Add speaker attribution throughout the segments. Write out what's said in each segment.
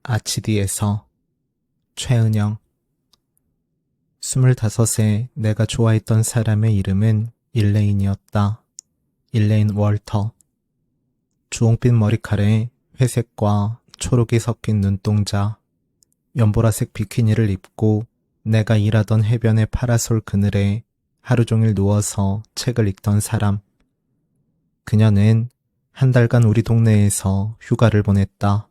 Speaker 1: 아치디에서 최은영. 25세 내가 좋아했던 사람의 이름은 일레인이었다. 일레인 월터. 주홍빛 머리칼에 회색과 초록이 섞인 눈동자, 연보라색 비키니를 입고 내가 일하던 해변의 파라솔 그늘에 하루 종일 누워서 책을 읽던 사람. 그녀는 한 달간 우리 동네에서 휴가를 보냈다.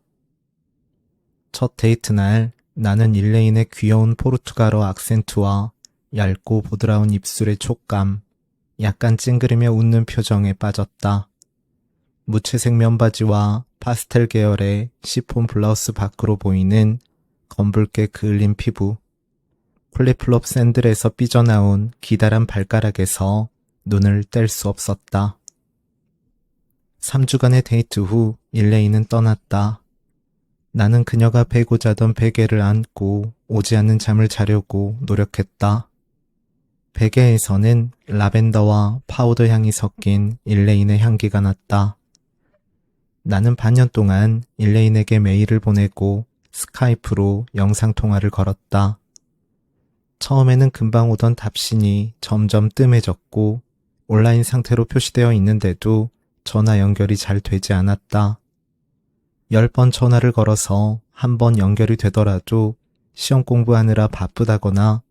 Speaker 1: 첫 데이트 날 나는 일레인의 귀여운 포르투갈어 악센트와 얇고 보드라운 입술의 촉감, 약간 찡그리며 웃는 표정에 빠졌다. 무채색 면바지와 파스텔 계열의 시폰 블라우스 밖으로 보이는 검붉게 그을린 피부, 플립플롭 샌들에서 삐져나온 기다란 발가락에서 눈을 뗄 수 없었다. 3주간의 데이트 후 일레인은 떠났다. 나는 그녀가 베고 자던 베개를 안고 오지 않는 잠을 자려고 노력했다. 베개에서는 라벤더와 파우더 향이 섞인 일레인의 향기가 났다. 나는 반년 동안 일레인에게 메일을 보내고 스카이프로 영상통화를 걸었다. 처음에는 금방 오던 답신이 점점 뜸해졌고 온라인 상태로 표시되어 있는데도 전화 연결이 잘 되지 않았다. 10번 전화를 걸어서 한 번 연결이 되더라도 시험 공부하느라 바쁘다거나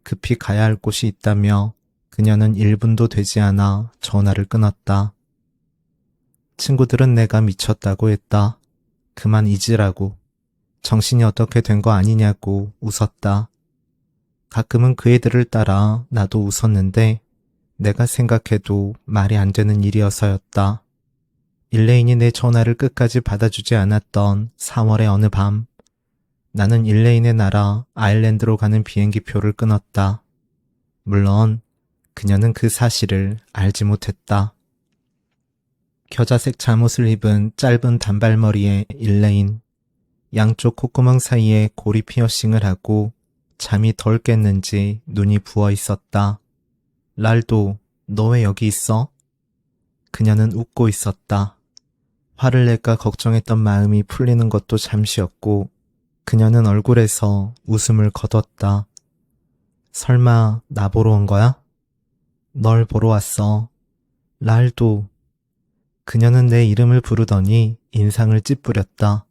Speaker 1: 급히 가야 할 곳이 있다며 그녀는 1분도 되지 않아 전화를 끊었다. 친구들은 내가 미쳤다고 했다. 그만 잊으라고. 정신이 어떻게 된 거 아니냐고 웃었다. 가끔은 그 애들을 따라 나도 웃었는데 내가 생각해도 말이 안 되는 일이어서였다. 일레인이 내 전화를 끝까지 받아주지 않았던 3월의 어느 밤, 나는 일레인의 나라 아일랜드로 가는 비행기표를 끊었다. 물론 그녀는 그 사실을 알지 못했다. 겨자색 잠옷을 입은 짧은 단발머리의 일레인, 양쪽 콧구멍 사이에 고리 피어싱을 하고 잠이 덜 깼는지 눈이 부어 있었다. 랄도, 너 왜 여기 있어? 그녀는 웃고 있었다. 화를 낼까 걱정했던 마음이 풀리는 것도 잠시였고 그녀는 얼굴에서 웃음을 거뒀다. 설마 나 보러 온 거야? 널 보러 왔어. 랄도. 그녀는 내 이름을 부르더니 인상을 찌푸렸다.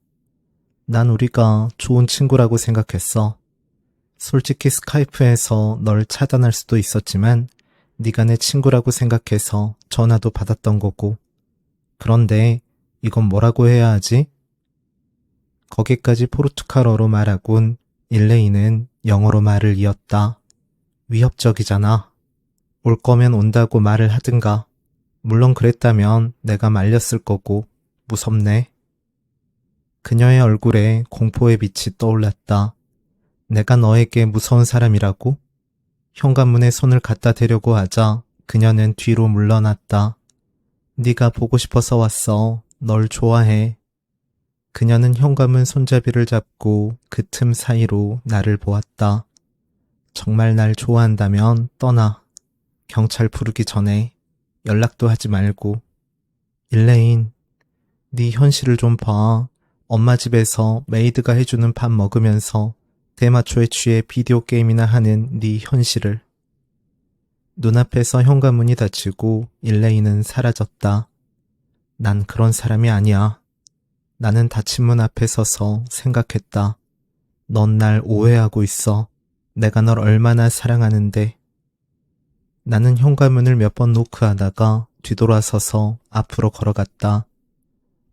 Speaker 1: 난 우리가 좋은 친구라고 생각했어. 솔직히 스카이프에서 널 차단할 수도 있었지만 네가 내 친구라고 생각해서 전화도 받았던 거고. 그런데 이건 뭐라고 해야 하지? 거기까지 포르투갈어로 말하곤 일레인은 영어로 말을 이었다. 위협적이잖아. 올 거면 온다고 말을 하든가. 물론 그랬다면 내가 말렸을 거고 무섭네. 그녀의 얼굴에 공포의 빛이 떠올랐다. 내가 너에게 무서운 사람이라고? 현관문에 손을 갖다 대려고 하자 그녀는 뒤로 물러났다. 네가 보고 싶어서 왔어. 널 좋아해. 그녀는 현관문 손잡이를 잡고 그 틈 사이로 나를 보았다. 정말 날 좋아한다면 떠나. 경찰 부르기 전에 연락도 하지 말고. 일레인, 네 현실을 좀 봐. 엄마 집에서 메이드가 해주는 밥 먹으면서 대마초에 취해 비디오 게임이나 하는 네 현실을. 눈앞에서 현관문이 닫히고 일레인은 사라졌다. 난 그런 사람이 아니야. 나는 닫힌 문 앞에 서서 생각했다. 넌 날 오해하고 있어. 내가 널 얼마나 사랑하는데. 나는 현관문을 몇 번 노크하다가 뒤돌아서서 앞으로 걸어갔다.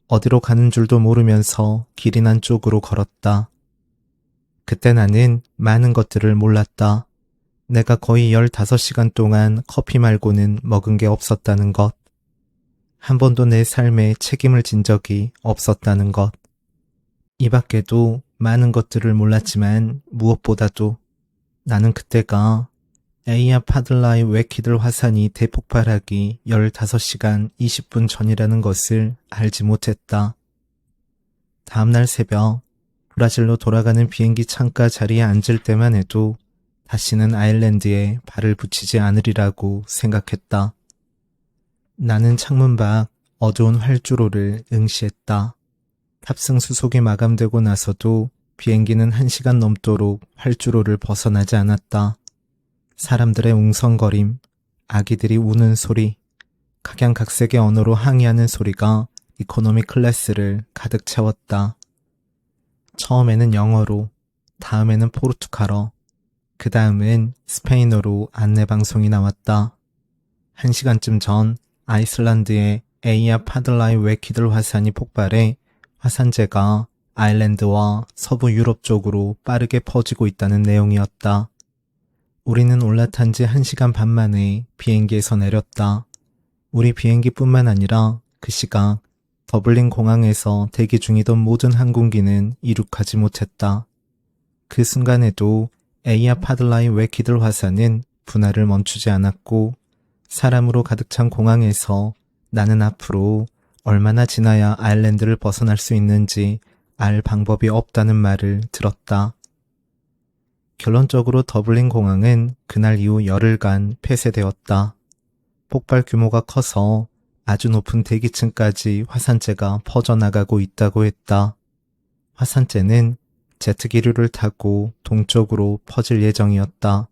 Speaker 1: 어디로 가는 줄도 모르면서 길이 난 쪽으로 걸었다. 그때 나는 많은 것들을 몰랐다. 내가 거의 15시간 동안 커피 말고는 먹은 게 없었다는 것. 한 번도 내 삶에 책임을 진 적이 없었다는 것. 이 밖에도 많은 것들을 몰랐지만 무엇보다도 나는 그때가 에이아 파들라의 웨키들 화산이 대폭발하기 15시간 20분 전이라는 것을 알지 못했다. 다음날 새벽 브라질로 돌아가는 비행기 창가 자리에 앉을 때만 해도 다시는 아일랜드에 발을 붙이지 않으리라고 생각했다. 나는 창문 밖 어두운 활주로를 응시했다. 탑승 수속이 마감되고 나서도 비행기는 1시간 넘도록 활주로를 벗어나지 않았다. 사람들의 웅성거림, 아기들이 우는 소리, 각양각색의 언어로 항의하는 소리가 이코노미 클래스를 가득 채웠다. 처음에는 영어로, 다음에는 포르투갈어, 그 다음은 스페인어로 안내방송이 나왔다. 1시간쯤 전 아이슬란드의 에이야 파들라이 웨키들 화산이 폭발해 화산재가 아일랜드와 서부 유럽 쪽으로 빠르게 퍼지고 있다는 내용이었다. 우리는 올라탄 지 1시간 반 만에 비행기에서 내렸다. 우리 비행기뿐만 아니라 그 시각 더블린 공항에서 대기 중이던 모든 항공기는 이륙하지 못했다. 그 순간에도 에이야 파들라이 웨키들 화산은 분할을 멈추지 않았고 사람으로 가득 찬 공항에서 나는 앞으로 얼마나 지나야 아일랜드를 벗어날 수 있는지 알 방법이 없다는 말을 들었다. 결론적으로 더블린 공항은 그날 이후 열흘간 폐쇄되었다. 폭발 규모가 커서 아주 높은 대기층까지 화산재가 퍼져나가고 있다고 했다. 화산재는 제트 기류를 타고 동쪽으로 퍼질 예정이었다.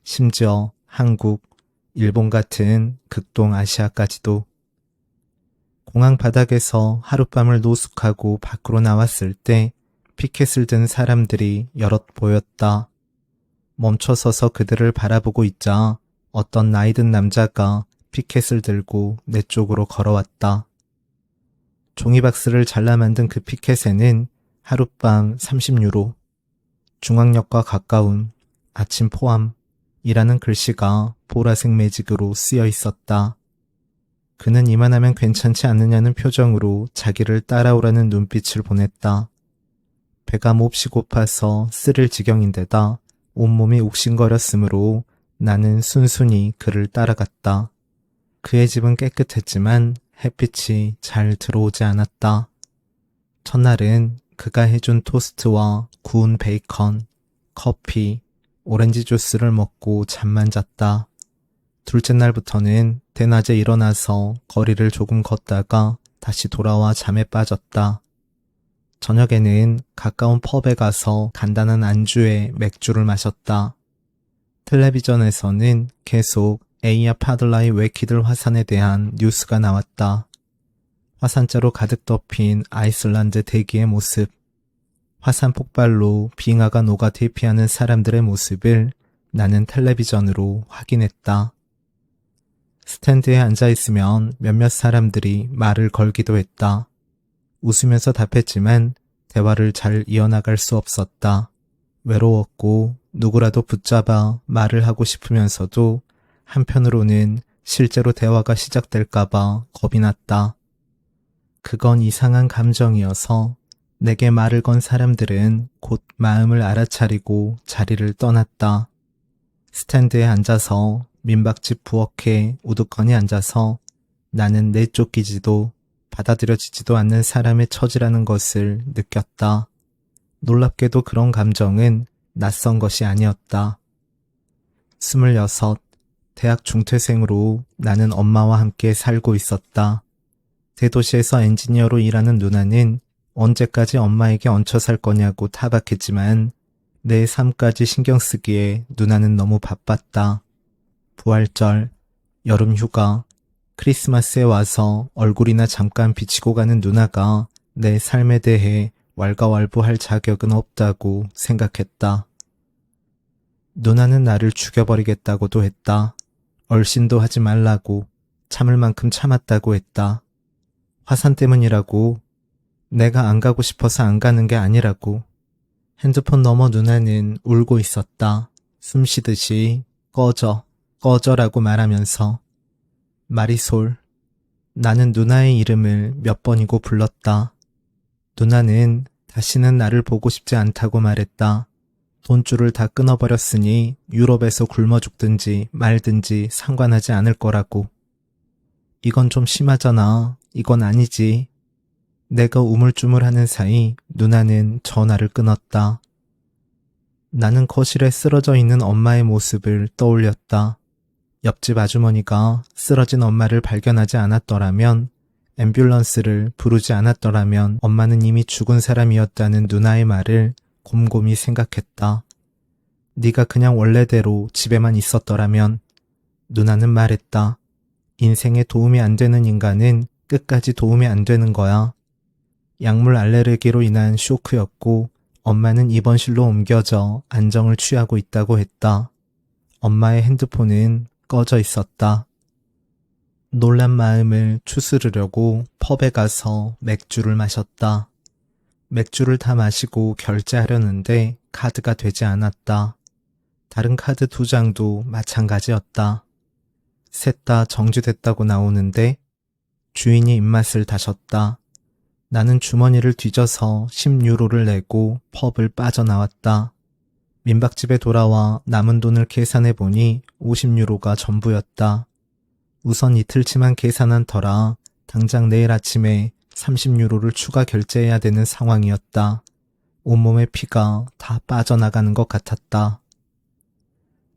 Speaker 1: 심지어 한국, 일본 같은 극동 아시아까지도. 공항 바닥에서 하룻밤을 노숙하고 밖으로 나왔을 때 피켓을 든 사람들이 여럿 보였다. 멈춰서서 그들을 바라보고 있자 어떤 나이든 남자가 피켓을 들고 내 쪽으로 걸어왔다. 종이박스를 잘라 만든 그 피켓에는 하룻밤 30유로, 중앙역과 가까운, 아침 포함이라는 글씨가 보라색 매직으로 쓰여 있었다. 그는 이만하면 괜찮지 않느냐는 표정으로 자기를 따라오라는 눈빛을 보냈다. 배가 몹시 고파서 쓰릴 지경인데다 온몸이 욱신거렸으므로 나는 순순히 그를 따라갔다. 그의 집은 깨끗했지만 햇빛이 잘 들어오지 않았다. 첫날은 그가 해준 토스트와 구운 베이컨, 커피, 오렌지 주스를 먹고 잠만 잤다. 둘째 날부터는 대낮에 일어나서 거리를 조금 걷다가 다시 돌아와 잠에 빠졌다. 저녁에는 가까운 펍에 가서 간단한 안주에 맥주를 마셨다. 텔레비전에서는 계속 에이야 파들라이 웨키들 화산에 대한 뉴스가 나왔다. 화산재로 가득 덮인 아이슬란드 대기의 모습, 화산 폭발로 빙하가 녹아 대피하는 사람들의 모습을 나는 텔레비전으로 확인했다. 스탠드에 앉아있으면 몇몇 사람들이 말을 걸기도 했다. 웃으면서 답했지만 대화를 잘 이어나갈 수 없었다. 외로웠고 누구라도 붙잡아 말을 하고 싶으면서도 한편으로는 실제로 대화가 시작될까봐 겁이 났다. 그건 이상한 감정이어서 내게 말을 건 사람들은 곧 마음을 알아차리고 자리를 떠났다. 스탠드에 앉아서 민박집 부엌에 우두커니 앉아서 나는 내쫓기지도 받아들여지지도 않는 사람의 처지라는 것을 느꼈다. 놀랍게도 그런 감정은 낯선 것이 아니었다. 26, 대학 중퇴생으로 나는 엄마와 함께 살고 있었다. 대도시에서 엔지니어로 일하는 누나는 언제까지 엄마에게 얹혀 살 거냐고 타박했지만 내 삶까지 신경 쓰기에 누나는 너무 바빴다. 부활절, 여름휴가, 크리스마스에 와서 얼굴이나 잠깐 비치고 가는 누나가 내 삶에 대해 왈가왈부할 자격은 없다고 생각했다. 누나는 나를 죽여버리겠다고도 했다. 얼씬도 하지 말라고, 참을 만큼 참았다고 했다. 화산 때문이라고, 내가 안 가고 싶어서 안 가는 게 아니라고. 핸드폰 너머 누나는 울고 있었다. 숨 쉬듯이 꺼져라고 말하면서. 마리솔. 나는 누나의 이름을 몇 번이고 불렀다. 누나는 다시는 나를 보고 싶지 않다고 말했다. 돈줄을 다 끊어버렸으니 유럽에서 굶어 죽든지 말든지 상관하지 않을 거라고. 이건 좀 심하잖아. 이건 아니지. 내가 우물쭈물하는 사이 누나는 전화를 끊었다. 나는 거실에 쓰러져 있는 엄마의 모습을 떠올렸다. 옆집 아주머니가 쓰러진 엄마를 발견하지 않았더라면 앰뷸런스를 부르지 않았더라면 엄마는 이미 죽은 사람이었다는 누나의 말을 곰곰이 생각했다. 네가 그냥 원래대로 집에만 있었더라면. 누나는 말했다. 인생에 도움이 안 되는 인간은 끝까지 도움이 안 되는 거야. 약물 알레르기로 인한 쇼크였고 엄마는 입원실로 옮겨져 안정을 취하고 있다고 했다. 엄마의 핸드폰은 꺼져 있었다. 놀란 마음을 추스르려고 펍에 가서 맥주를 마셨다. 맥주를 다 마시고 결제하려는데 카드가 되지 않았다. 다른 카드 2장도 마찬가지였다. 셋 다 정지됐다고 나오는데 주인이 입맛을 다셨다. 나는 주머니를 뒤져서 10유로를 내고 펍을 빠져나왔다. 민박집에 돌아와 남은 돈을 계산해보니 50유로가 전부였다. 우선 이틀치만 계산한 터라 당장 내일 아침에 30유로를 추가 결제해야 되는 상황이었다. 온몸의 피가 다 빠져나가는 것 같았다.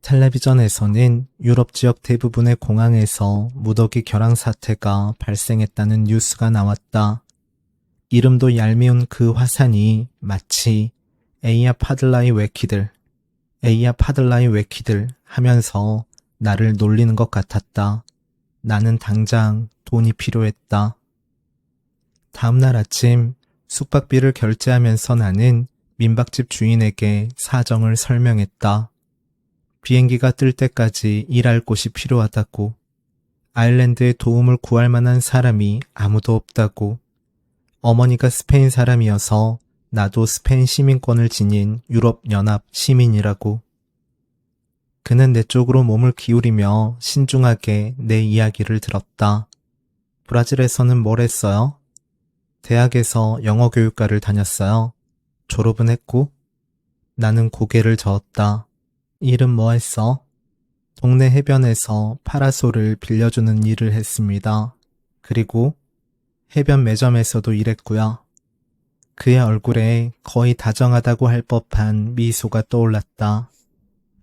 Speaker 1: 텔레비전에서는 유럽 지역 대부분의 공항에서 무더기 결항 사태가 발생했다는 뉴스가 나왔다. 이름도 얄미운 그 화산이 마치 에이야 파들라이 웨키들 하면서 나를 놀리는 것 같았다. 나는 당장 돈이 필요했다. 다음날 아침 숙박비를 결제하면서 나는 민박집 주인에게 사정을 설명했다. 비행기가 뜰 때까지 일할 곳이 필요하다고. 아일랜드에 도움을 구할 만한 사람이 아무도 없다고. 어머니가 스페인 사람이어서 나도 스페인 시민권을 지닌 유럽연합 시민이라고. 그는 내 쪽으로 몸을 기울이며 신중하게 내 이야기를 들었다. 브라질에서는 뭘 했어요? 대학에서 영어교육과를 다녔어요. 졸업은 했고? 나는 고개를 저었다. 일은 뭐 했어? 동네 해변에서 파라솔을 빌려주는 일을 했습니다. 그리고 해변 매점에서도 일했고요. 그의 얼굴에 거의 다정하다고 할 법한 미소가 떠올랐다.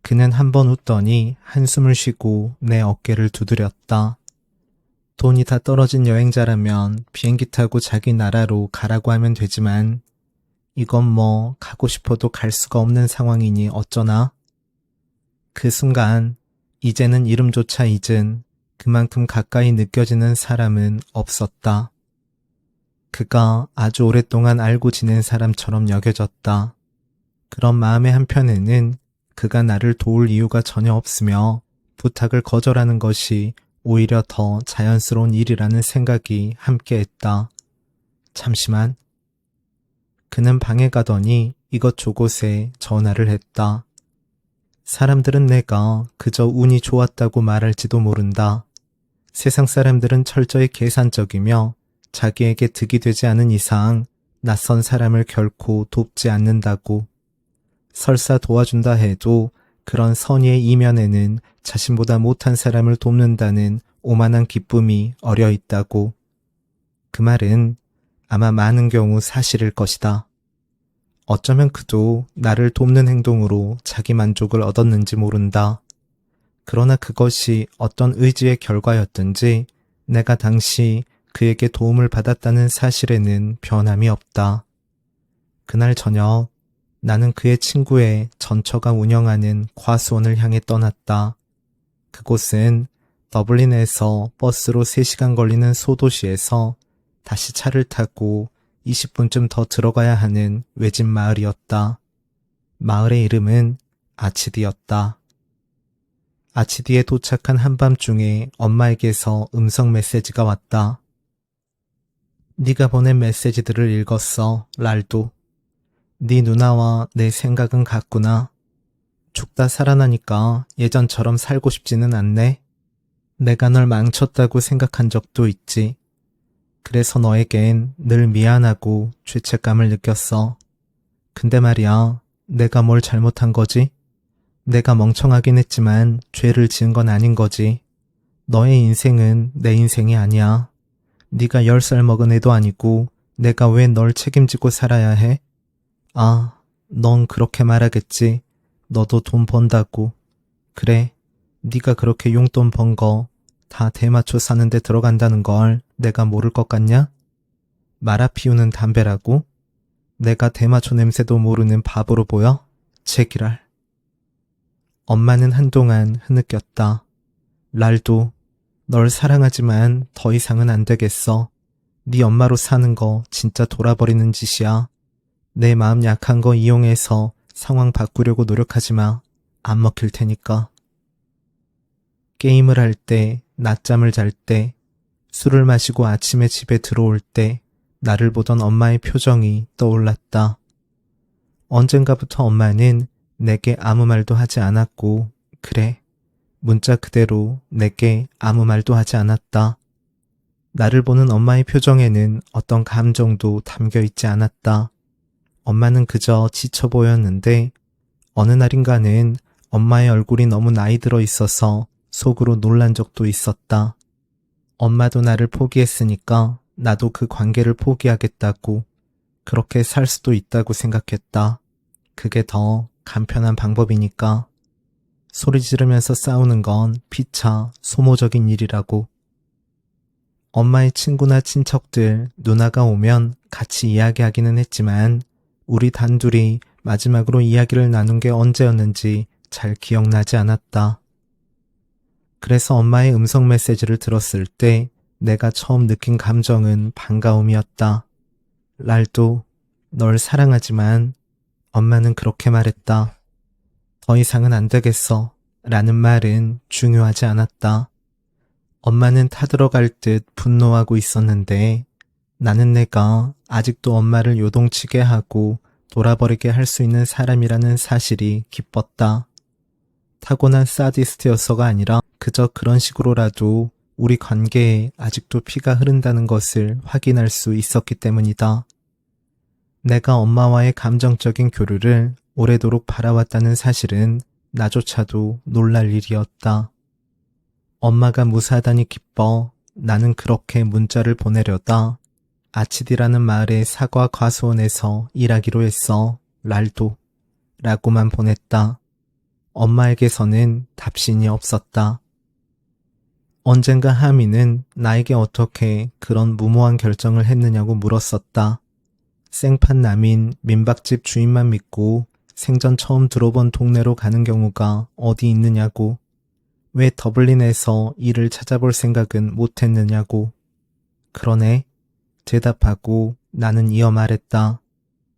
Speaker 1: 그는 한 번 웃더니 한숨을 쉬고 내 어깨를 두드렸다. 돈이 다 떨어진 여행자라면 비행기 타고 자기 나라로 가라고 하면 되지만 이건 뭐 가고 싶어도 갈 수가 없는 상황이니 어쩌나? 그 순간 이제는 이름조차 잊은 그만큼 가까이 느껴지는 사람은 없었다. 그가 아주 오랫동안 알고 지낸 사람처럼 여겨졌다. 그런 마음의 한편에는 그가 나를 도울 이유가 전혀 없으며 부탁을 거절하는 것이 오히려 더 자연스러운 일이라는 생각이 함께했다. 잠시만. 그는 방에 가더니 이것저것에 전화를 했다. 사람들은 내가 그저 운이 좋았다고 말할지도 모른다. 세상 사람들은 철저히 계산적이며 자기에게 득이 되지 않은 이상 낯선 사람을 결코 돕지 않는다고. 설사 도와준다 해도 그런 선의의 이면에는 자신보다 못한 사람을 돕는다는 오만한 기쁨이 어려 있다고. 그 말은 아마 많은 경우 사실일 것이다. 어쩌면 그도 나를 돕는 행동으로 자기 만족을 얻었는지 모른다. 그러나 그것이 어떤 의지의 결과였든지 내가 당시 그에게 도움을 받았다는 사실에는 변함이 없다. 그날 저녁 나는 그의 친구의 전처가 운영하는 과수원을 향해 떠났다. 그곳은 더블린에서 버스로 3시간 걸리는 소도시에서 다시 차를 타고 20분쯤 더 들어가야 하는 외진 마을이었다. 마을의 이름은 아치디였다. 아치디에 도착한 한밤중에 엄마에게서 음성 메시지가 왔다. 네가 보낸 메시지들을 읽었어, 랄도. 네 누나와 내 생각은 같구나. 죽다 살아나니까 예전처럼 살고 싶지는 않네. 내가 널 망쳤다고 생각한 적도 있지. 그래서 너에겐 늘 미안하고 죄책감을 느꼈어. 근데 말이야, 내가 뭘 잘못한 거지? 내가 멍청하긴 했지만 죄를 지은 건 아닌 거지. 너의 인생은 내 인생이 아니야. 네가 10살 먹은 애도 아니고 내가 왜 널 책임지고 살아야 해? 아, 넌 그렇게 말하겠지. 너도 돈 번다고. 그래, 네가 그렇게 용돈 번 거 다 대마초 사는 데 들어간다는 걸 내가 모를 것 같냐? 말아 피우는 담배라고? 내가 대마초 냄새도 모르는 바보로 보여? 제기랄. 엄마는 한동안 흐느꼈다. 랄도, 널 사랑하지만 더 이상은 안 되겠어. 네 엄마로 사는 거 진짜 돌아버리는 짓이야. 내 마음 약한 거 이용해서 상황 바꾸려고 노력하지 마. 안 먹힐 테니까. 게임을 할 때, 낮잠을 잘 때, 술을 마시고 아침에 집에 들어올 때 나를 보던 엄마의 표정이 떠올랐다. 언젠가부터 엄마는 내게 아무 말도 하지 않았고, 그래, 문자 그대로 내게 아무 말도 하지 않았다. 나를 보는 엄마의 표정에는 어떤 감정도 담겨 있지 않았다. 엄마는 그저 지쳐 보였는데 어느 날인가는 엄마의 얼굴이 너무 나이 들어 있어서 속으로 놀란 적도 있었다. 엄마도 나를 포기했으니까 나도 그 관계를 포기하겠다고, 그렇게 살 수도 있다고 생각했다. 그게 더 간편한 방법이니까. 소리 지르면서 싸우는 건 피차 소모적인 일이라고. 엄마의 친구나 친척들, 누나가 오면 같이 이야기하기는 했지만 우리 단둘이 마지막으로 이야기를 나눈 게 언제였는지 잘 기억나지 않았다. 그래서 엄마의 음성 메시지를 들었을 때 내가 처음 느낀 감정은 반가움이었다. 랄도, 널 사랑하지만 엄마는 그렇게 말했다. 더 이상은 안 되겠어 라는 말은 중요하지 않았다. 엄마는 타들어갈 듯 분노하고 있었는데 나는 내가 아직도 엄마를 요동치게 하고 돌아버리게 할 수 있는 사람이라는 사실이 기뻤다. 타고난 사디스트여서가 아니라 그저 그런 식으로라도 우리 관계에 아직도 피가 흐른다는 것을 확인할 수 있었기 때문이다. 내가 엄마와의 감정적인 교류를 오래도록 바라왔다는 사실은 나조차도 놀랄 일이었다. 엄마가 무사하다니 기뻐 나는 그렇게 문자를 보내려다 아치디라는 마을의 사과 과수원에서 일하기로 했어. 랄도. 라고만 보냈다. 엄마에게서는 답신이 없었다. 언젠가 하미는 나에게 어떻게 그런 무모한 결정을 했느냐고 물었었다. 생판 남인 민박집 주인만 믿고 생전 처음 들어본 동네로 가는 경우가 어디 있느냐고. 왜 더블린에서 일을 찾아볼 생각은 못했느냐고. 그러네. 대답하고 나는 이어 말했다.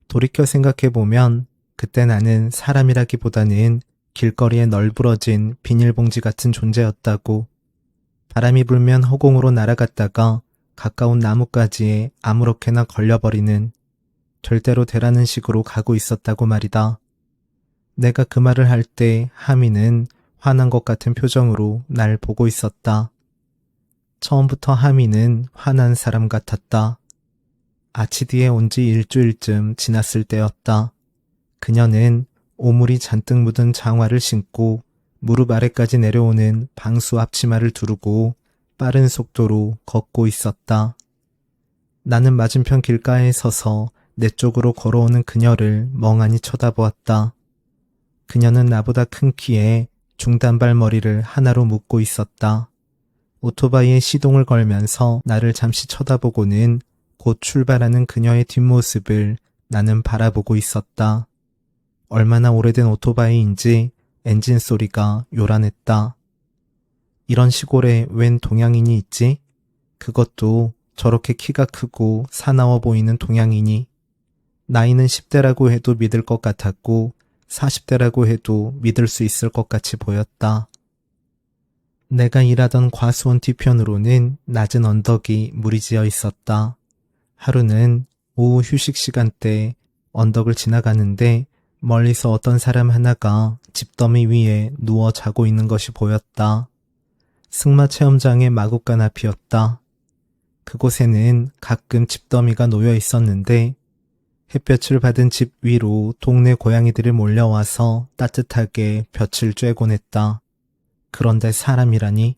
Speaker 1: 돌이켜 생각해보면 그때 나는 사람이라기보다는 길거리에 널브러진 비닐봉지 같은 존재였다고. 바람이 불면 허공으로 날아갔다가 가까운 나뭇가지에 아무렇게나 걸려버리는, 될 대로 되라는 식으로 가고 있었다고 말이다. 내가 그 말을 할 때 하미는 화난 것 같은 표정으로 날 보고 있었다. 처음부터 하미는 화난 사람 같았다. 아치디에 온 지 일주일쯤 지났을 때였다. 그녀는 오물이 잔뜩 묻은 장화를 신고 무릎 아래까지 내려오는 방수 앞치마를 두르고 빠른 속도로 걷고 있었다. 나는 맞은편 길가에 서서 내 쪽으로 걸어오는 그녀를 멍하니 쳐다보았다. 그녀는 나보다 큰 키에 중단발 머리를 하나로 묶고 있었다. 오토바이에 시동을 걸면서 나를 잠시 쳐다보고는 곧 출발하는 그녀의 뒷모습을 나는 바라보고 있었다. 얼마나 오래된 오토바이인지 엔진 소리가 요란했다. 이런 시골에 웬 동양인이 있지? 그것도 저렇게 키가 크고 사나워 보이는 동양인이. 나이는 10대라고 해도 믿을 것 같았고 40대라고 해도 믿을 수 있을 것 같이 보였다. 내가 일하던 과수원 뒤편으로는 낮은 언덕이 무리지어 있었다. 하루는 오후 휴식 시간대 언덕을 지나가는데 멀리서 어떤 사람 하나가 집더미 위에 누워 자고 있는 것이 보였다. 승마 체험장의 마구간 앞이었다. 그곳에는 가끔 집더미가 놓여 있었는데 햇볕을 받은 집 위로 동네 고양이들이 몰려와서 따뜻하게 볕을 쬐곤 했다. 그런데 사람이라니?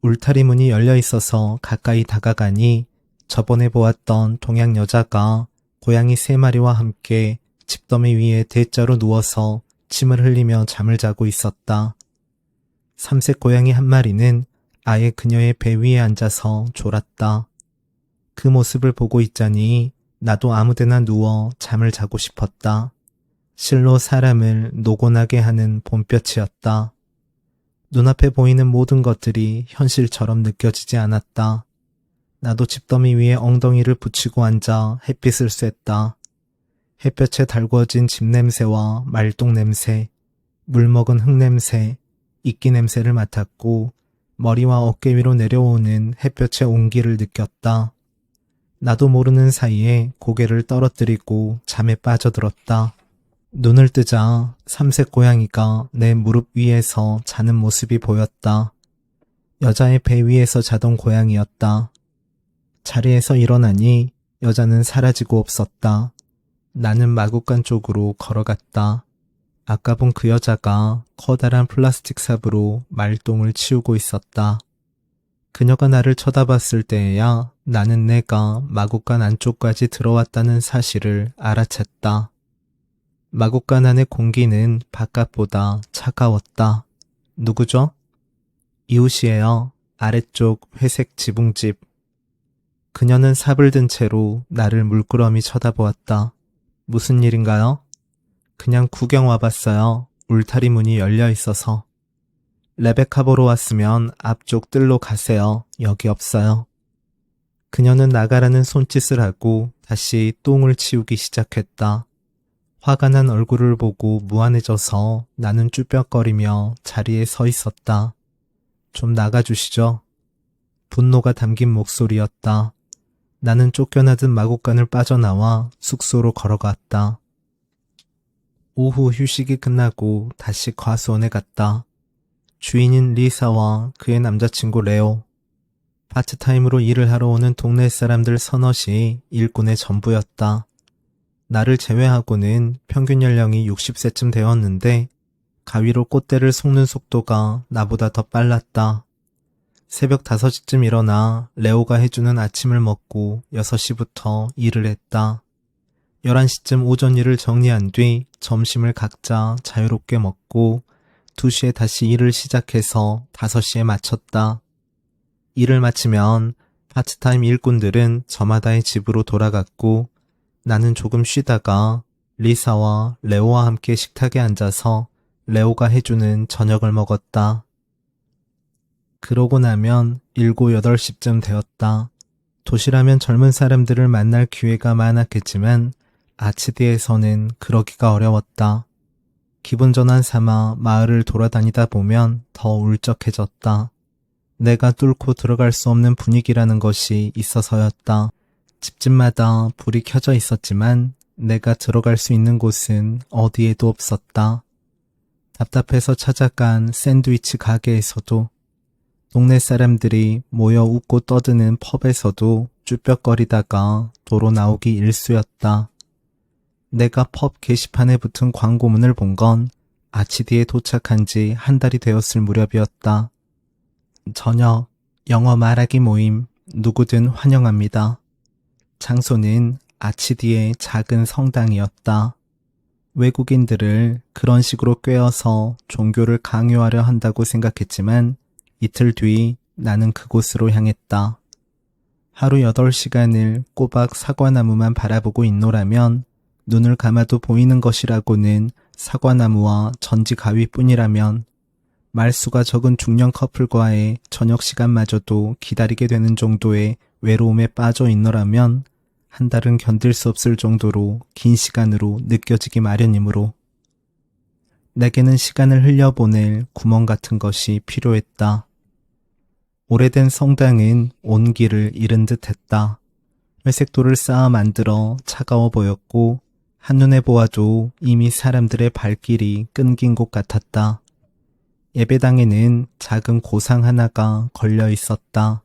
Speaker 1: 울타리 문이 열려 있어서 가까이 다가가니 저번에 보았던 동양 여자가 고양이 3마리와 함께 집더미 위에 대자로 누워서 침을 흘리며 잠을 자고 있었다. 삼색 고양이 한 마리는 아예 그녀의 배 위에 앉아서 졸았다. 그 모습을 보고 있자니 나도 아무데나 누워 잠을 자고 싶었다. 실로 사람을 노곤하게 하는 봄볕이었다. 눈앞에 보이는 모든 것들이 현실처럼 느껴지지 않았다. 나도 집더미 위에 엉덩이를 붙이고 앉아 햇빛을 쐈다. 햇볕에 달구어진 집 냄새와 말똥 냄새, 물 먹은 흙 냄새, 이끼 냄새를 맡았고 머리와 어깨 위로 내려오는 햇볕의 온기를 느꼈다. 나도 모르는 사이에 고개를 떨어뜨리고 잠에 빠져들었다. 눈을 뜨자 삼색 고양이가 내 무릎 위에서 자는 모습이 보였다. 여자의 배 위에서 자던 고양이였다. 자리에서 일어나니 여자는 사라지고 없었다. 나는 마구간 쪽으로 걸어갔다. 아까 본 그 여자가 커다란 플라스틱 삽으로 말똥을 치우고 있었다. 그녀가 나를 쳐다봤을 때에야 나는 내가 마구간 안쪽까지 들어왔다는 사실을 알아챘다. 마구간 안의 공기는 바깥보다 차가웠다. 누구죠? 이웃이에요. 아래쪽 회색 지붕집. 그녀는 삽을 든 채로 나를 물끄러미 쳐다보았다. 무슨 일인가요? 그냥 구경 와봤어요. 울타리 문이 열려 있어서. 레베카 보러 왔으면 앞쪽 뜰로 가세요. 여기 없어요. 그녀는 나가라는 손짓을 하고 다시 똥을 치우기 시작했다. 화가 난 얼굴을 보고 무안해져서 나는 쭈뼛거리며 자리에 서 있었다. 좀 나가주시죠. 분노가 담긴 목소리였다. 나는 쫓겨나듯 마구간을 빠져나와 숙소로 걸어갔다. 오후 휴식이 끝나고 다시 과수원에 갔다. 주인인 리사와 그의 남자친구 레오, 파트타임으로 일을 하러 오는 동네 사람들 서너시 일꾼의 전부였다. 나를 제외하고는 평균 연령이 60세쯤 되었는데 가위로 꽃대를 속는 속도가 나보다 더 빨랐다. 새벽 5시쯤 일어나 레오가 해주는 아침을 먹고 6시부터 일을 했다. 11시쯤 오전 일을 정리한 뒤 점심을 각자 자유롭게 먹고 2시에 다시 일을 시작해서 5시에 마쳤다. 일을 마치면 파트타임 일꾼들은 저마다의 집으로 돌아갔고 나는 조금 쉬다가 리사와 레오와 함께 식탁에 앉아서 레오가 해주는 저녁을 먹었다. 그러고 나면 7, 8시쯤 되었다. 도시라면 젊은 사람들을 만날 기회가 많았겠지만 아치디에서는 그러기가 어려웠다. 기분 전환 삼아 마을을 돌아다니다 보면 더 울적해졌다. 내가 뚫고 들어갈 수 없는 분위기라는 것이 있어서였다. 집집마다 불이 켜져 있었지만 내가 들어갈 수 있는 곳은 어디에도 없었다. 답답해서 찾아간 샌드위치 가게에서도, 동네 사람들이 모여 웃고 떠드는 펍에서도 쭈뼛거리다가 도로 나오기 일쑤였다. 내가 펍 게시판에 붙은 광고문을 본 건 아치디에 도착한 지 한 달이 되었을 무렵이었다. 저녁, 영어 말하기 모임, 누구든 환영합니다. 장소는 아치디의 작은 성당이었다. 외국인들을 그런 식으로 꿰어서 종교를 강요하려 한다고 생각했지만 이틀 뒤 나는 그곳으로 향했다. 하루 8시간을 꼬박 사과나무만 바라보고 있노라면 눈을 감아도 보이는 것이라고는 사과나무와 전지 가위뿐이라면 말수가 적은 중년 커플과의 저녁 시간마저도 기다리게 되는 정도의 외로움에 빠져 있노라면 한 달은 견딜 수 없을 정도로 긴 시간으로 느껴지기 마련이므로 내게는 시간을 흘려보낼 구멍 같은 것이 필요했다. 오래된 성당은 온기를 잃은 듯 했다. 회색돌을 쌓아 만들어 차가워 보였고 한눈에 보아도 이미 사람들의 발길이 끊긴 곳 같았다. 예배당에는 작은 고상 하나가 걸려 있었다.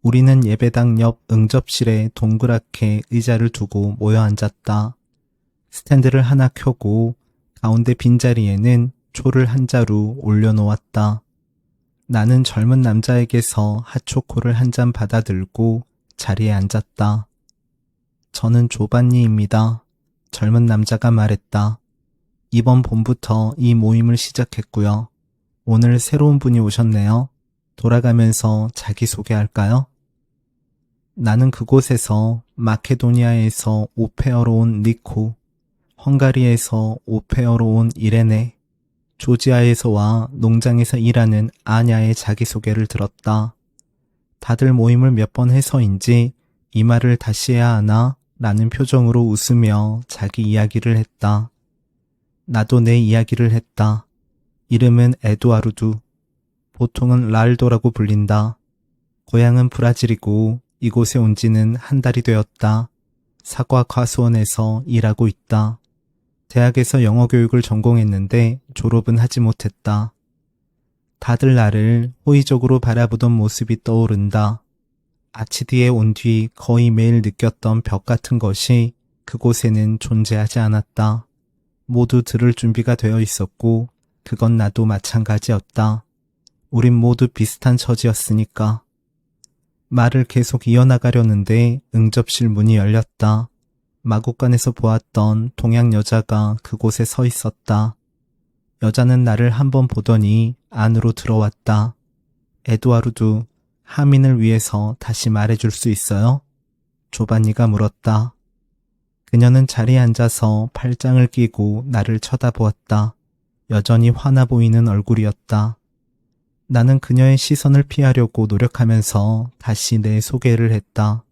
Speaker 1: 우리는 예배당 옆 응접실에 동그랗게 의자를 두고 모여 앉았다. 스탠드를 하나 켜고 가운데 빈자리에는 초를 한 자루 올려놓았다. 나는 젊은 남자에게서 핫초코를 한 잔 받아들고 자리에 앉았다. 저는 조반니입니다. 젊은 남자가 말했다. 이번 봄부터 이 모임을 시작했고요. 오늘 새로운 분이 오셨네요. 돌아가면서 자기소개할까요? 나는 그곳에서 마케도니아에서 오페어로 온 니코, 헝가리에서 오페어로 온 이레네, 조지아에서 와 농장에서 일하는 아냐의 자기소개를 들었다. 다들 모임을 몇 번 해서인지 이 말을 다시 해야 하나? 라는 표정으로 웃으며 자기 이야기를 했다. 나도 내 이야기를 했다. 이름은 에두아르두. 보통은 랄도라고 불린다. 고향은 브라질이고 이곳에 온 지는 한 달이 되었다. 사과 과수원에서 일하고 있다. 대학에서 영어 교육을 전공했는데 졸업은 하지 못했다. 다들 나를 호의적으로 바라보던 모습이 떠오른다. 아치디에 온 뒤 거의 매일 느꼈던 벽 같은 것이 그곳에는 존재하지 않았다. 모두 들을 준비가 되어 있었고 그건 나도 마찬가지였다. 우린 모두 비슷한 처지였으니까. 말을 계속 이어나가려는데 응접실 문이 열렸다. 마구간에서 보았던 동양 여자가 그곳에 서 있었다. 여자는 나를 한번 보더니 안으로 들어왔다. 에두아르두, 하민을 위해서 다시 말해줄 수 있어요? 조반니가 물었다. 그녀는 자리에 앉아서 팔짱을 끼고 나를 쳐다보았다. 여전히 화나 보이는 얼굴이었다. 나는 그녀의 시선을 피하려고 노력하면서 다시 내 소개를 했다.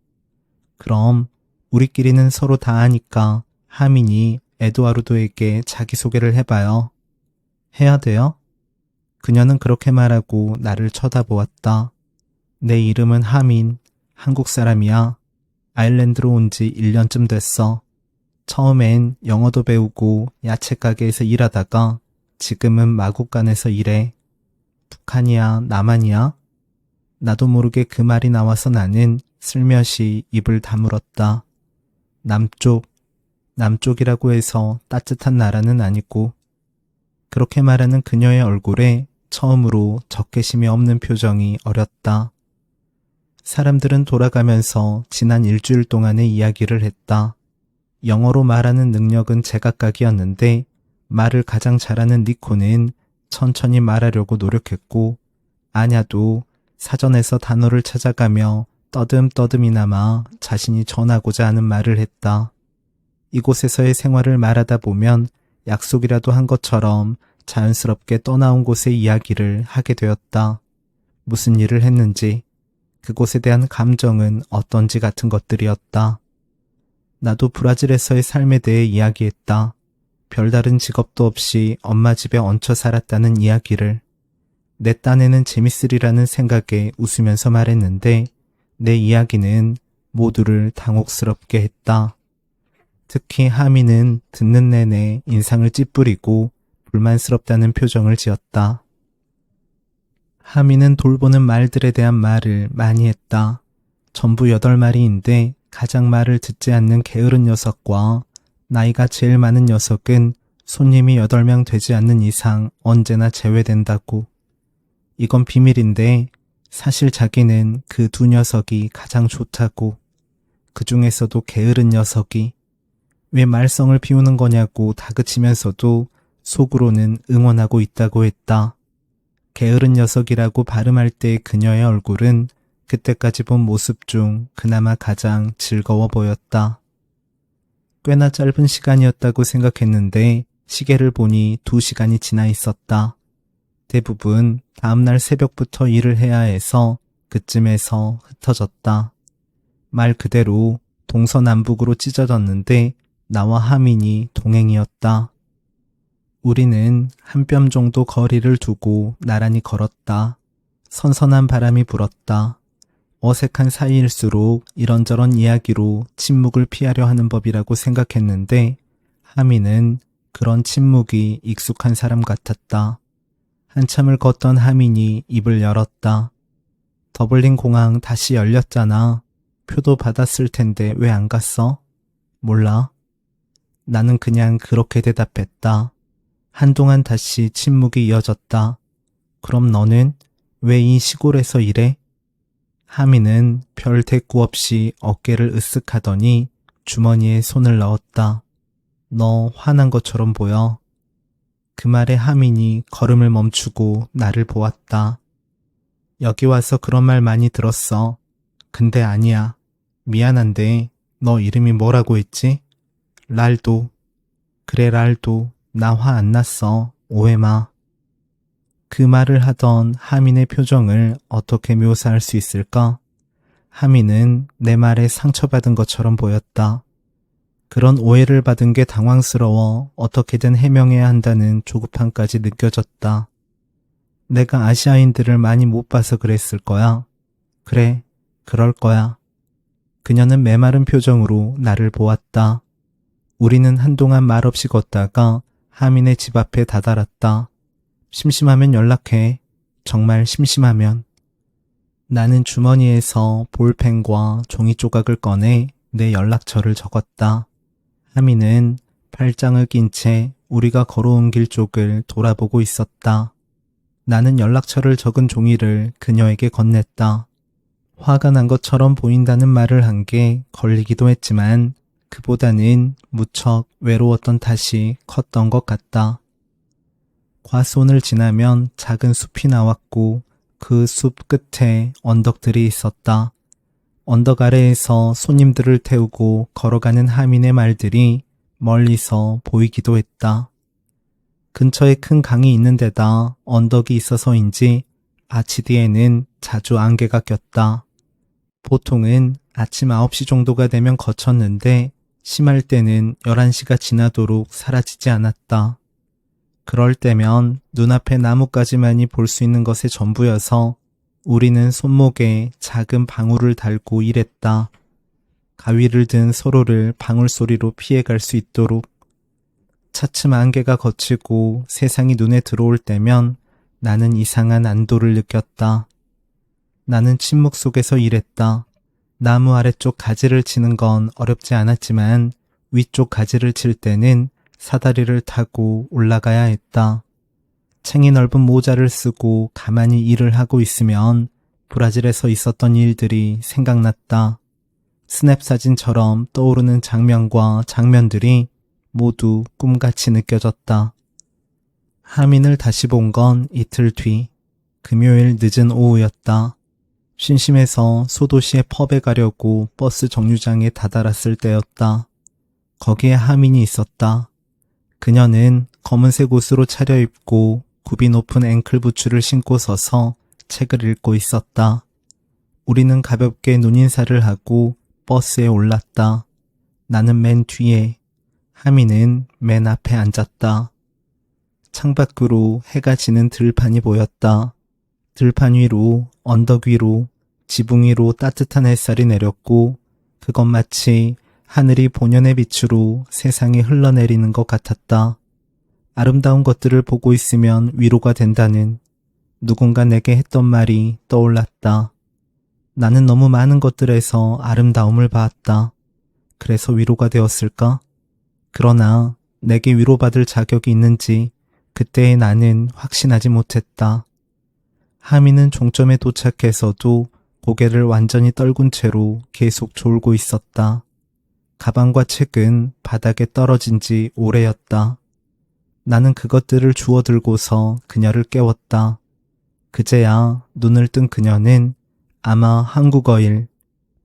Speaker 1: 그럼 우리끼리는 서로 다 아니까 하민이 에두아르도에게 자기소개를 해봐요. 해야 돼요? 그녀는 그렇게 말하고 나를 쳐다보았다. 내 이름은 하민, 한국 사람이야. 아일랜드로 온 지 1년쯤 됐어. 처음엔 영어도 배우고 야채 가게에서 일하다가 지금은 마곡간에서 일해. 북한이야, 남한이야? 나도 모르게 그 말이 나와서 나는 슬며시 입을 다물었다. 남쪽이라고 해서 따뜻한 나라는 아니고. 그렇게 말하는 그녀의 얼굴에 처음으로 적개심이 없는 표정이 어렸다. 사람들은 돌아가면서 지난 일주일 동안의 이야기를 했다. 영어로 말하는 능력은 제각각이었는데 말을 가장 잘하는 니코는 천천히 말하려고 노력했고 아냐도 사전에서 단어를 찾아가며 떠듬떠듬이나마 자신이 전하고자 하는 말을 했다. 이곳에서의 생활을 말하다 보면 약속이라도 한 것처럼 자연스럽게 떠나온 곳의 이야기를 하게 되었다. 무슨 일을 했는지, 그곳에 대한 감정은 어떤지 같은 것들이었다. 나도 브라질에서의 삶에 대해 이야기했다. 별다른 직업도 없이 엄마 집에 얹혀 살았다는 이야기를. 내 딴에는 재밌으리라는 생각에 웃으면서 말했는데 내 이야기는 모두를 당혹스럽게 했다. 특히 하미는 듣는 내내 인상을 찌푸리고 불만스럽다는 표정을 지었다. 하미는 돌보는 말들에 대한 말을 많이 했다. 전부 8마리인데 가장 말을 듣지 않는 게으른 녀석과 나이가 제일 많은 녀석은 손님이 8명 되지 않는 이상 언제나 제외된다고. 이건 비밀인데 사실 자기는 그 두 녀석이 가장 좋다고. 그 중에서도 게으른 녀석이. 왜 말썽을 피우는 거냐고 다그치면서도 속으로는 응원하고 있다고 했다. 게으른 녀석이라고 발음할 때 그녀의 얼굴은 그때까지 본 모습 중 그나마 가장 즐거워 보였다. 꽤나 짧은 시간이었다고 생각했는데 시계를 보니 2시간이 지나 있었다. 대부분 다음날 새벽부터 일을 해야 해서 그쯤에서 흩어졌다. 말 그대로 동서남북으로 찢어졌는데 나와 하민이 동행이었다. 우리는 한 뼘 정도 거리를 두고 나란히 걸었다. 선선한 바람이 불었다. 어색한 사이일수록 이런저런 이야기로 침묵을 피하려 하는 법이라고 생각했는데 하민은 그런 침묵이 익숙한 사람 같았다. 한참을 걷던 하민이 입을 열었다. 더블린 공항 다시 열렸잖아. 표도 받았을 텐데 왜 안 갔어? 몰라. 나는 그냥 그렇게 대답했다. 한동안 다시 침묵이 이어졌다. 그럼 너는 왜 이 시골에서 일해? 하미는 별 대꾸 없이 어깨를 으쓱하더니 주머니에 손을 넣었다. 너 화난 것처럼 보여. 그 말에 하민이 걸음을 멈추고 나를 보았다. 여기 와서 그런 말 많이 들었어. 근데 아니야. 미안한데 너 이름이 뭐라고 했지? 랄도. 그래 랄도. 나 화 안 났어. 오해 마. 그 말을 하던 하민의 표정을 어떻게 묘사할 수 있을까? 하민은 내 말에 상처받은 것처럼 보였다. 그런 오해를 받은 게 당황스러워 어떻게든 해명해야 한다는 조급함까지 느껴졌다. 내가 아시아인들을 많이 못 봐서 그랬을 거야. 그래, 그럴 거야. 그녀는 메마른 표정으로 나를 보았다. 우리는 한동안 말없이 걷다가 하민의 집 앞에 다다랐다. 심심하면 연락해. 정말 심심하면. 나는 주머니에서 볼펜과 종이 조각을 꺼내 내 연락처를 적었다. 하민은 팔짱을 낀 채 우리가 걸어온 길 쪽을 돌아보고 있었다. 나는 연락처를 적은 종이를 그녀에게 건넸다. 화가 난 것처럼 보인다는 말을 한 게 걸리기도 했지만 그보다는 무척 외로웠던 탓이 컸던 것 같다. 과수원을 지나면 작은 숲이 나왔고 그 숲 끝에 언덕들이 있었다. 언덕 아래에서 손님들을 태우고 걸어가는 하민의 말들이 멀리서 보이기도 했다. 근처에 큰 강이 있는 데다 언덕이 있어서인지 아치 뒤에는 자주 안개가 꼈다. 보통은 아침 9시 정도가 되면 거쳤는데 심할 때는 11시가 지나도록 사라지지 않았다. 그럴 때면 눈앞의 나뭇가지만이 볼 수 있는 것의 전부여서 우리는 손목에 작은 방울을 달고 일했다. 가위를 든 서로를 방울 소리로 피해갈 수 있도록. 차츰 안개가 걷히고 세상이 눈에 들어올 때면 나는 이상한 안도를 느꼈다. 나는 침묵 속에서 일했다. 나무 아래쪽 가지를 치는 건 어렵지 않았지만 위쪽 가지를 칠 때는 사다리를 타고 올라가야 했다. 챙이 넓은 모자를 쓰고 가만히 일을 하고 있으면 브라질에서 있었던 일들이 생각났다. 스냅 사진처럼 떠오르는 장면과 장면들이 모두 꿈같이 느껴졌다. 하민을 다시 본 건 이틀 뒤, 금요일 늦은 오후였다. 심심해서 소도시의 펍에 가려고 버스 정류장에 다다랐을 때였다. 거기에 하민이 있었다. 그녀는 검은색 옷으로 차려입고 굽이 높은 앵클 부츠를 신고 서서 책을 읽고 있었다. 우리는 가볍게 눈인사를 하고 버스에 올랐다. 나는 맨 뒤에, 하민은 맨 앞에 앉았다. 창밖으로 해가 지는 들판이 보였다. 들판 위로, 언덕 위로, 지붕 위로 따뜻한 햇살이 내렸고 그건 마치 하늘이 본연의 빛으로 세상에 흘러내리는 것 같았다. 아름다운 것들을 보고 있으면 위로가 된다는 누군가 내게 했던 말이 떠올랐다. 나는 너무 많은 것들에서 아름다움을 봤다. 그래서 위로가 되었을까? 그러나 내게 위로받을 자격이 있는지 그때의 나는 확신하지 못했다. 하민은 종점에 도착해서도 고개를 완전히 떨군 채로 계속 졸고 있었다. 가방과 책은 바닥에 떨어진 지 오래였다. 나는 그것들을 주워 들고서 그녀를 깨웠다. 그제야 눈을 뜬 그녀는 아마 한국어일,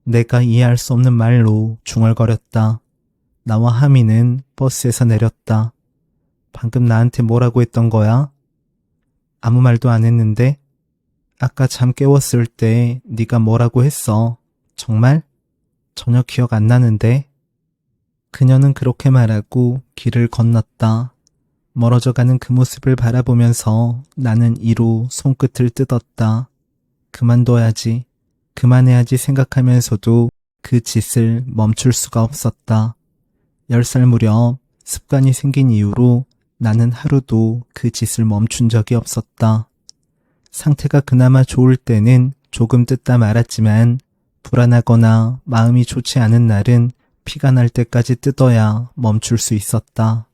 Speaker 1: 내가 이해할 수 없는 말로 중얼거렸다. 나와 하민은 버스에서 내렸다. 방금 나한테 뭐라고 했던 거야? 아무 말도 안 했는데? 아까 잠 깨웠을 때 네가 뭐라고 했어? 정말? 전혀 기억 안 나는데? 그녀는 그렇게 말하고 길을 건넜다. 멀어져가는 그 모습을 바라보면서 나는 이로 손끝을 뜯었다. 그만둬야지, 그만해야지 생각하면서도 그 짓을 멈출 수가 없었다. 10살 무렵 습관이 생긴 이후로 나는 하루도 그 짓을 멈춘 적이 없었다. 상태가 그나마 좋을 때는 조금 뜯다 말았지만 불안하거나 마음이 좋지 않은 날은 피가 날 때까지 뜯어야 멈출 수 있었다.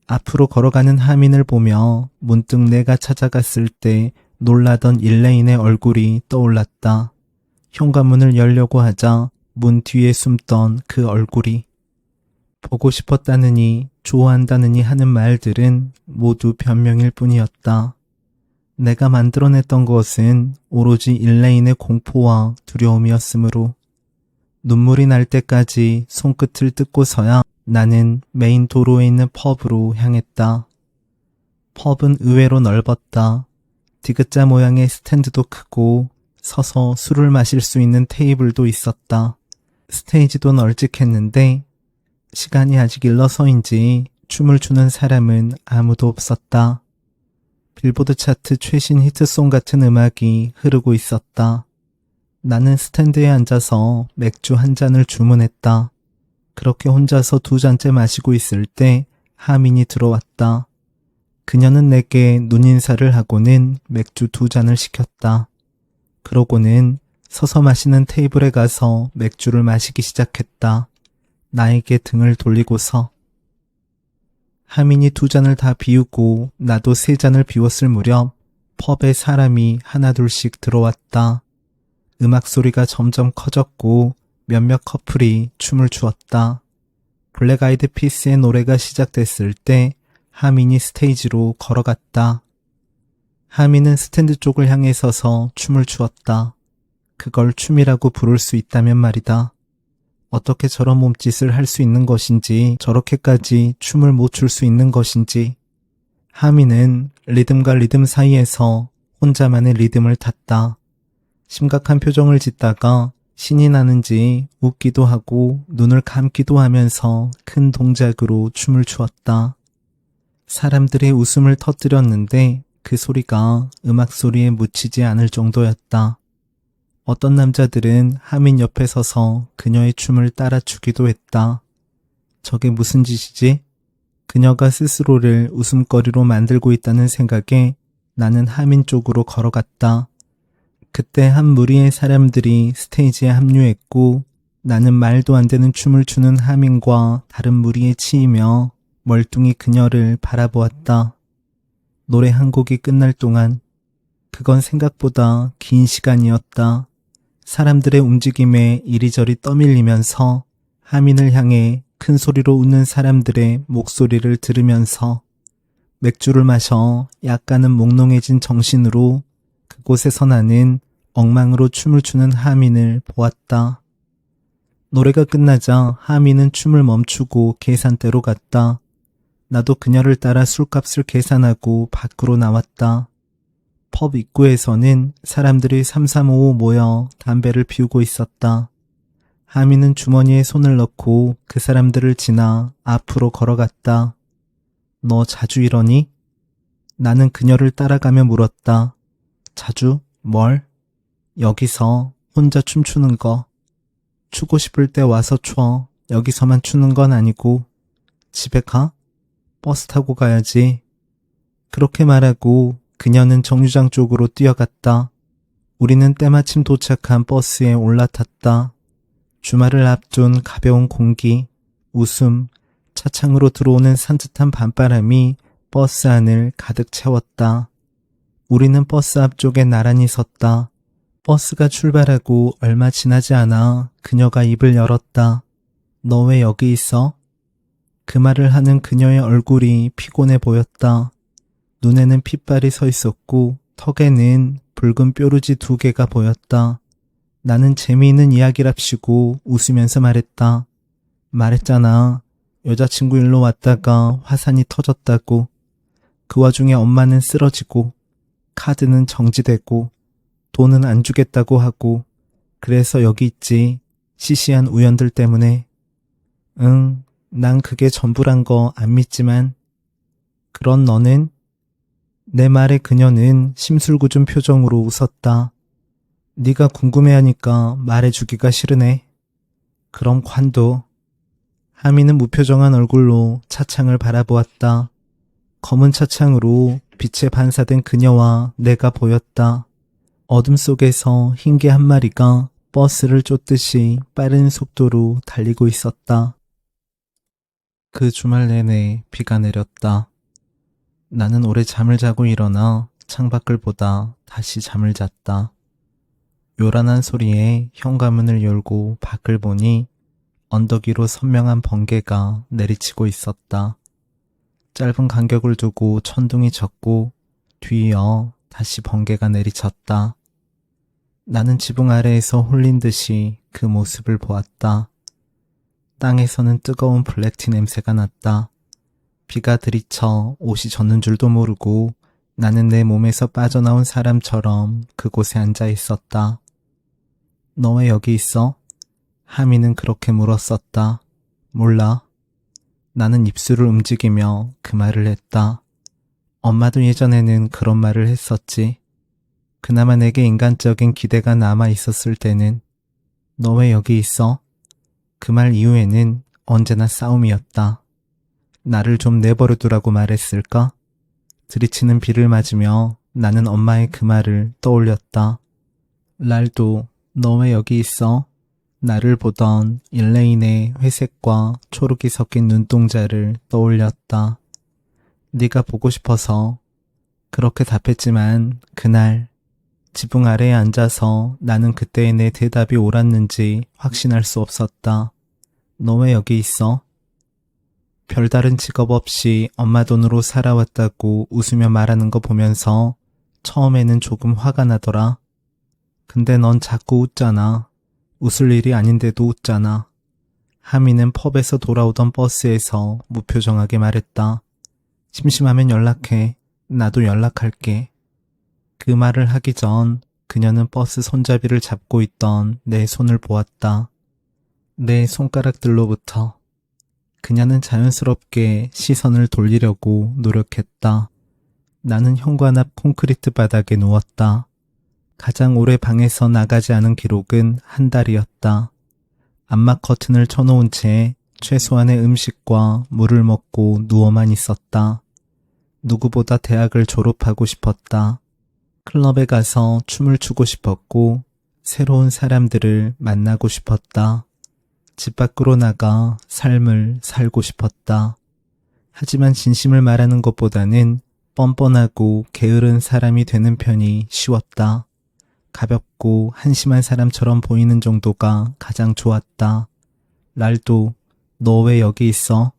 Speaker 1: 앞으로 걸어가는 하민을 보며 문득 내가 찾아갔을 때 놀라던 일레인의 얼굴이 떠올랐다. 현관문을 열려고 하자 문 뒤에 숨던 그 얼굴이. 보고 싶었다느니 좋아한다느니 하는 말들은 모두 변명일 뿐이었다. 내가 만들어냈던 것은 오로지 일레인의 공포와 두려움이었으므로 눈물이 날 때까지 손끝을 뜯고서야 나는 메인 도로에 있는 펍으로 향했다. 펍은 의외로 넓었다. 디귿자 모양의 스탠드도 크고 서서 술을 마실 수 있는 테이블도 있었다. 스테이지도 널찍했는데 시간이 아직 일러서인지 춤을 추는 사람은 아무도 없었다. 빌보드 차트 최신 히트송 같은 음악이 흐르고 있었다. 나는 스탠드에 앉아서 맥주 한 잔을 주문했다. 그렇게 혼자서 2잔째 마시고 있을 때 하민이 들어왔다. 그녀는 내게 눈인사를 하고는 맥주 2잔을 시켰다. 그러고는 서서 마시는 테이블에 가서 맥주를 마시기 시작했다. 나에게 등을 돌리고서. 하민이 2잔을 다 비우고 나도 3잔을 비웠을 무렵 펍에 사람이 하나둘씩 들어왔다. 음악 소리가 점점 커졌고 몇몇 커플이 춤을 추었다. 블랙 아이드 피스의 노래가 시작됐을 때 하민이 스테이지로 걸어갔다. 하민은 스탠드 쪽을 향해 서서 춤을 추었다. 그걸 춤이라고 부를 수 있다면 말이다. 어떻게 저런 몸짓을 할 수 있는 것인지, 저렇게까지 춤을 못 출 수 있는 것인지. 하민은 리듬과 리듬 사이에서 혼자만의 리듬을 탔다. 심각한 표정을 짓다가 신이 나는지 웃기도 하고 눈을 감기도 하면서 큰 동작으로 춤을 추었다. 사람들의 웃음을 터뜨렸는데 그 소리가 음악 소리에 묻히지 않을 정도였다. 어떤 남자들은 하민 옆에 서서 그녀의 춤을 따라 추기도 했다. 저게 무슨 짓이지? 그녀가 스스로를 웃음거리로 만들고 있다는 생각에 나는 하민 쪽으로 걸어갔다. 그때 한 무리의 사람들이 스테이지에 합류했고 나는 말도 안 되는 춤을 추는 하민과 다른 무리에 치이며 멀뚱히 그녀를 바라보았다. 노래 한 곡이 끝날 동안 그건 생각보다 긴 시간이었다. 사람들의 움직임에 이리저리 떠밀리면서 하민을 향해 큰 소리로 웃는 사람들의 목소리를 들으면서 맥주를 마셔 약간은 몽롱해진 정신으로 그곳에서 나는 엉망으로 춤을 추는 하민을 보았다. 노래가 끝나자 하민은 춤을 멈추고 계산대로 갔다. 나도 그녀를 따라 술값을 계산하고 밖으로 나왔다. 펍 입구에서는 사람들이 삼삼오오 모여 담배를 피우고 있었다. 하민은 주머니에 손을 넣고 그 사람들을 지나 앞으로 걸어갔다. 너 자주 이러니? 나는 그녀를 따라가며 물었다. 자주? 뭘? 여기서 혼자 춤추는 거. 추고 싶을 때 와서 춰. 여기서만 추는 건 아니고. 집에 가? 버스 타고 가야지. 그렇게 말하고 그녀는 정류장 쪽으로 뛰어갔다. 우리는 때마침 도착한 버스에 올라탔다. 주말을 앞둔 가벼운 공기, 웃음, 차창으로 들어오는 산뜻한 밤바람이 버스 안을 가득 채웠다. 우리는 버스 앞쪽에 나란히 섰다. 버스가 출발하고 얼마 지나지 않아 그녀가 입을 열었다. 너 왜 여기 있어? 그 말을 하는 그녀의 얼굴이 피곤해 보였다. 눈에는 핏발이 서 있었고 턱에는 붉은 뾰루지 2개가 보였다. 나는 재미있는 이야기랍시고 웃으면서 말했다. 말했잖아. 여자친구 일로 왔다가 화산이 터졌다고. 그 와중에 엄마는 쓰러지고 카드는 정지되고 돈은 안 주겠다고 하고 그래서 여기 있지. 시시한 우연들 때문에. 응, 난 그게 전부란 거 안 믿지만. 그런 너는? 내 말에 그녀는 심술궂은 표정으로 웃었다. 네가 궁금해하니까 말해주기가 싫으네. 그럼 관둬. 하민은 무표정한 얼굴로 차창을 바라보았다. 검은 차창으로 빛에 반사된 그녀와 내가 보였다. 어둠 속에서 흰 개 한 마리가 버스를 쫓듯이 빠른 속도로 달리고 있었다. 그 주말 내내 비가 내렸다. 나는 오래 잠을 자고 일어나 창밖을 보다 다시 잠을 잤다. 요란한 소리에 현관문을 열고 밖을 보니 언덕 위로 선명한 번개가 내리치고 있었다. 짧은 간격을 두고 천둥이 쳤고 뒤이어 다시 번개가 내리쳤다. 나는 지붕 아래에서 홀린 듯이 그 모습을 보았다. 땅에서는 뜨거운 블랙티 냄새가 났다. 비가 들이쳐 옷이 젖는 줄도 모르고 나는 내 몸에서 빠져나온 사람처럼 그곳에 앉아 있었다. 너 왜 여기 있어? 하미는 그렇게 물었었다. 몰라. 나는 입술을 움직이며 그 말을 했다. 엄마도 예전에는 그런 말을 했었지. 그나마 내게 인간적인 기대가 남아 있었을 때는. 너 왜 여기 있어? 그 말 이후에는 언제나 싸움이었다. 나를 좀 내버려 두라고 말했을까? 들이치는 비를 맞으며 나는 엄마의 그 말을 떠올렸다. 랄도, 너 왜 여기 있어? 나를 보던 일레인의 회색과 초록이 섞인 눈동자를 떠올렸다. 네가 보고 싶어서. 그렇게 답했지만 그날 지붕 아래에 앉아서 나는 그때의 내 대답이 옳았는지 확신할 수 없었다. 너 왜 여기 있어? 별다른 직업 없이 엄마 돈으로 살아왔다고 웃으며 말하는 거 보면서 처음에는 조금 화가 나더라. 근데 넌 자꾸 웃잖아. 웃을 일이 아닌데도 웃잖아. 하미는 펍에서 돌아오던 버스에서 무표정하게 말했다. 심심하면 연락해. 나도 연락할게. 그 말을 하기 전 그녀는 버스 손잡이를 잡고 있던 내 손을 보았다. 내 손가락들로부터. 그녀는 자연스럽게 시선을 돌리려고 노력했다. 나는 현관 앞 콘크리트 바닥에 누웠다. 가장 오래 방에서 나가지 않은 기록은 한 달이었다. 암막 커튼을 쳐놓은 채 최소한의 음식과 물을 먹고 누워만 있었다. 누구보다 대학을 졸업하고 싶었다. 클럽에 가서 춤을 추고 싶었고 새로운 사람들을 만나고 싶었다. 집 밖으로 나가 삶을 살고 싶었다. 하지만 진심을 말하는 것보다는 뻔뻔하고 게으른 사람이 되는 편이 쉬웠다. 가볍고 한심한 사람처럼 보이는 정도가 가장 좋았다. 랄도, 너 왜 여기 있어?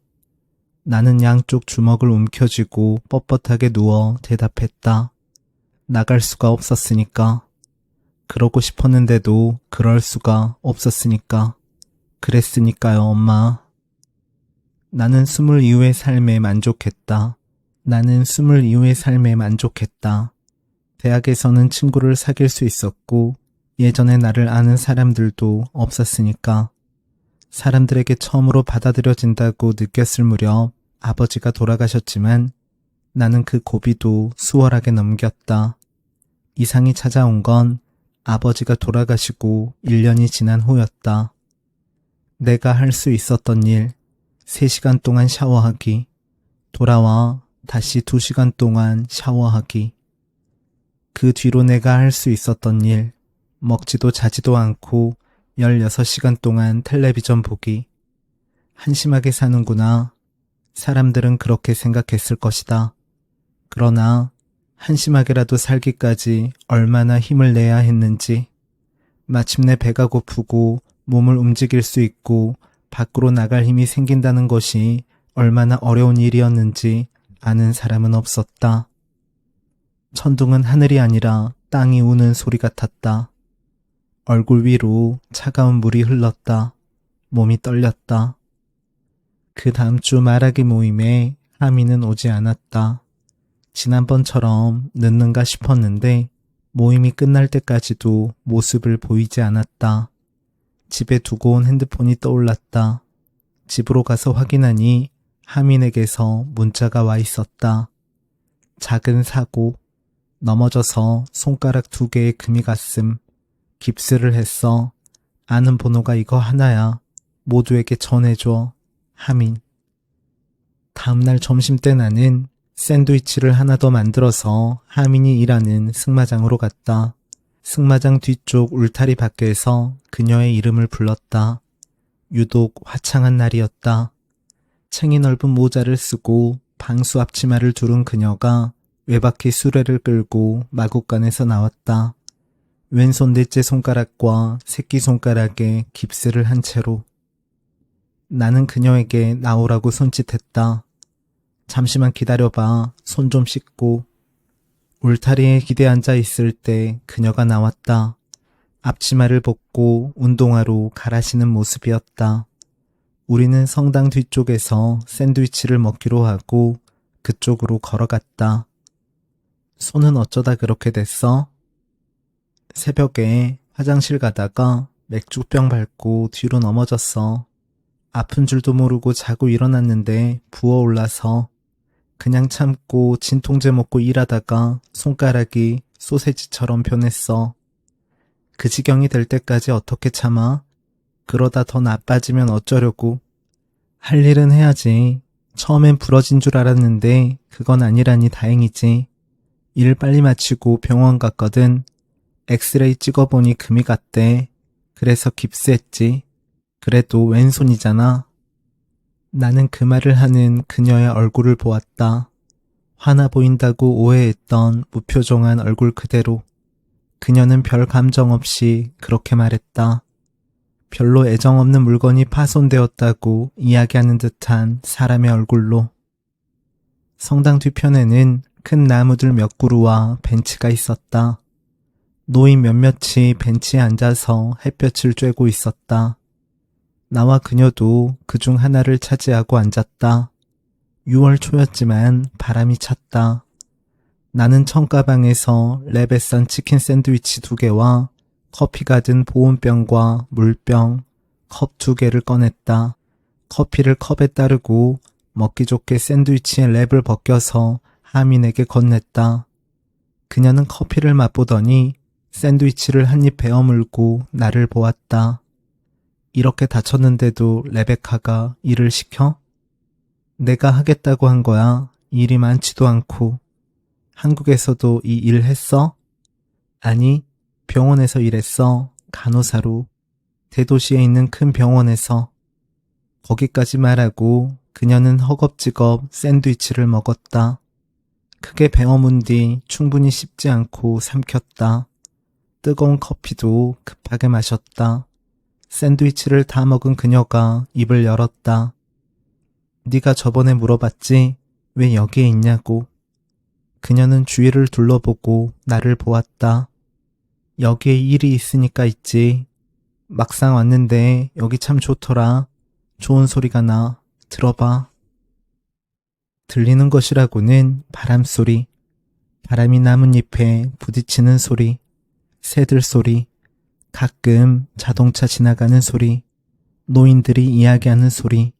Speaker 1: 나는 양쪽 주먹을 움켜쥐고 뻣뻣하게 누워 대답했다. 나갈 수가 없었으니까. 그러고 싶었는데도 그럴 수가 없었으니까. 그랬으니까요, 엄마. 나는 20 이후의 삶에 만족했다. 나는 20 이후의 삶에 만족했다. 대학에서는 친구를 사귈 수 있었고 예전에 나를 아는 사람들도 없었으니까. 사람들에게 처음으로 받아들여진다고 느꼈을 무렵 아버지가 돌아가셨지만 나는 그 고비도 수월하게 넘겼다. 이상이 찾아온 건 아버지가 돌아가시고 1년이 지난 후였다. 내가 할 수 있었던 일, 3시간 동안 샤워하기, 돌아와 다시 2시간 동안 샤워하기. 그 뒤로 내가 할 수 있었던 일, 먹지도 자지도 않고 16시간 동안 텔레비전 보기. 한심하게 사는구나. 사람들은 그렇게 생각했을 것이다. 그러나 한심하게라도 살기까지 얼마나 힘을 내야 했는지. 마침내 배가 고프고 몸을 움직일 수 있고 밖으로 나갈 힘이 생긴다는 것이 얼마나 어려운 일이었는지 아는 사람은 없었다. 천둥은 하늘이 아니라 땅이 우는 소리 같았다. 얼굴 위로 차가운 물이 흘렀다. 몸이 떨렸다. 그 다음 주 말하기 모임에 하미는 오지 않았다. 지난번처럼 늦는가 싶었는데 모임이 끝날 때까지도 모습을 보이지 않았다. 집에 두고 온 핸드폰이 떠올랐다. 집으로 가서 확인하니 하민에게서 문자가 와 있었다. 작은 사고, 넘어져서 손가락 2개에 금이 갔음. 깁스를 했어. 아는 번호가 이거 하나야. 모두에게 전해줘. 하민. 다음날 점심때 나는 샌드위치를 하나 더 만들어서 하민이 일하는 승마장으로 갔다. 승마장 뒤쪽 울타리 밖에서 그녀의 이름을 불렀다. 유독 화창한 날이었다. 챙이 넓은 모자를 쓰고 방수 앞치마를 두른 그녀가 외바퀴 수레를 끌고 마구간에서 나왔다. 왼손 넷째 손가락과 새끼손가락에 깁스를 한 채로. 나는 그녀에게 나오라고 손짓했다. 잠시만 기다려봐. 손 좀 씻고. 울타리에 기대 앉아 있을 때 그녀가 나왔다. 앞치마를 벗고 운동화로 갈아 신은 모습이었다. 우리는 성당 뒤쪽에서 샌드위치를 먹기로 하고 그쪽으로 걸어갔다. 손은 어쩌다 그렇게 됐어? 새벽에 화장실 가다가 맥주병 밟고 뒤로 넘어졌어. 아픈 줄도 모르고 자고 일어났는데 부어올라서 그냥 참고 진통제 먹고 일하다가 손가락이 소세지처럼 변했어. 그 지경이 될 때까지 어떻게 참아? 그러다 더 나빠지면 어쩌려고. 할 일은 해야지. 처음엔 부러진 줄 알았는데 그건 아니라니 다행이지. 일 빨리 마치고 병원 갔거든. 엑스레이 찍어보니 금이 갔대. 그래서 깁스했지. 그래도 왼손이잖아. 나는 그 말을 하는 그녀의 얼굴을 보았다. 화나 보인다고 오해했던 무표정한 얼굴 그대로. 그녀는 별 감정 없이 그렇게 말했다. 별로 애정 없는 물건이 파손되었다고 이야기하는 듯한 사람의 얼굴로. 성당 뒤편에는 큰 나무들 몇 그루와 벤치가 있었다. 노인 몇몇이 벤치에 앉아서 햇볕을 쬐고 있었다. 나와 그녀도 그중 하나를 차지하고 앉았다. 6월 초였지만 바람이 찼다. 나는 청가방에서 랩에 싼 치킨 샌드위치 2개와 커피가 든 보온병과 물병, 컵 2개를 꺼냈다. 커피를 컵에 따르고 먹기 좋게 샌드위치에 랩을 벗겨서 하민에게 건넸다. 그녀는 커피를 맛보더니 샌드위치를 한 입 베어 물고 나를 보았다. 이렇게 다쳤는데도 레베카가 일을 시켜? 내가 하겠다고 한 거야. 일이 많지도 않고. 한국에서도 이 일 했어? 아니, 병원에서 일했어. 간호사로. 대도시에 있는 큰 병원에서. 거기까지 말하고 그녀는 허겁지겁 샌드위치를 먹었다. 크게 베어문 뒤 충분히 씹지 않고 삼켰다. 뜨거운 커피도 급하게 마셨다. 샌드위치를 다 먹은 그녀가 입을 열었다. 네가 저번에 물어봤지? 왜 여기에 있냐고. 그녀는 주위를 둘러보고 나를 보았다. 여기에 일이 있으니까 있지. 막상 왔는데 여기 참 좋더라. 좋은 소리가 나. 들어봐. 들리는 것이라고는 바람소리. 바람이 나뭇잎에 부딪히는 소리. 새들 소리. 가끔 자동차 지나가는 소리. 노인들이 이야기하는 소리.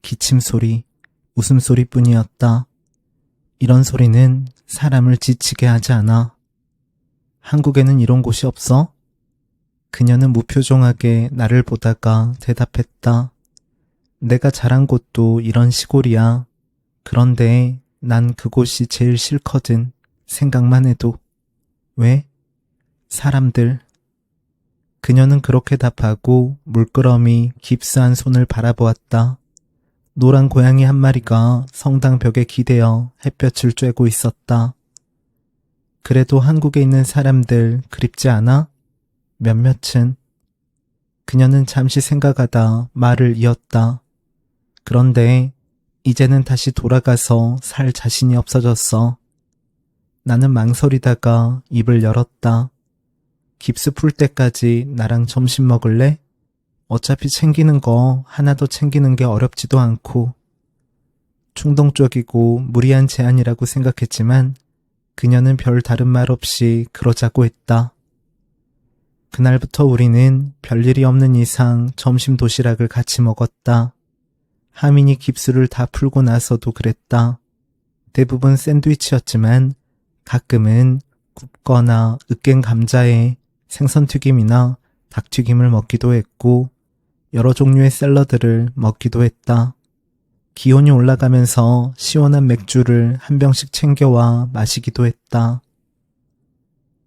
Speaker 1: 기침 소리. 웃음소리 뿐이었다. 이런 소리는 사람을 지치게 하지 않아. 한국에는 이런 곳이 없어? 그녀는 무표정하게 나를 보다가 대답했다. 내가 자란 곳도 이런 시골이야. 그런데 난 그곳이 제일 싫거든. 생각만 해도. 왜? 사람들. 그녀는 그렇게 답하고 물끄러미 깁스한 손을 바라보았다. 노란 고양이 한 마리가 성당 벽에 기대어 햇볕을 쬐고 있었다. 그래도 한국에 있는 사람들 그립지 않아? 몇몇은. 그녀는 잠시 생각하다 말을 이었다. 그런데 이제는 다시 돌아가서 살 자신이 없어졌어. 나는 망설이다가 입을 열었다. 깁스 풀 때까지 나랑 점심 먹을래? 어차피 챙기는 거 하나도 챙기는 게 어렵지도 않고. 충동적이고 무리한 제안이라고 생각했지만 그녀는 별 다른 말 없이 그러자고 했다. 그날부터 우리는 별일이 없는 이상 점심 도시락을 같이 먹었다. 하민이 깁스를 다 풀고 나서도 그랬다. 대부분 샌드위치였지만 가끔은 굽거나 으깬 감자에 생선튀김이나 닭튀김을 먹기도 했고 여러 종류의 샐러드를 먹기도 했다. 기온이 올라가면서 시원한 맥주를 한 병씩 챙겨와 마시기도 했다.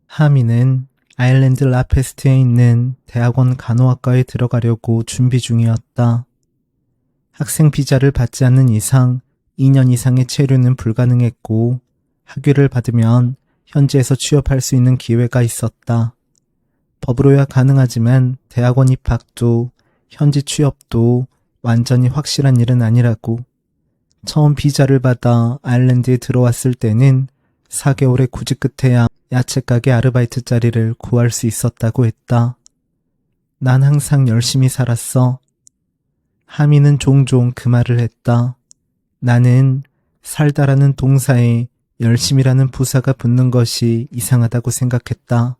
Speaker 1: 하미는 아일랜드 라페스트에 있는 대학원 간호학과에 들어가려고 준비 중이었다. 학생 비자를 받지 않는 이상 2년 이상의 체류는 불가능했고 학위를 받으면 현지에서 취업할 수 있는 기회가 있었다. 법으로야 가능하지만 대학원 입학도 현지 취업도 완전히 확실한 일은 아니라고. 처음 비자를 받아 아일랜드에 들어왔을 때는 4개월의 구직 끝에야 야채 가게 아르바이트 자리를 구할 수 있었다고 했다. 난 항상 열심히 살았어. 하미는 종종 그 말을 했다. 나는 살다라는 동사에 열심이라는 부사가 붙는 것이 이상하다고 생각했다.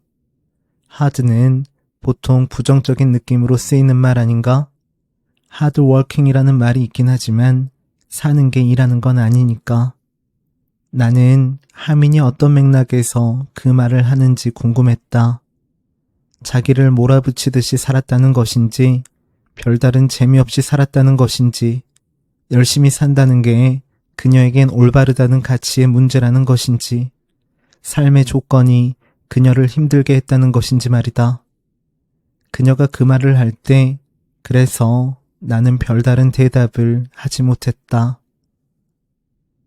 Speaker 1: 하드는 보통 부정적인 느낌으로 쓰이는 말 아닌가? 하드워킹이라는 말이 있긴 하지만 사는 게 일하는 건 아니니까. 나는 하민이 어떤 맥락에서 그 말을 하는지 궁금했다. 자기를 몰아붙이듯이 살았다는 것인지, 별다른 재미없이 살았다는 것인지, 열심히 산다는 게 그녀에겐 올바르다는 가치의 문제라는 것인지, 삶의 조건이 그녀를 힘들게 했다는 것인지 말이다. 그녀가 그 말을 할 때, 그래서 나는 별다른 대답을 하지 못했다.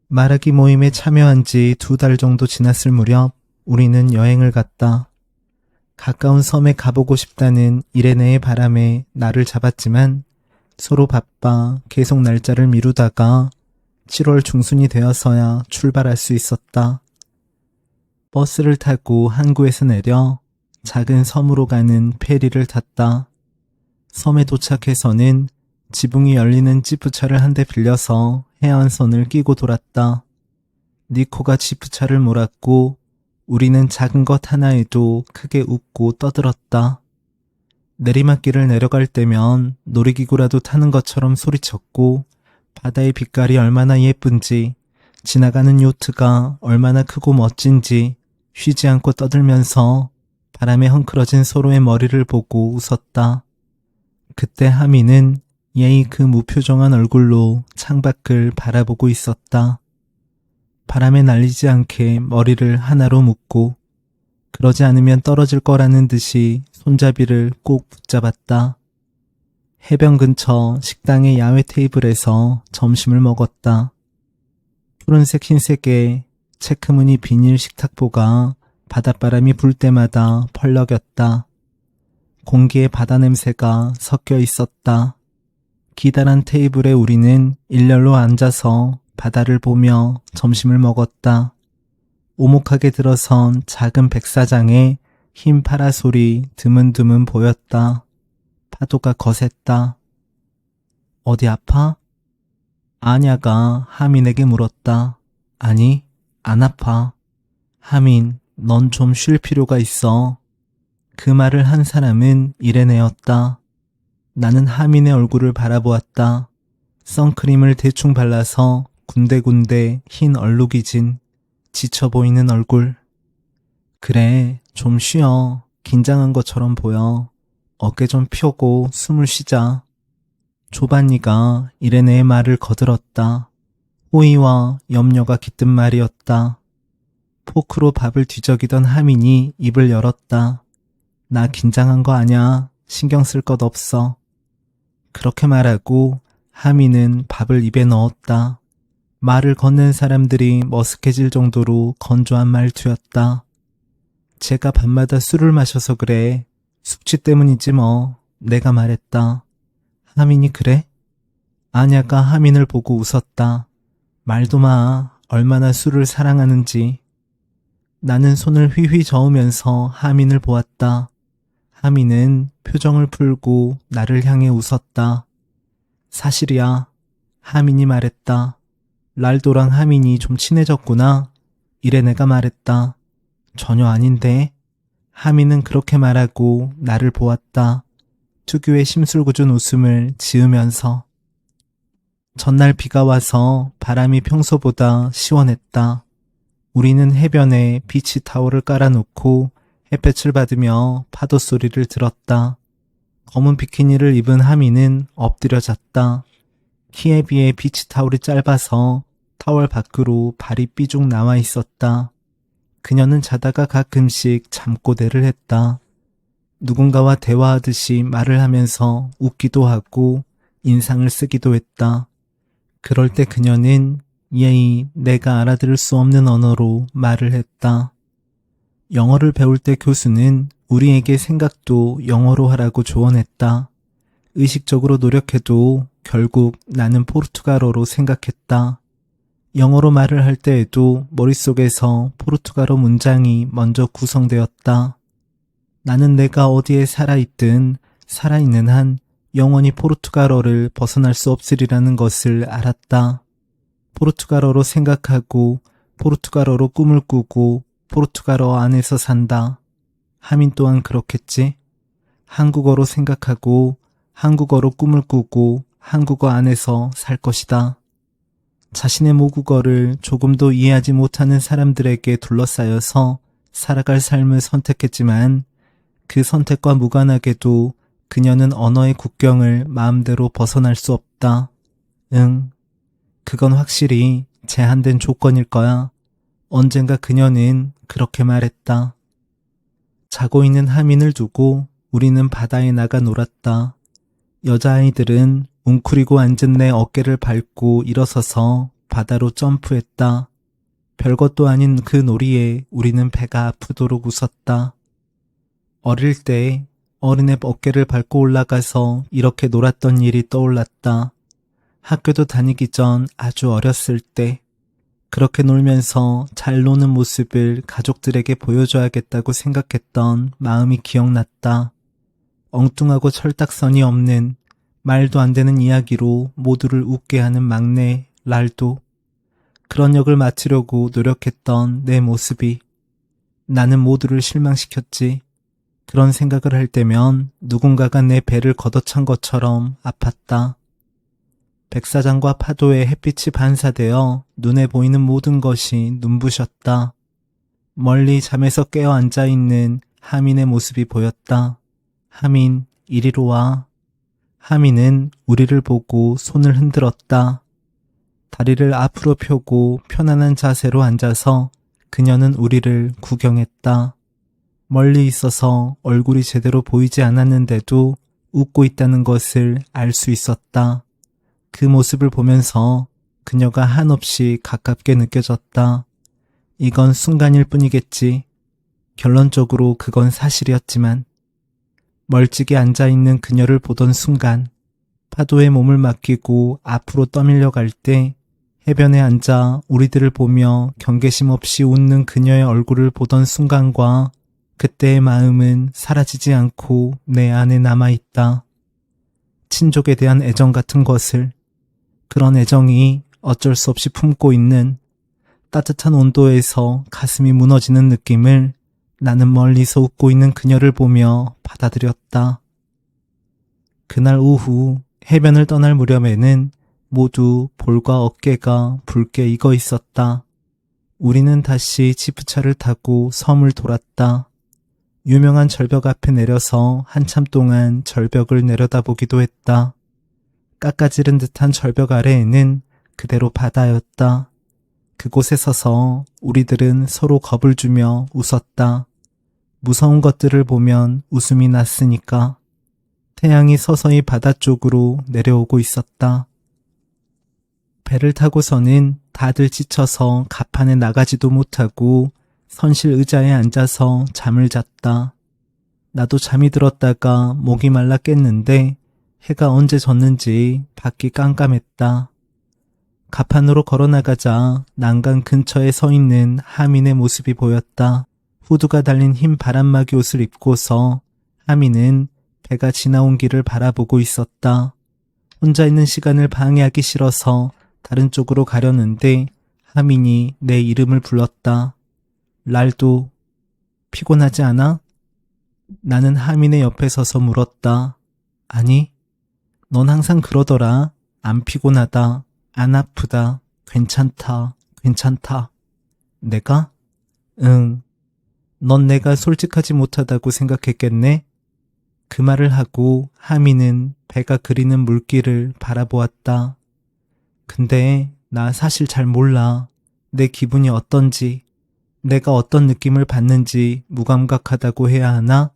Speaker 1: 말하기 모임에 참여한 지 2달 정도 지났을 무렵 우리는 여행을 갔다. 가까운 섬에 가보고 싶다는 이레네의 바람에 나를 잡았지만 서로 바빠 계속 날짜를 미루다가 7월 중순이 되어서야 출발할 수 있었다. 버스를 타고 항구에서 내려 작은 섬으로 가는 페리를 탔다. 섬에 도착해서는 지붕이 열리는 지프차를 한 대 빌려서 해안선을 끼고 돌았다. 니코가 지프차를 몰았고 우리는 작은 것 하나에도 크게 웃고 떠들었다. 내리막길을 내려갈 때면 놀이기구라도 타는 것처럼 소리쳤고 바다의 빛깔이 얼마나 예쁜지, 지나가는 요트가 얼마나 크고 멋진지 쉬지 않고 떠들면서 바람에 헝클어진 서로의 머리를 보고 웃었다. 그때 하미는 예의 그 무표정한 얼굴로 창밖을 바라보고 있었다. 바람에 날리지 않게 머리를 하나로 묶고 그러지 않으면 떨어질 거라는 듯이 손잡이를 꼭 붙잡았다. 해변 근처 식당의 야외 테이블에서 점심을 먹었다. 푸른색 흰색의 체크무늬 비닐 식탁보가 바닷바람이 불 때마다 펄럭였다. 공기에 바다 냄새가 섞여 있었다. 기다란 테이블에 우리는 일렬로 앉아서 바다를 보며 점심을 먹었다. 오목하게 들어선 작은 백사장에 흰 파라솔이 드문드문 보였다. 파도가 거셌다. 어디 아파? 아냐가 하민에게 물었다. 아니, 안 아파. 하민, 넌 좀 쉴 필요가 있어. 그 말을 한 사람은 이레네였다. 나는 하민의 얼굴을 바라보았다. 선크림을 대충 발라서 군데군데 흰 얼룩이 진 지쳐 보이는 얼굴. 그래, 좀 쉬어. 긴장한 것처럼 보여. 어깨 좀 펴고 숨을 쉬자. 조반니가 이레네의 말을 거들었다. 호의와 염려가 깃든 말이었다. 포크로 밥을 뒤적이던 하민이 입을 열었다. 나 긴장한 거 아냐. 신경 쓸 것 없어. 그렇게 말하고 하민은 밥을 입에 넣었다. 말을 건넨 사람들이 머쓱해질 정도로 건조한 말투였다. 제가 밤마다 술을 마셔서 그래. 숙취 때문이지 뭐. 내가 말했다. 하민이 그래? 아냐가 하민을 보고 웃었다. 말도 마. 얼마나 술을 사랑하는지. 나는 손을 휘휘 저으면서 하민을 보았다. 하민은 표정을 풀고 나를 향해 웃었다. 사실이야. 하민이 말했다. 랄도랑 하민이 좀 친해졌구나. 이레네가 말했다. 전혀 아닌데. 하민은 그렇게 말하고 나를 보았다. 특유의 심술궂은 웃음을 지으면서. 전날 비가 와서 바람이 평소보다 시원했다. 우리는 해변에 비치 타월을 깔아놓고 햇볕을 받으며 파도 소리를 들었다. 검은 비키니를 입은 하미는 엎드려 잤다. 키에 비해 비치 타월이 짧아서 타월 밖으로 발이 삐죽 나와 있었다. 그녀는 자다가 가끔씩 잠꼬대를 했다. 누군가와 대화하듯이 말을 하면서 웃기도 하고 인상을 쓰기도 했다. 그럴 때 그녀는 예의 내가 알아들을 수 없는 언어로 말을 했다. 영어를 배울 때 교수는 우리에게 생각도 영어로 하라고 조언했다. 의식적으로 노력해도 결국 나는 포르투갈어로 생각했다. 영어로 말을 할 때에도 머릿속에서 포르투갈어 문장이 먼저 구성되었다. 나는 내가 어디에 살아있든 살아있는 한 영원히 포르투갈어를 벗어날 수 없으리라는 것을 알았다. 포르투갈어로 생각하고 포르투갈어로 꿈을 꾸고 포르투갈어 안에서 산다. 하민 또한 그렇겠지? 한국어로 생각하고 한국어로 꿈을 꾸고 한국어 안에서 살 것이다. 자신의 모국어를 조금도 이해하지 못하는 사람들에게 둘러싸여서 살아갈 삶을 선택했지만 그 선택과 무관하게도 그녀는 언어의 국경을 마음대로 벗어날 수 없다. 응, 그건 확실히 제한된 조건일 거야. 언젠가 그녀는 그렇게 말했다. 자고 있는 하민을 두고 우리는 바다에 나가 놀았다. 여자아이들은 웅크리고 앉은 내 어깨를 밟고 일어서서 바다로 점프했다. 별것도 아닌 그 놀이에 우리는 배가 아프도록 웃었다. 어릴 때 어른의 어깨를 밟고 올라가서 이렇게 놀았던 일이 떠올랐다. 학교도 다니기 전 아주 어렸을 때 그렇게 놀면서 잘 노는 모습을 가족들에게 보여줘야겠다고 생각했던 마음이 기억났다. 엉뚱하고 철딱선이 없는 말도 안 되는 이야기로 모두를 웃게 하는 막내 랄도. 그런 역을 맡으려고 노력했던 내 모습이 나는 모두를 실망시켰지. 그런 생각을 할 때면 누군가가 내 배를 걷어찬 것처럼 아팠다. 백사장과 파도에 햇빛이 반사되어 눈에 보이는 모든 것이 눈부셨다. 멀리 잠에서 깨어 앉아있는 하민의 모습이 보였다. 하민, 이리로 와. 하민은 우리를 보고 손을 흔들었다. 다리를 앞으로 펴고 편안한 자세로 앉아서 그녀는 우리를 구경했다. 멀리 있어서 얼굴이 제대로 보이지 않았는데도 웃고 있다는 것을 알 수 있었다. 그 모습을 보면서 그녀가 한없이 가깝게 느껴졌다. 이건 순간일 뿐이겠지. 결론적으로 그건 사실이었지만 멀찍이 앉아있는 그녀를 보던 순간 파도에 몸을 맡기고 앞으로 떠밀려 갈 때 해변에 앉아 우리들을 보며 경계심 없이 웃는 그녀의 얼굴을 보던 순간과 그때의 마음은 사라지지 않고 내 안에 남아있다. 친족에 대한 애정 같은 것을, 그런 애정이 어쩔 수 없이 품고 있는 따뜻한 온도에서 가슴이 무너지는 느낌을 나는 멀리서 웃고 있는 그녀를 보며 받아들였다. 그날 오후 해변을 떠날 무렵에는 모두 볼과 어깨가 붉게 익어 있었다. 우리는 다시 지프차를 타고 섬을 돌았다. 유명한 절벽 앞에 내려서 한참 동안 절벽을 내려다보기도 했다. 깎아지른 듯한 절벽 아래에는 그대로 바다였다. 그곳에 서서 우리들은 서로 겁을 주며 웃었다. 무서운 것들을 보면 웃음이 났으니까. 태양이 서서히 바다 쪽으로 내려오고 있었다. 배를 타고서는 다들 지쳐서 갑판에 나가지도 못하고 선실 의자에 앉아서 잠을 잤다. 나도 잠이 들었다가 목이 말라 깼는데 해가 언제 졌는지 밖이 깜깜했다. 갑판으로 걸어나가자 난간 근처에 서 있는 하민의 모습이 보였다. 후드가 달린 흰 바람막이 옷을 입고서 하민은 배가 지나온 길을 바라보고 있었다. 혼자 있는 시간을 방해하기 싫어서 다른 쪽으로 가려는데 하민이 내 이름을 불렀다. 랄도, 피곤하지 않아? 나는 하민의 옆에 서서 물었다. 아니, 넌 항상 그러더라. 안 피곤하다, 안 아프다, 괜찮다, 괜찮다. 내가? 응. 넌 내가 솔직하지 못하다고 생각했겠네? 그 말을 하고 하민은 배가 그리는 물길을 바라보았다. 근데 나 사실 잘 몰라. 내 기분이 어떤지, 내가 어떤 느낌을 받는지 무감각하다고 해야 하나?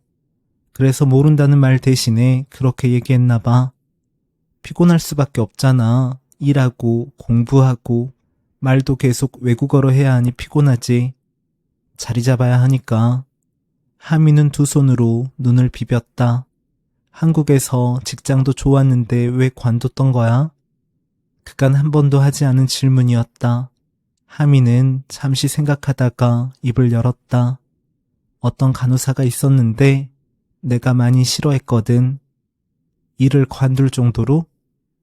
Speaker 1: 그래서 모른다는 말 대신에 그렇게 얘기했나 봐. 피곤할 수밖에 없잖아. 일하고 공부하고 말도 계속 외국어로 해야 하니 피곤하지. 자리 잡아야 하니까. 하민은 두 손으로 눈을 비볐다. 한국에서 직장도 좋았는데 왜 관뒀던 거야? 그간 한 번도 하지 않은 질문이었다. 하미는 잠시 생각하다가 입을 열었다. 어떤 간호사가 있었는데 내가 많이 싫어했거든. 일을 관둘 정도로?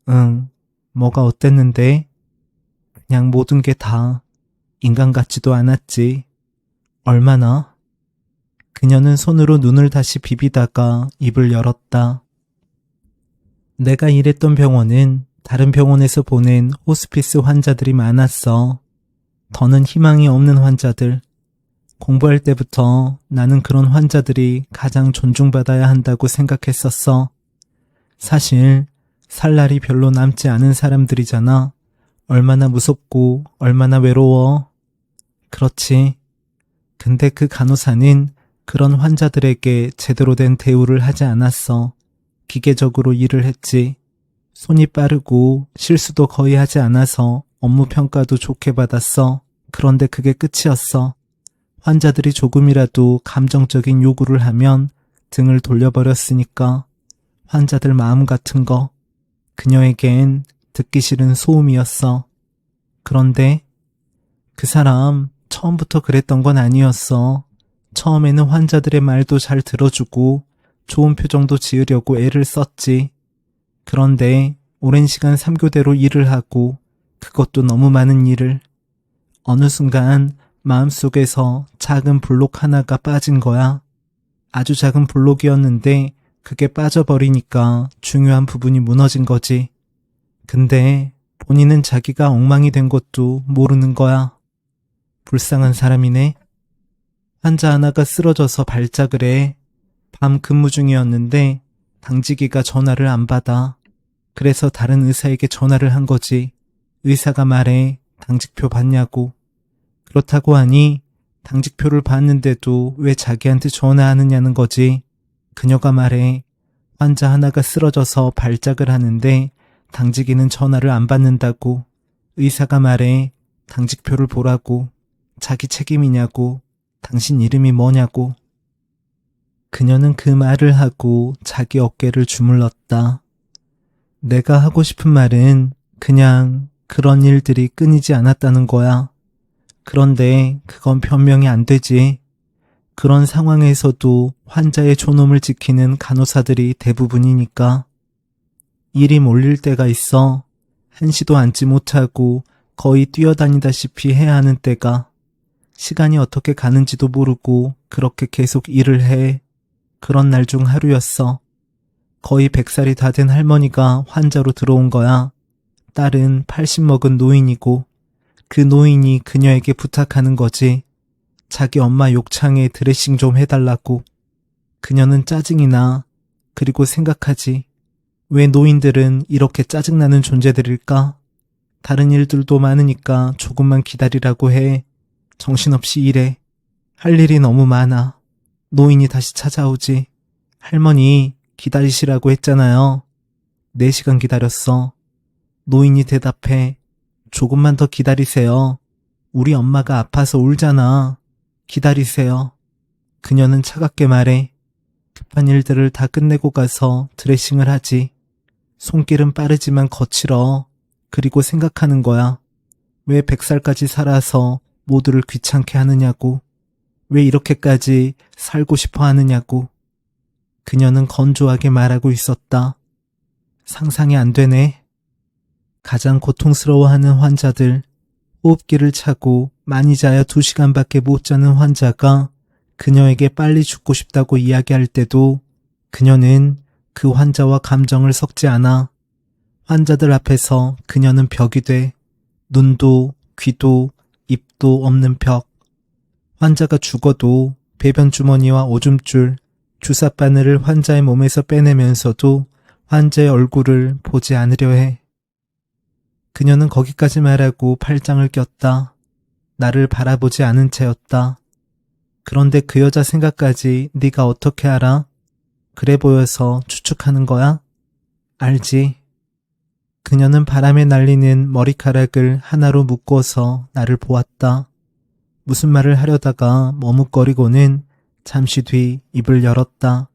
Speaker 1: 응, 뭐가 어땠는데? 그냥 모든 게 다 인간 같지도 않았지. 얼마나? 그녀는 손으로 눈을 다시 비비다가 입을 열었다. 내가 일했던 병원은 다른 병원에서 보낸 호스피스 환자들이 많았어. 더는 희망이 없는 환자들. 공부할 때부터 나는 그런 환자들이 가장 존중받아야 한다고 생각했었어. 사실 살 날이 별로 남지 않은 사람들이잖아. 얼마나 무섭고 얼마나 외로워. 그렇지. 근데 그 간호사는 그런 환자들에게 제대로 된 대우를 하지 않았어. 기계적으로 일을 했지. 손이 빠르고 실수도 거의 하지 않아서 업무 평가도 좋게 받았어. 그런데 그게 끝이었어. 환자들이 조금이라도 감정적인 요구를 하면 등을 돌려버렸으니까. 환자들 마음 같은 거. 그녀에겐 듣기 싫은 소음이었어. 그런데 그 사람 처음부터 그랬던 건 아니었어. 처음에는 환자들의 말도 잘 들어주고 좋은 표정도 지으려고 애를 썼지. 그런데 오랜 시간 3교대로 일을 하고 그것도 너무 많은 일을. 어느 순간 마음속에서 작은 블록 하나가 빠진 거야. 아주 작은 블록이었는데 그게 빠져버리니까 중요한 부분이 무너진 거지. 근데 본인은 자기가 엉망이 된 것도 모르는 거야. 불쌍한 사람이네. 환자 하나가 쓰러져서 발작을 해. 밤 근무 중이었는데 당직이가 전화를 안 받아. 그래서 다른 의사에게 전화를 한 거지. 의사가 말해 당직표 받냐고. 그렇다고 하니 당직표를 받는데도 왜 자기한테 전화하느냐는 거지. 그녀가 말해 환자 하나가 쓰러져서 발작을 하는데 당직이는 전화를 안 받는다고. 의사가 말해 당직표를 보라고. 자기 책임이냐고. 당신 이름이 뭐냐고. 그녀는 그 말을 하고 자기 어깨를 주물렀다. 내가 하고 싶은 말은 그냥 그런 일들이 끊이지 않았다는 거야. 그런데 그건 변명이 안 되지. 그런 상황에서도 환자의 존엄을 지키는 간호사들이 대부분이니까. 일이 몰릴 때가 있어. 한시도 앉지 못하고 거의 뛰어다니다시피 해야 하는 때가. 시간이 어떻게 가는지도 모르고 그렇게 계속 일을 해. 그런 날 중 하루였어. 거의 100살이 다 된 할머니가 환자로 들어온 거야. 딸은 80 먹은 노인이고 그 노인이 그녀에게 부탁하는 거지. 자기 엄마 욕창에 드레싱 좀 해달라고. 그녀는 짜증이 나. 그리고 생각하지. 왜 노인들은 이렇게 짜증나는 존재들일까? 다른 일들도 많으니까 조금만 기다리라고 해. 정신없이 일해. 할 일이 너무 많아. 노인이 다시 찾아오지. 할머니, 기다리시라고 했잖아요. 4시간 기다렸어. 노인이 대답해. 조금만 더 기다리세요. 우리 엄마가 아파서 울잖아. 기다리세요. 그녀는 차갑게 말해. 급한 일들을 다 끝내고 가서 드레싱을 하지. 손길은 빠르지만 거칠어. 그리고 생각하는 거야. 왜 100살까지 살아서 모두를 귀찮게 하느냐고. 왜 이렇게까지 살고 싶어 하느냐고. 그녀는 건조하게 말하고 있었다. 상상이 안 되네. 가장 고통스러워하는 환자들, 호흡기를 차고 많이 자야 2시간밖에 못 자는 환자가 그녀에게 빨리 죽고 싶다고 이야기할 때도 그녀는 그 환자와 감정을 섞지 않아. 환자들 앞에서 그녀는 벽이 돼. 눈도 귀도 입도 없는 벽. 환자가 죽어도 배변 주머니와 오줌줄, 주사 바늘을 환자의 몸에서 빼내면서도 환자의 얼굴을 보지 않으려 해. 그녀는 거기까지 말하고 팔짱을 꼈다. 나를 바라보지 않은 채였다. 그런데 그 여자 생각까지 네가 어떻게 알아? 그래 보여서 추측하는 거야? 알지. 그녀는 바람에 날리는 머리카락을 하나로 묶어서 나를 보았다. 무슨 말을 하려다가 머뭇거리고는 잠시 뒤 입을 열었다.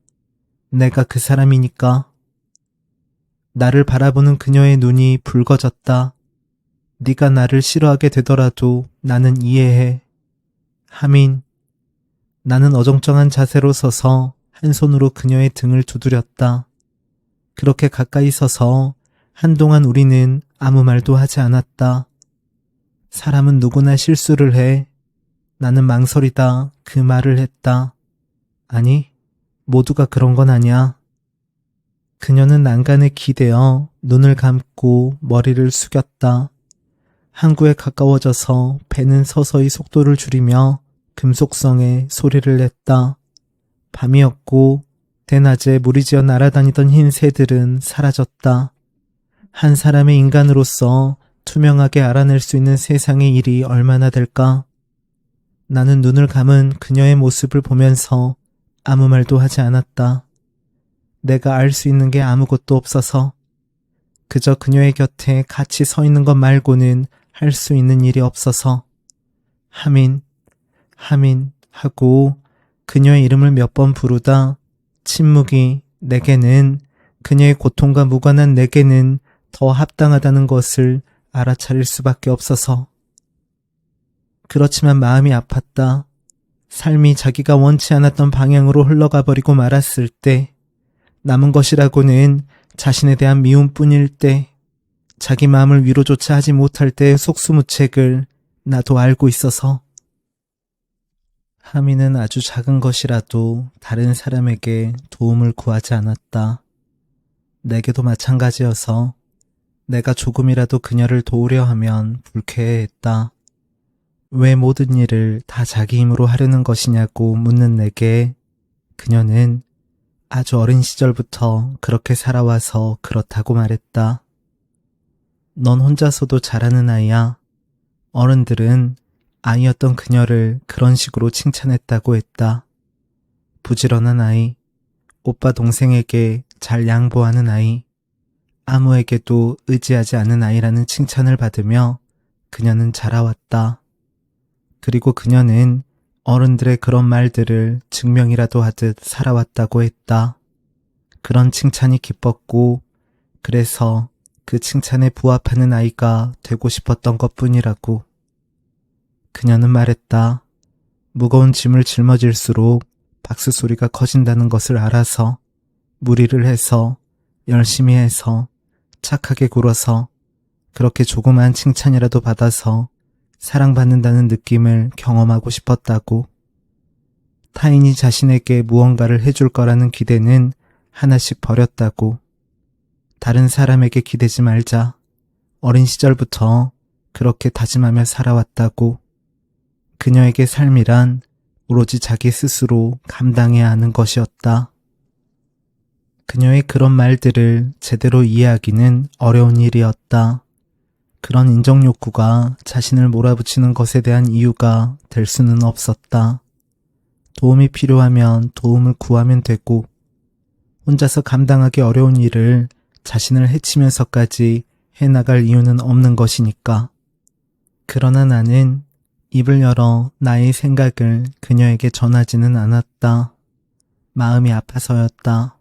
Speaker 1: 내가 그 사람이니까. 나를 바라보는 그녀의 눈이 붉어졌다. 네가 나를 싫어하게 되더라도 나는 이해해. 하민. 나는 어정쩡한 자세로 서서 한 손으로 그녀의 등을 두드렸다. 그렇게 가까이 서서 한동안 우리는 아무 말도 하지 않았다. 사람은 누구나 실수를 해. 나는 망설이다 그 말을 했다. 아니, 모두가 그런 건 아니야. 그녀는 난간에 기대어 눈을 감고 머리를 숙였다. 항구에 가까워져서 배는 서서히 속도를 줄이며 금속성에 소리를 냈다. 밤이었고 대낮에 무리지어 날아다니던 흰 새들은 사라졌다. 한 사람의 인간으로서 투명하게 알아낼 수 있는 세상의 일이 얼마나 될까? 나는 눈을 감은 그녀의 모습을 보면서 아무 말도 하지 않았다. 내가 알 수 있는 게 아무것도 없어서 그저 그녀의 곁에 같이 서 있는 것 말고는 할 수 있는 일이 없어서 하민 하고 그녀의 이름을 몇 번 부르다 침묵이 내게는 그녀의 고통과 무관한 내게는 더 합당하다는 것을 알아차릴 수밖에 없어서 그렇지만 마음이 아팠다. 삶이 자기가 원치 않았던 방향으로 흘러가 버리고 말았을 때 남은 것이라고는 자신에 대한 미움뿐일 때 자기 마음을 위로조차 하지 못할 때의 속수무책을 나도 알고 있어서 하민은 아주 작은 것이라도 다른 사람에게 도움을 구하지 않았다. 내게도 마찬가지여서 내가 조금이라도 그녀를 도우려 하면 불쾌해했다. 왜 모든 일을 다 자기 힘으로 하려는 것이냐고 묻는 내게 그녀는 아주 어린 시절부터 그렇게 살아와서 그렇다고 말했다. 넌 혼자서도 잘하는 아이야. 어른들은 아이였던 그녀를 그런 식으로 칭찬했다고 했다. 부지런한 아이, 오빠 동생에게 잘 양보하는 아이, 아무에게도 의지하지 않은 아이라는 칭찬을 받으며 그녀는 자라왔다. 그리고 그녀는 어른들의 그런 말들을 증명이라도 하듯 살아왔다고 했다. 그런 칭찬이 기뻤고 그래서 그 칭찬에 부합하는 아이가 되고 싶었던 것뿐이라고. 그녀는 말했다. 무거운 짐을 짊어질수록 박수 소리가 커진다는 것을 알아서 무리를 해서 열심히 해서 착하게 굴어서 그렇게 조그마한 칭찬이라도 받아서 사랑받는다는 느낌을 경험하고 싶었다고. 타인이 자신에게 무언가를 해줄 거라는 기대는 하나씩 버렸다고. 다른 사람에게 기대지 말자. 어린 시절부터 그렇게 다짐하며 살아왔다고. 그녀에게 삶이란 오로지 자기 스스로 감당해야 하는 것이었다. 그녀의 그런 말들을 제대로 이해하기는 어려운 일이었다. 그런 인정 욕구가 자신을 몰아붙이는 것에 대한 이유가 될 수는 없었다. 도움이 필요하면 도움을 구하면 되고 혼자서 감당하기 어려운 일을 자신을 해치면서까지 해나갈 이유는 없는 것이니까. 그러나 나는 입을 열어 나의 생각을 그녀에게 전하지는 않았다. 마음이 아파서였다.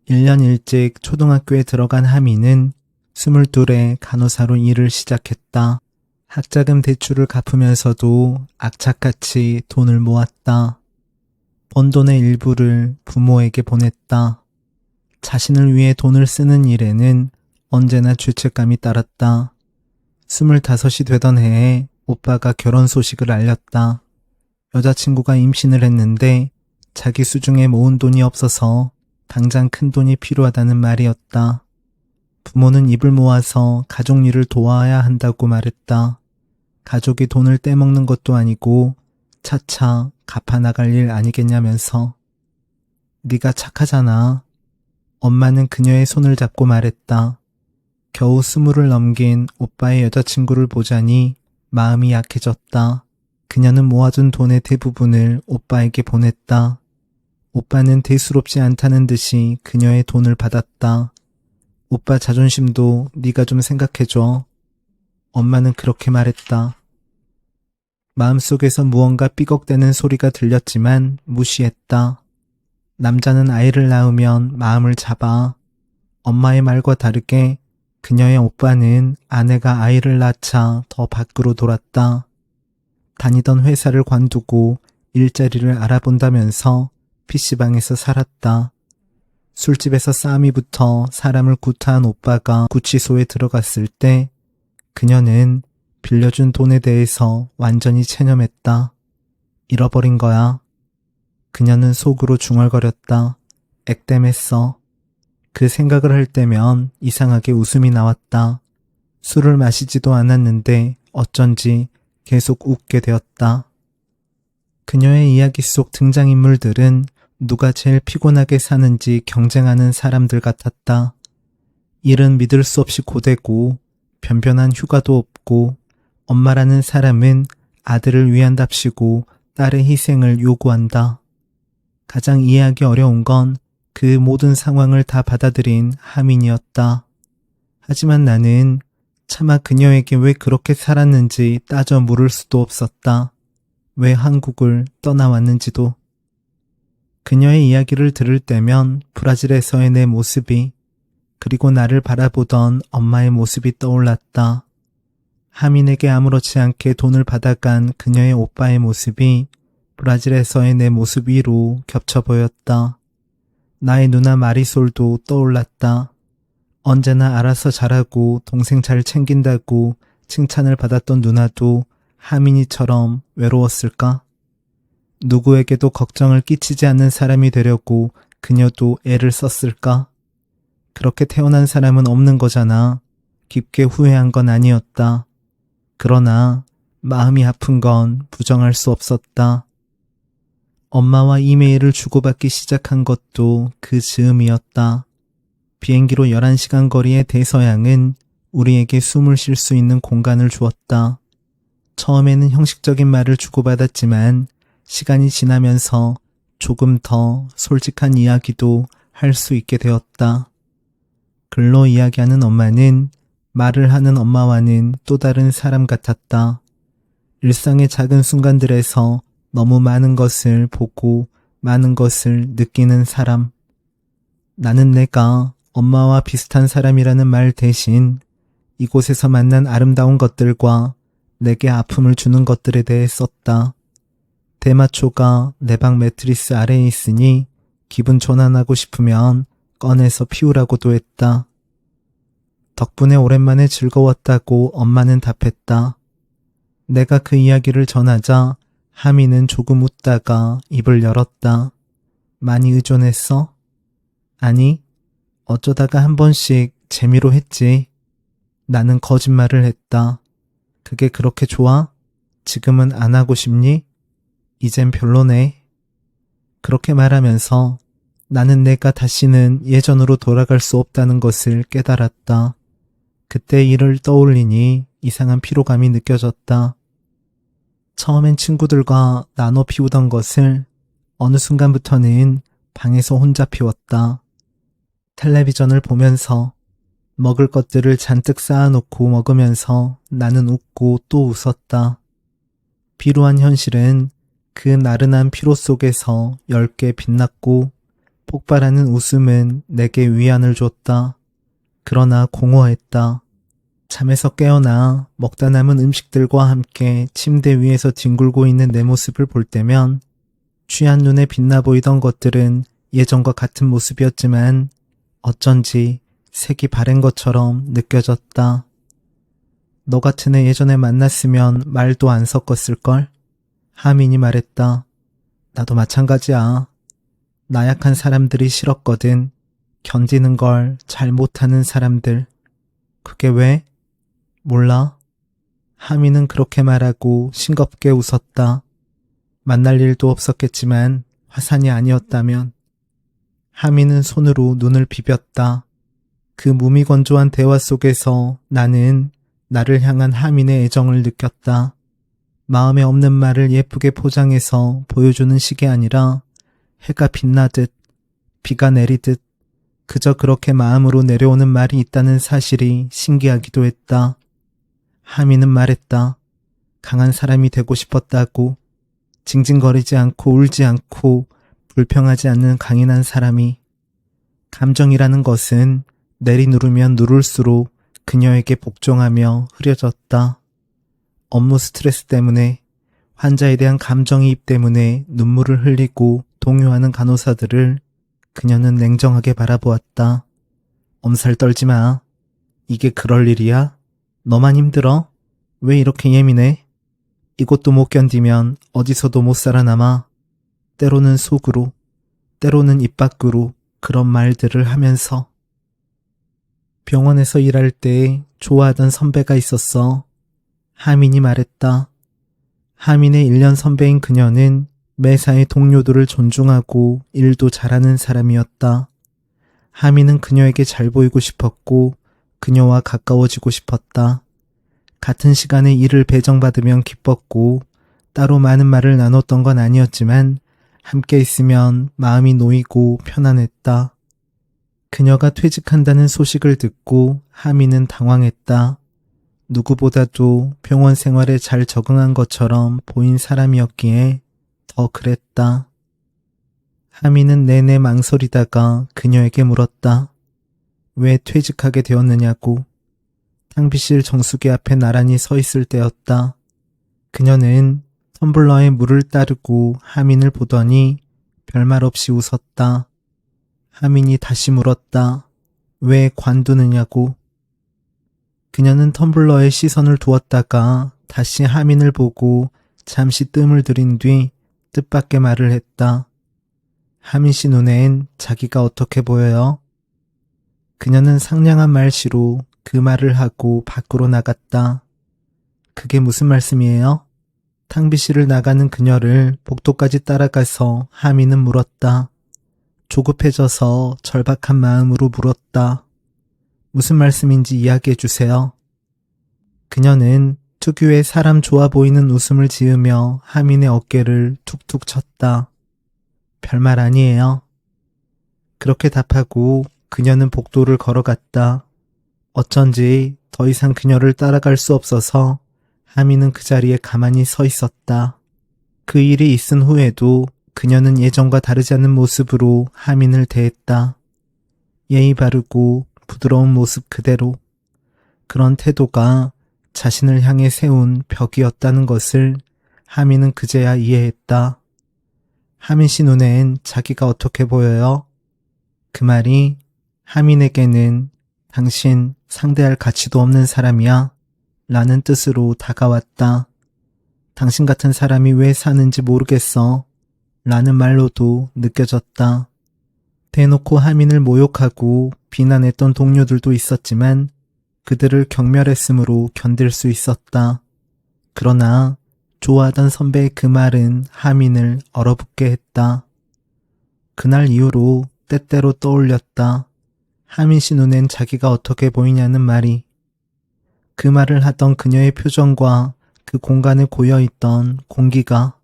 Speaker 1: 1년 일찍 초등학교에 들어간 하미는 22에 간호사로 일을 시작했다. 학자금 대출을 갚으면서도 악착같이 돈을 모았다. 번 돈의 일부를 부모에게 보냈다. 자신을 위해 돈을 쓰는 일에는 언제나 죄책감이 따랐다. 25이 되던 해에 오빠가 결혼 소식을 알렸다. 여자친구가 임신을 했는데 자기 수중에 모은 돈이 없어서 당장 큰 돈이 필요하다는 말이었다. 부모는 입을 모아서 가족 일을 도와야 한다고 말했다. 가족이 돈을 떼먹는 것도 아니고 차차 갚아나갈 일 아니겠냐면서. 네가 착하잖아. 엄마는 그녀의 손을 잡고 말했다. 겨우 20을 넘긴 오빠의 여자친구를 보자니 마음이 약해졌다. 그녀는 모아둔 돈의 대부분을 오빠에게 보냈다. 오빠는 대수롭지 않다는 듯이 그녀의 돈을 받았다. 오빠 자존심도 네가 좀 생각해줘. 엄마는 그렇게 말했다. 마음속에서 무언가 삐걱대는 소리가 들렸지만 무시했다. 남자는 아이를 낳으면 마음을 잡아. 엄마의 말과 다르게 그녀의 오빠는 아내가 아이를 낳자 더 밖으로 돌았다. 다니던 회사를 관두고 일자리를 알아본다면서 PC방에서 살았다. 술집에서 싸움이 붙어 사람을 구타한 오빠가 구치소에 들어갔을 때 그녀는 빌려준 돈에 대해서 완전히 체념했다. 잃어버린 거야. 그녀는 속으로 중얼거렸다. 액땜했어. 그 생각을 할 때면 이상하게 웃음이 나왔다. 술을 마시지도 않았는데 어쩐지 계속 웃게 되었다. 그녀의 이야기 속 등장인물들은 누가 제일 피곤하게 사는지 경쟁하는 사람들 같았다. 일은 믿을 수 없이 고되고 변변한 휴가도 없고 엄마라는 사람은 아들을 위한답시고 딸의 희생을 요구한다. 가장 이해하기 어려운 건 그 모든 상황을 다 받아들인 하민이었다. 하지만 나는 차마 그녀에게 왜 그렇게 살았는지 따져 물을 수도 없었다. 왜 한국을 떠나왔는지도. 그녀의 이야기를 들을 때면 브라질에서의 내 모습이, 그리고 나를 바라보던 엄마의 모습이 떠올랐다. 하민에게 아무렇지 않게 돈을 받아간 그녀의 오빠의 모습이 브라질에서의 내 모습 위로 겹쳐 보였다. 나의 누나 마리솔도 떠올랐다. 언제나 알아서 잘하고 동생 잘 챙긴다고 칭찬을 받았던 누나도 하민이처럼 외로웠을까? 누구에게도 걱정을 끼치지 않는 사람이 되려고 그녀도 애를 썼을까? 그렇게 태어난 사람은 없는 거잖아. 깊게 후회한 건 아니었다. 그러나 마음이 아픈 건 부정할 수 없었다. 엄마와 이메일을 주고받기 시작한 것도 그 즈음이었다. 비행기로 11시간 거리의 대서양은 우리에게 숨을 쉴 수 있는 공간을 주었다. 처음에는 형식적인 말을 주고받았지만 시간이 지나면서 조금 더 솔직한 이야기도 할 수 있게 되었다. 글로 이야기하는 엄마는 말을 하는 엄마와는 또 다른 사람 같았다. 일상의 작은 순간들에서 너무 많은 것을 보고 많은 것을 느끼는 사람. 나는 내가 엄마와 비슷한 사람이라는 말 대신 이곳에서 만난 아름다운 것들과 내게 아픔을 주는 것들에 대해 썼다. 대마초가 내 방 매트리스 아래에 있으니 기분 전환하고 싶으면 꺼내서 피우라고도 했다. 덕분에 오랜만에 즐거웠다고 엄마는 답했다. 내가 그 이야기를 전하자 하미는 조금 웃다가 입을 열었다. 많이 의존했어? 아니, 어쩌다가 한 번씩 재미로 했지. 나는 거짓말을 했다. 그게 그렇게 좋아? 지금은 안 하고 싶니? 이젠 별로네. 그렇게 말하면서 나는 내가 다시는 예전으로 돌아갈 수 없다는 것을 깨달았다. 그때 일을 떠올리니 이상한 피로감이 느껴졌다. 처음엔 친구들과 나눠 피우던 것을 어느 순간부터는 방에서 혼자 피웠다. 텔레비전을 보면서 먹을 것들을 잔뜩 쌓아놓고 먹으면서 나는 웃고 또 웃었다. 비루한 현실은 그 나른한 피로 속에서 엷게 빛났고 폭발하는 웃음은 내게 위안을 줬다. 그러나 공허했다. 잠에서 깨어나 먹다 남은 음식들과 함께 침대 위에서 뒹굴고 있는 내 모습을 볼 때면 취한 눈에 빛나 보이던 것들은 예전과 같은 모습이었지만 어쩐지 색이 바랜 것처럼 느껴졌다. 너 같은 애 예전에 만났으면 말도 안 섞었을걸? 하민이 말했다. 나도 마찬가지야. 나약한 사람들이 싫었거든. 견디는 걸 잘 못하는 사람들. 그게 왜? 몰라. 하민은 그렇게 말하고 싱겁게 웃었다. 만날 일도 없었겠지만 화산이 아니었다면. 하민은 손으로 눈을 비볐다. 그 무미건조한 대화 속에서 나는 나를 향한 하민의 애정을 느꼈다. 마음에 없는 말을 예쁘게 포장해서 보여주는 식이 아니라 해가 빛나듯 비가 내리듯 그저 그렇게 마음으로 내려오는 말이 있다는 사실이 신기하기도 했다. 하민은 말했다. 강한 사람이 되고 싶었다고. 징징거리지 않고 울지 않고 불평하지 않는 강인한 사람이. 감정이라는 것은 내리누르면 누를수록 그녀에게 복종하며 흐려졌다. 업무 스트레스 때문에, 환자에 대한 감정이입 때문에 눈물을 흘리고 동요하는 간호사들을 그녀는 냉정하게 바라보았다. 엄살 떨지 마. 이게 그럴 일이야? 너만 힘들어? 왜 이렇게 예민해? 이것도 못 견디면 어디서도 못 살아남아. 때로는 속으로, 때로는 입 밖으로 그런 말들을 하면서. 병원에서 일할 때 좋아하던 선배가 있었어. 하민이 말했다. 하민의 1년 선배인 그녀는 매사의 동료들을 존중하고 일도 잘하는 사람이었다. 하민은 그녀에게 잘 보이고 싶었고 그녀와 가까워지고 싶었다. 같은 시간에 일을 배정받으면 기뻤고 따로 많은 말을 나눴던 건 아니었지만 함께 있으면 마음이 놓이고 편안했다. 그녀가 퇴직한다는 소식을 듣고 하민은 당황했다. 누구보다도 병원 생활에 잘 적응한 것처럼 보인 사람이었기에 더 그랬다. 하민은 내내 망설이다가 그녀에게 물었다. 왜 퇴직하게 되었느냐고. 탕비실 정수기 앞에 나란히 서 있을 때였다. 그녀는 텀블러에 물을 따르고 하민을 보더니 별말 없이 웃었다. 하민이 다시 물었다. 왜 관두느냐고. 그녀는 텀블러에 시선을 두었다가 다시 하민을 보고 잠시 뜸을 들인 뒤 뜻밖의 말을 했다. 하민 씨 눈엔 자기가 어떻게 보여요? 그녀는 상냥한 말씨로 그 말을 하고 밖으로 나갔다. 그게 무슨 말씀이에요? 탕비실을 나가는 그녀를 복도까지 따라가서 하민은 물었다. 조급해져서 절박한 마음으로 물었다. 무슨 말씀인지 이야기해 주세요. 그녀는 특유의 사람 좋아 보이는 웃음을 지으며 하민의 어깨를 툭툭 쳤다. 별말 아니에요. 그렇게 답하고 그녀는 복도를 걸어갔다. 어쩐지 더 이상 그녀를 따라갈 수 없어서 하민은 그 자리에 가만히 서 있었다. 그 일이 있은 후에도 그녀는 예전과 다르지 않은 모습으로 하민을 대했다. 예의 바르고 부드러운 모습 그대로. 그런 태도가 자신을 향해 세운 벽이었다는 것을 하민은 그제야 이해했다. 하민 씨 눈엔 자기가 어떻게 보여요? 그 말이 하민에게는 당신 상대할 가치도 없는 사람이야 라는 뜻으로 다가왔다. 당신 같은 사람이 왜 사는지 모르겠어 라는 말로도 느껴졌다. 대놓고 하민을 모욕하고 비난했던 동료들도 있었지만 그들을 경멸했으므로 견딜 수 있었다. 그러나 좋아하던 선배의 그 말은 하민을 얼어붙게 했다. 그날 이후로 때때로 떠올렸다. 하민 씨 눈엔 자기가 어떻게 보이냐는 말이. 그 말을 하던 그녀의 표정과 그 공간에 고여있던 공기가.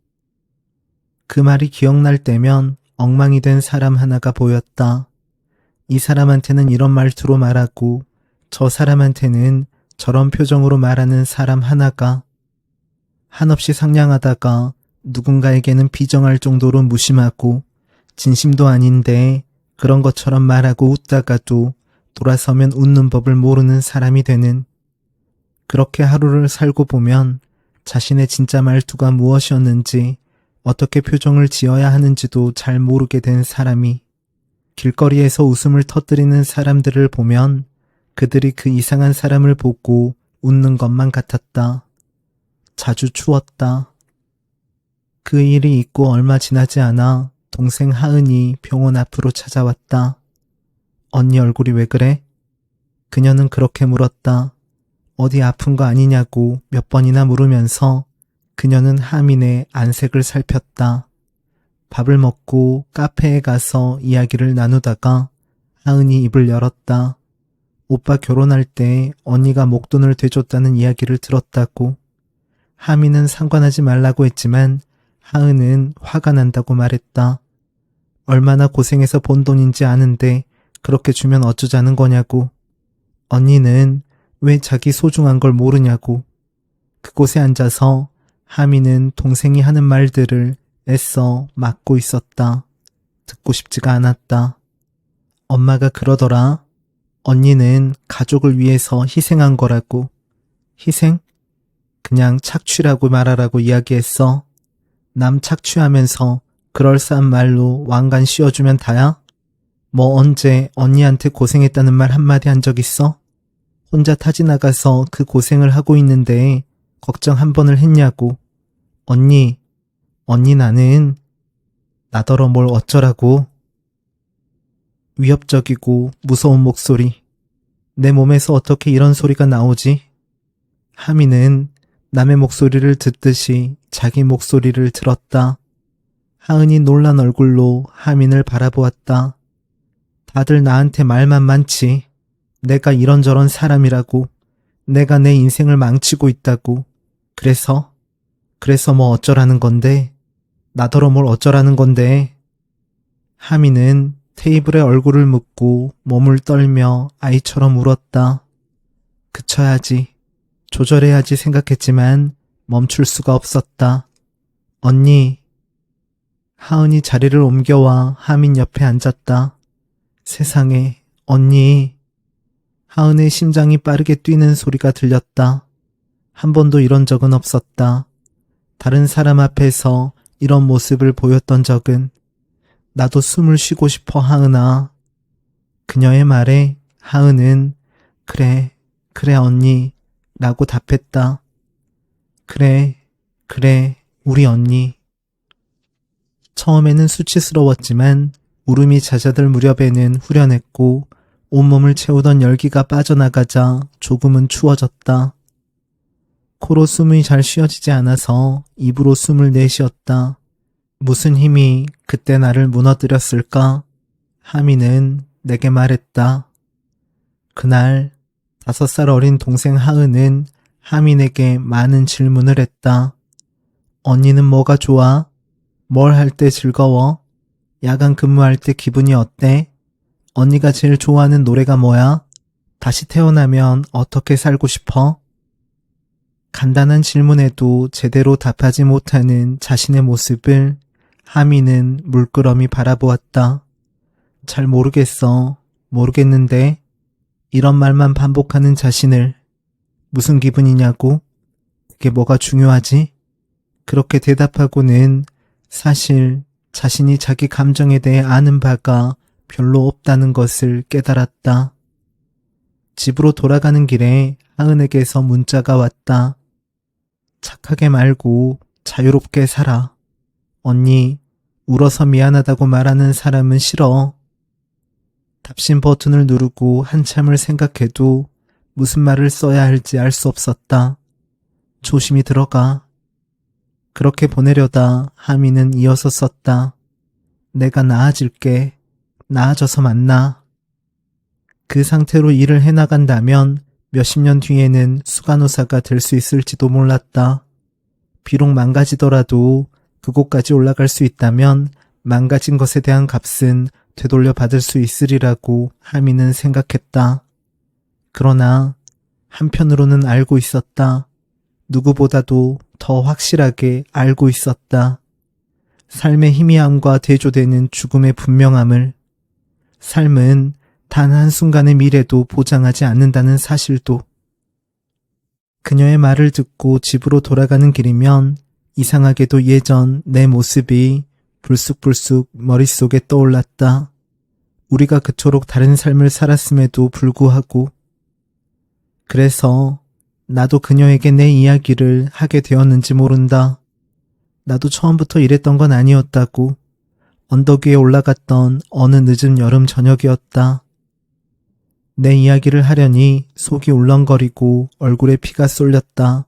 Speaker 1: 그 말이 기억날 때면 엉망이 된 사람 하나가 보였다. 이 사람한테는 이런 말투로 말하고 저 사람한테는 저런 표정으로 말하는 사람 하나가. 한없이 상냥하다가 누군가에게는 비정할 정도로 무심하고 진심도 아닌데 그런 것처럼 말하고 웃다가도 돌아서면 웃는 법을 모르는 사람이 되는. 그렇게 하루를 살고 보면 자신의 진짜 말투가 무엇이었는지 어떻게 표정을 지어야 하는지도 잘 모르게 된 사람이 길거리에서 웃음을 터뜨리는 사람들을 보면 그들이 그 이상한 사람을 보고 웃는 것만 같았다. 자주 추웠다. 그 일이 있고 얼마 지나지 않아 동생 하은이 병원 앞으로 찾아왔다. 언니 얼굴이 왜 그래? 그녀는 그렇게 물었다. 어디 아픈 거 아니냐고 몇 번이나 물으면서 그녀는 하민의 안색을 살폈다. 밥을 먹고 카페에 가서 이야기를 나누다가 하은이 입을 열었다. 오빠 결혼할 때 언니가 목돈을 대줬다는 이야기를 들었다고. 하민은 상관하지 말라고 했지만 하은은 화가 난다고 말했다. 얼마나 고생해서 번 돈인지 아는데 그렇게 주면 어쩌자는 거냐고. 언니는 왜 자기 소중한 걸 모르냐고. 그곳에 앉아서 하민은 동생이 하는 말들을 애써 막고 있었다. 듣고 싶지가 않았다. 엄마가 그러더라. 언니는 가족을 위해서 희생한 거라고. 희생? 그냥 착취라고 말하라고 이야기했어. 남 착취하면서 그럴싸한 말로 왕관 씌워주면 다야? 뭐 언제 언니한테 고생했다는 말 한마디 한 적 있어? 혼자 타지 나가서 그 고생을 하고 있는데 걱정 한 번을 했냐고. 언니 나는 나더러 뭘 어쩌라고. 위협적이고 무서운 목소리. 내 몸에서 어떻게 이런 소리가 나오지? 하미는 남의 목소리를 듣듯이 자기 목소리를 들었다. 하은이 놀란 얼굴로 하민을 바라보았다. 다들 나한테 말만 많지. 내가 이런저런 사람이라고. 내가 내 인생을 망치고 있다고. 그래서 뭐 어쩌라는 건데? 나더러 뭘 어쩌라는 건데? 하미는 테이블에 얼굴을 묻고 몸을 떨며 아이처럼 울었다. 그쳐야지. 조절해야지 생각했지만 멈출 수가 없었다. 언니. 하은이 자리를 옮겨와 하민 옆에 앉았다. 세상에, 언니. 하은의 심장이 빠르게 뛰는 소리가 들렸다. 한 번도 이런 적은 없었다. 다른 사람 앞에서 이런 모습을 보였던 적은. 나도 숨을 쉬고 싶어, 하은아. 그녀의 말에 하은은 그래 언니 라고 답했다. 그래 우리 언니. 처음에는 수치스러웠지만 울음이 잦아들 무렵에는 후련했고 온몸을 채우던 열기가 빠져나가자 조금은 추워졌다. 코로 숨이 잘 쉬어지지 않아서 입으로 숨을 내쉬었다. 무슨 힘이 그때 나를 무너뜨렸을까? 하미는 내게 말했다. 그날 5살 어린 동생 하은은 하민에게 많은 질문을 했다. 언니는 뭐가 좋아? 뭘 할 때 즐거워? 야간 근무할 때 기분이 어때? 언니가 제일 좋아하는 노래가 뭐야? 다시 태어나면 어떻게 살고 싶어? 간단한 질문에도 제대로 답하지 못하는 자신의 모습을 하미는 물끄러미 바라보았다. 잘 모르겠는데 이런 말만 반복하는 자신을. 무슨 기분이냐고? 그게 뭐가 중요하지? 그렇게 대답하고는 사실 자신이 자기 감정에 대해 아는 바가 별로 없다는 것을 깨달았다. 집으로 돌아가는 길에 하은에게서 문자가 왔다. 착하게 말고 자유롭게 살아. 언니, 울어서 미안하다고 말하는 사람은 싫어. 답신 버튼을 누르고 한참을 생각해도 무슨 말을 써야 할지 알 수 없었다. 조심히 들어가. 그렇게 보내려다 하미는 이어서 썼다. 내가 나아질게. 나아져서 만나. 그 상태로 일을 해나간다면 몇십 년 뒤에는 수간호사가 될 수 있을지도 몰랐다. 비록 망가지더라도 그곳까지 올라갈 수 있다면 망가진 것에 대한 값은 되돌려 받을 수 있으리라고 하미는 생각했다. 그러나 한편으로는 알고 있었다. 누구보다도 더 확실하게 알고 있었다. 삶의 희미함과 대조되는 죽음의 분명함을. 삶은 단 한순간의 미래도 보장하지 않는다는 사실도. 그녀의 말을 듣고 집으로 돌아가는 길이면 이상하게도 예전 내 모습이 불쑥불쑥 머릿속에 떠올랐다. 우리가 그토록 다른 삶을 살았음에도 불구하고. 그래서 나도 그녀에게 내 이야기를 하게 되었는지 모른다. 나도 처음부터 이랬던 건 아니었다고. 언덕 위에 올라갔던 어느 늦은 여름 저녁이었다. 내 이야기를 하려니 속이 울렁거리고 얼굴에 피가 쏠렸다.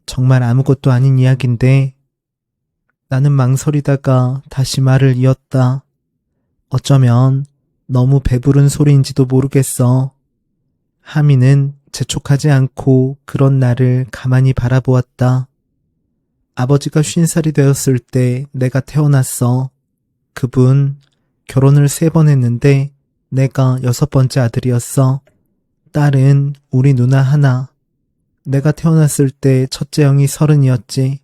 Speaker 1: 정말 아무것도 아닌 이야기인데 나는 망설이다가 다시 말을 이었다. 어쩌면 너무 배부른 소리인지도 모르겠어. 하미는 재촉하지 않고 그런 나를 가만히 바라보았다. 아버지가 50살이 되었을 때 내가 태어났어. 그분 결혼을 3번 했는데 내가 6번째 아들이었어. 딸은 우리 누나 하나. 내가 태어났을 때 첫째 형이 30이었지.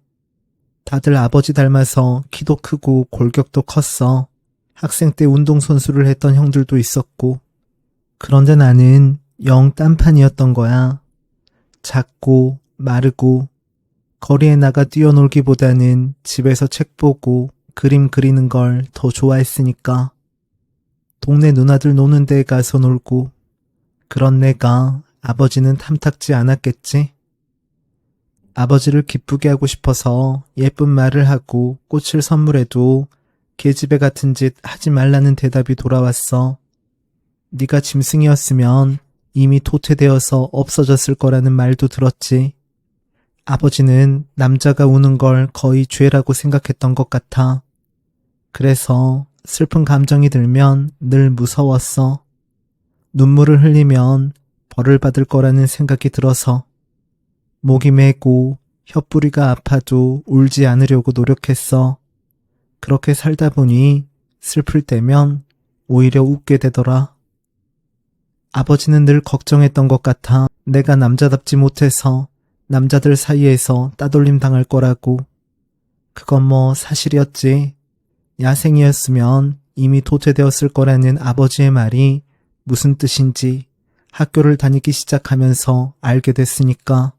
Speaker 1: 다들 아버지 닮아서 키도 크고 골격도 컸어. 학생 때 운동선수를 했던 형들도 있었고. 그런데 나는 영 딴판이었던 거야. 작고 마르고 거리에 나가 뛰어놀기보다는 집에서 책 보고 그림 그리는 걸 더 좋아했으니까. 동네 누나들 노는 데에 가서 놀고 그런 내가 아버지는 탐탁지 않았겠지? 아버지를 기쁘게 하고 싶어서 예쁜 말을 하고 꽃을 선물해도 계집애 같은 짓 하지 말라는 대답이 돌아왔어. 네가 짐승이었으면 이미 도태되어서 없어졌을 거라는 말도 들었지. 아버지는 남자가 우는 걸 거의 죄라고 생각했던 것 같아. 그래서 슬픈 감정이 들면 늘 무서웠어. 눈물을 흘리면 벌을 받을 거라는 생각이 들어서 목이 메고 혓부리가 아파도 울지 않으려고 노력했어. 그렇게 살다 보니 슬플 때면 오히려 웃게 되더라. 아버지는 늘 걱정했던 것 같아. 내가 남자답지 못해서 남자들 사이에서 따돌림 당할 거라고. 그건 뭐 사실이었지. 야생이었으면 이미 도태되었을 거라는 아버지의 말이 무슨 뜻인지 학교를 다니기 시작하면서 알게 됐으니까.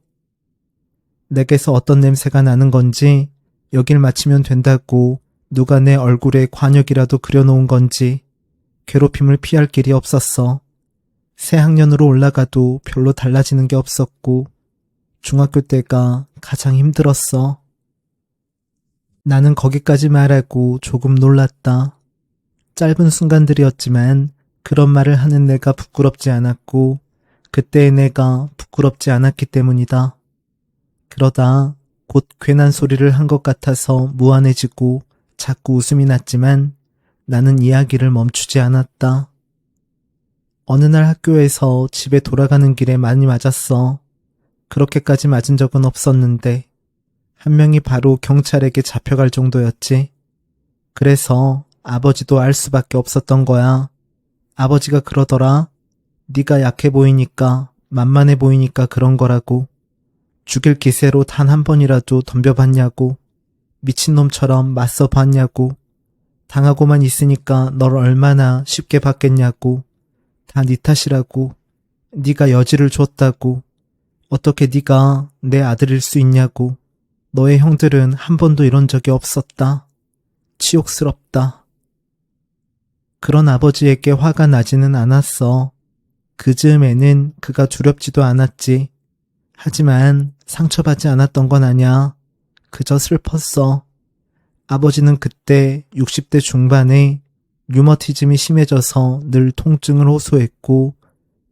Speaker 1: 내게서 어떤 냄새가 나는 건지 여길 마치면 된다고 누가 내 얼굴에 관역이라도 그려놓은 건지 괴롭힘을 피할 길이 없었어. 새 학년으로 올라가도 별로 달라지는 게 없었고 중학교 때가 가장 힘들었어. 나는 거기까지 말하고 조금 놀랐다. 짧은 순간들이었지만 그런 말을 하는 내가 부끄럽지 않았고 그때의 내가 부끄럽지 않았기 때문이다. 그러다 곧 괜한 소리를 한 것 같아서 무안해지고 자꾸 웃음이 났지만 나는 이야기를 멈추지 않았다. 어느 날 학교에서 집에 돌아가는 길에 많이 맞았어. 그렇게까지 맞은 적은 없었는데 한 명이 바로 경찰에게 잡혀갈 정도였지. 그래서 아버지도 알 수밖에 없었던 거야. 아버지가 그러더라. 네가 약해 보이니까 만만해 보이니까 그런 거라고. 죽일 기세로 단 한 번이라도 덤벼봤냐고. 미친놈처럼 맞서 봤냐고. 당하고만 있으니까 널 얼마나 쉽게 받겠냐고. 다 네 탓이라고. 네가 여지를 줬다고. 어떻게 네가 내 아들일 수 있냐고. 너의 형들은 한 번도 이런 적이 없었다. 치욕스럽다. 그런 아버지에게 화가 나지는 않았어. 그 즈음에는 그가 두렵지도 않았지. 하지만 상처받지 않았던 건 아냐. 그저 슬펐어. 아버지는 그때 60대 중반에 류머티즘이 심해져서 늘 통증을 호소했고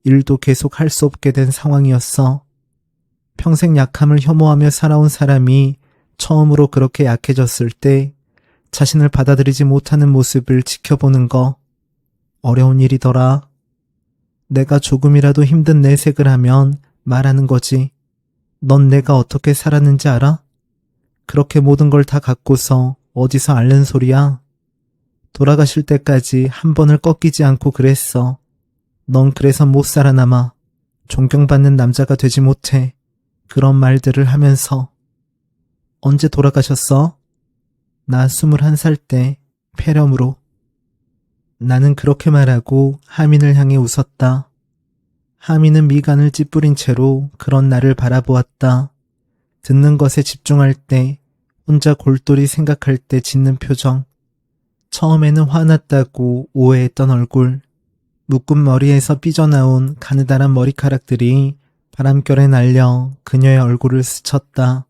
Speaker 1: 일도 계속 할 수 없게 된 상황이었어. 평생 약함을 혐오하며 살아온 사람이 처음으로 그렇게 약해졌을 때 자신을 받아들이지 못하는 모습을 지켜보는 거 어려운 일이더라. 내가 조금이라도 힘든 내색을 하면 말하는 거지. 넌 내가 어떻게 살았는지 알아? 그렇게 모든 걸 다 갖고서 어디서 앓는 소리야? 돌아가실 때까지 한 번을 꺾이지 않고 그랬어. 넌 그래서 못 살아남아. 존경받는 남자가 되지 못해. 그런 말들을 하면서. 언제 돌아가셨어? 나 21살 때 폐렴으로. 나는 그렇게 말하고 하민을 향해 웃었다. 하민은 미간을 찌푸린 채로 그런 나를 바라보았다. 듣는 것에 집중할 때, 혼자 골똘히 생각할 때 짓는 표정. 처음에는 화났다고 오해했던 얼굴. 묶은 머리에서 삐져나온 가느다란 머리카락들이 바람결에 날려 그녀의 얼굴을 스쳤다.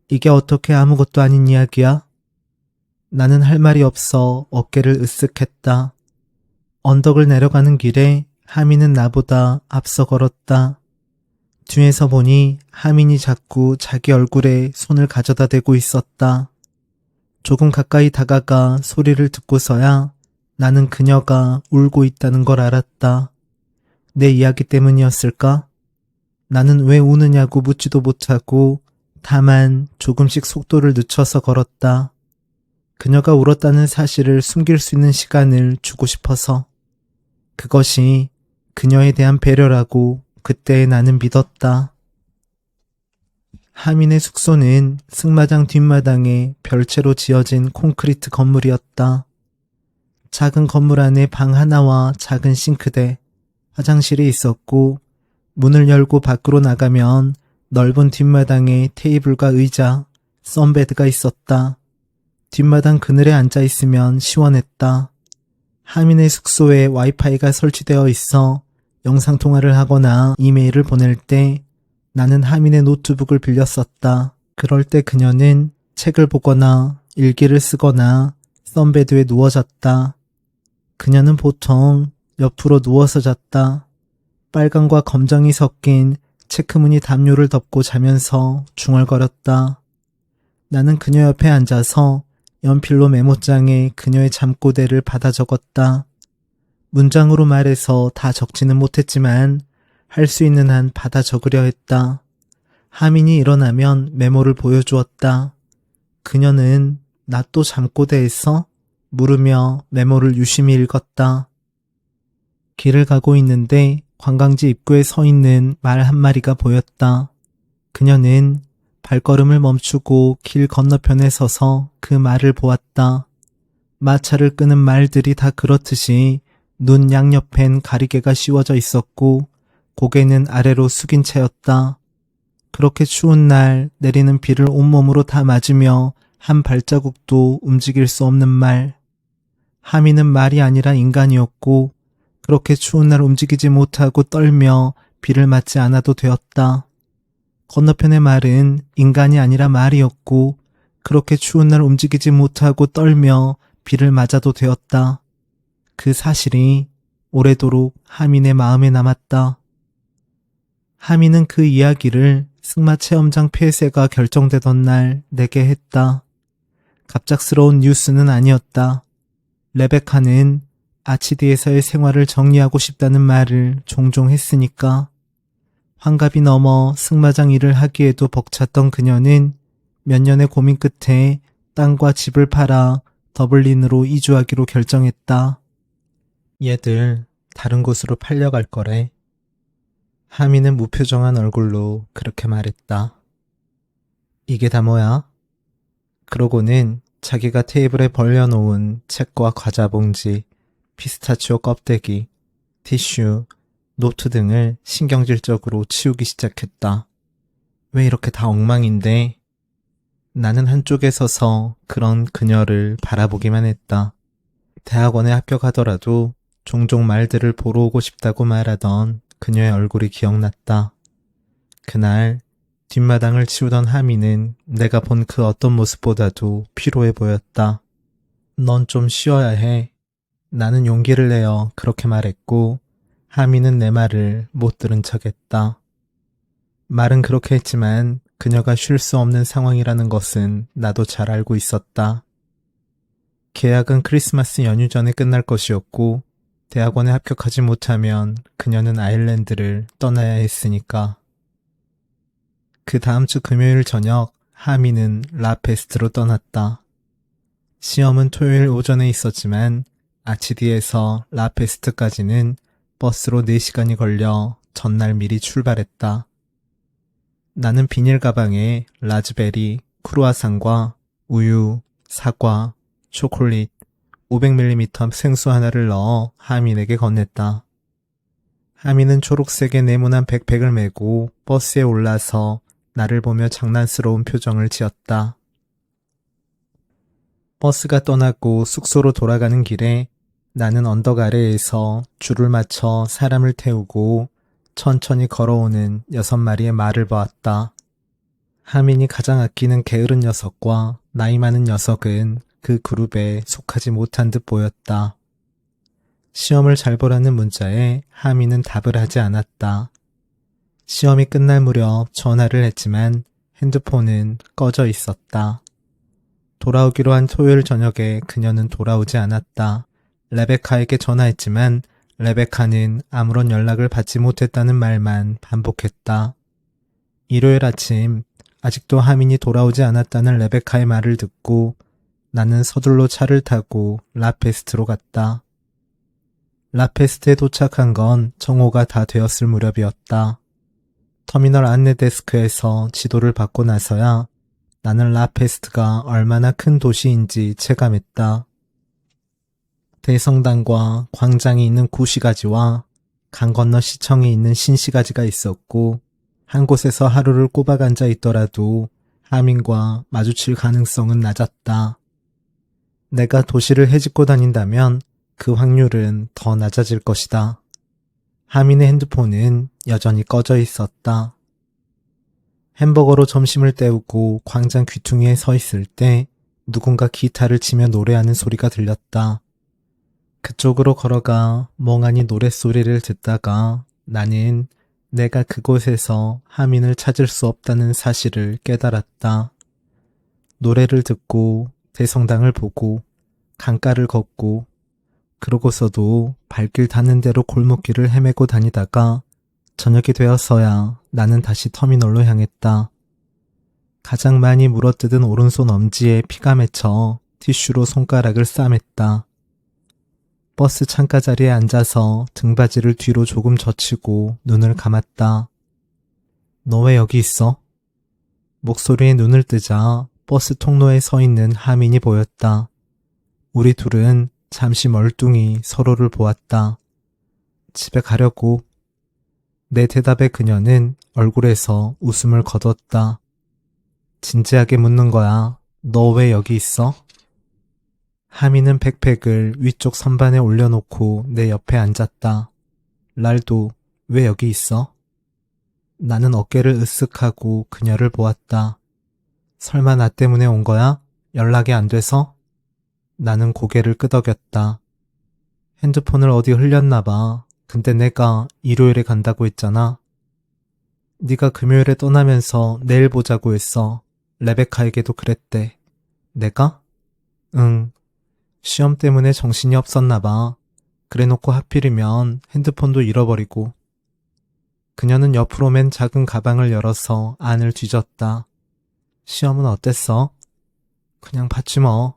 Speaker 1: 이게 어떻게 아무것도 아닌 이야기야? 나는 할 말이 없어 어깨를 으쓱했다. 언덕을 내려가는 길에 하민은 나보다 앞서 걸었다. 뒤에서 보니 하민이 자꾸 자기 얼굴에 손을 가져다 대고 있었다. 조금 가까이 다가가 소리를 듣고서야 나는 그녀가 울고 있다는 걸 알았다. 내 이야기 때문이었을까? 나는 왜 우느냐고 묻지도 못하고 다만 조금씩 속도를 늦춰서 걸었다. 그녀가 울었다는 사실을 숨길 수 있는 시간을 주고 싶어서. 그것이 그녀에 대한 배려라고 그때 나는 믿었다. 하민의 숙소는 승마장 뒷마당에 별채로 지어진 콘크리트 건물이었다. 작은 건물 안에 방 하나와 작은 싱크대, 화장실이 있었고 문을 열고 밖으로 나가면 넓은 뒷마당에 테이블과 의자, 썬베드가 있었다. 뒷마당 그늘에 앉아 있으면 시원했다. 하민의 숙소에 와이파이가 설치되어 있어 영상통화를 하거나 이메일을 보낼 때 나는 하민의 노트북을 빌려 썼다. 그럴 때 그녀는 책을 보거나 일기를 쓰거나 썬베드에 누워 잤다. 그녀는 보통 옆으로 누워서 잤다. 빨강과 검정이 섞인 체크무늬 담요를 덮고 자면서 중얼거렸다. 나는 그녀 옆에 앉아서 연필로 메모장에 그녀의 잠꼬대를 받아 적었다. 문장으로 말해서 다 적지는 못했지만 할 수 있는 한 받아 적으려 했다. 하민이 일어나면 메모를 보여주었다. 그녀는 나 또 잠꼬대했어? 물으며 메모를 유심히 읽었다. 길을 가고 있는데 관광지 입구에 서 있는 말 한 마리가 보였다. 그녀는 발걸음을 멈추고 길 건너편에 서서 그 말을 보았다. 마차를 끄는 말들이 다 그렇듯이 눈 양옆엔 가리개가 씌워져 있었고 고개는 아래로 숙인 채였다. 그렇게 추운 날 내리는 비를 온몸으로 다 맞으며 한 발자국도 움직일 수 없는 말. 하미는 말이 아니라 인간이었고 그렇게 추운 날 움직이지 못하고 떨며 비를 맞지 않아도 되었다. 건너편의 말은 인간이 아니라 말이었고 그렇게 추운 날 움직이지 못하고 떨며 비를 맞아도 되었다. 그 사실이 오래도록 하민의 마음에 남았다. 하민은 그 이야기를 승마 체험장 폐쇄가 결정되던 날 내게 했다. 갑작스러운 뉴스는 아니었다. 레베카는 아치디에서의 생활을 정리하고 싶다는 말을 종종 했으니까. 환갑이 넘어 승마장 일을 하기에도 벅찼던 그녀는 몇 년의 고민 끝에 땅과 집을 팔아 더블린으로 이주하기로 결정했다. 얘들 다른 곳으로 팔려갈 거래. 하미는 무표정한 얼굴로 그렇게 말했다. 이게 다 뭐야? 그러고는 자기가 테이블에 벌려놓은 책과 과자 봉지, 피스타치오 껍데기, 티슈, 노트 등을 신경질적으로 치우기 시작했다. 왜 이렇게 다 엉망인데? 나는 한쪽에 서서 그런 그녀를 바라보기만 했다. 대학원에 합격하더라도 종종 말들을 보러 오고 싶다고 말하던 그녀의 얼굴이 기억났다. 그날 뒷마당을 치우던 하미는 내가 본 그 어떤 모습보다도 피로해 보였다. 넌 좀 쉬어야 해. 나는 용기를 내어 그렇게 말했고 하미는 내 말을 못 들은 척했다. 말은 그렇게 했지만 그녀가 쉴 수 없는 상황이라는 것은 나도 잘 알고 있었다. 계약은 크리스마스 연휴 전에 끝날 것이었고 대학원에 합격하지 못하면 그녀는 아일랜드를 떠나야 했으니까. 그 다음 주 금요일 저녁 하미는 라페스트로 떠났다. 시험은 토요일 오전에 있었지만 아치디에서 라페스트까지는 버스로 4시간이 걸려 전날 미리 출발했다. 나는 비닐 가방에 라즈베리, 크루아상과 우유, 사과, 초콜릿, 500ml 생수 하나를 넣어 하민에게 건넸다. 하민은 초록색의 네모난 백팩을 메고 버스에 올라서 나를 보며 장난스러운 표정을 지었다. 버스가 떠나고 숙소로 돌아가는 길에 나는 언덕 아래에서 줄을 맞춰 사람을 태우고 천천히 걸어오는 6마리의 말을 보았다. 하민이 가장 아끼는 게으른 녀석과 나이 많은 녀석은 그 그룹에 속하지 못한 듯 보였다. 시험을 잘 보라는 문자에 하민은 답을 하지 않았다. 시험이 끝날 무렵 전화를 했지만 핸드폰은 꺼져 있었다. 돌아오기로 한 토요일 저녁에 그녀는 돌아오지 않았다. 레베카에게 전화했지만 레베카는 아무런 연락을 받지 못했다는 말만 반복했다. 일요일 아침 아직도 하민이 돌아오지 않았다는 레베카의 말을 듣고 나는 서둘러 차를 타고 라페스트로 갔다. 라페스트에 도착한 건 정오가 다 되었을 무렵이었다. 터미널 안내 데스크에서 지도를 받고 나서야 나는 라페스트가 얼마나 큰 도시인지 체감했다. 대성당과 광장이 있는 구시가지와 강 건너 시청에 있는 신시가지가 있었고 한 곳에서 하루를 꼬박 앉아 있더라도 하민과 마주칠 가능성은 낮았다. 내가 도시를 헤집고 다닌다면 그 확률은 더 낮아질 것이다. 하민의 핸드폰은 여전히 꺼져 있었다. 햄버거로 점심을 때우고 광장 귀퉁이에 서 있을 때 누군가 기타를 치며 노래하는 소리가 들렸다. 그쪽으로 걸어가 멍하니 노랫소리를 듣다가 나는 내가 그곳에서 하민을 찾을 수 없다는 사실을 깨달았다. 노래를 듣고 대성당을 보고 강가를 걷고 그러고서도 발길 닿는 대로 골목길을 헤매고 다니다가 저녁이 되어서야 나는 다시 터미널로 향했다. 가장 많이 물어뜯은 오른손 엄지에 피가 맺혀 티슈로 손가락을 싸맸다. 버스 창가 자리에 앉아서 등받이를 뒤로 조금 젖히고 눈을 감았다. 너 왜 여기 있어? 목소리에 눈을 뜨자 버스 통로에 서 있는 하민이 보였다. 우리 둘은 잠시 멀뚱히 서로를 보았다. 집에 가려고. 내 대답에 그녀는 얼굴에서 웃음을 거뒀다. 진지하게 묻는 거야. 너 왜 여기 있어? 하민은 백팩을 위쪽 선반에 올려놓고 내 옆에 앉았다. 랄도, 왜 여기 있어? 나는 어깨를 으쓱하고 그녀를 보았다. 설마 나 때문에 온 거야? 연락이 안 돼서? 나는 고개를 끄덕였다. 핸드폰을 어디 흘렸나 봐. 근데 내가 일요일에 간다고 했잖아. 네가 금요일에 떠나면서 내일 보자고 했어. 레베카에게도 그랬대. 내가? 응. 시험 때문에 정신이 없었나 봐. 그래놓고 하필이면 핸드폰도 잃어버리고. 그녀는 옆으로 맨 작은 가방을 열어서 안을 뒤졌다. 시험은 어땠어? 그냥 봤지 뭐.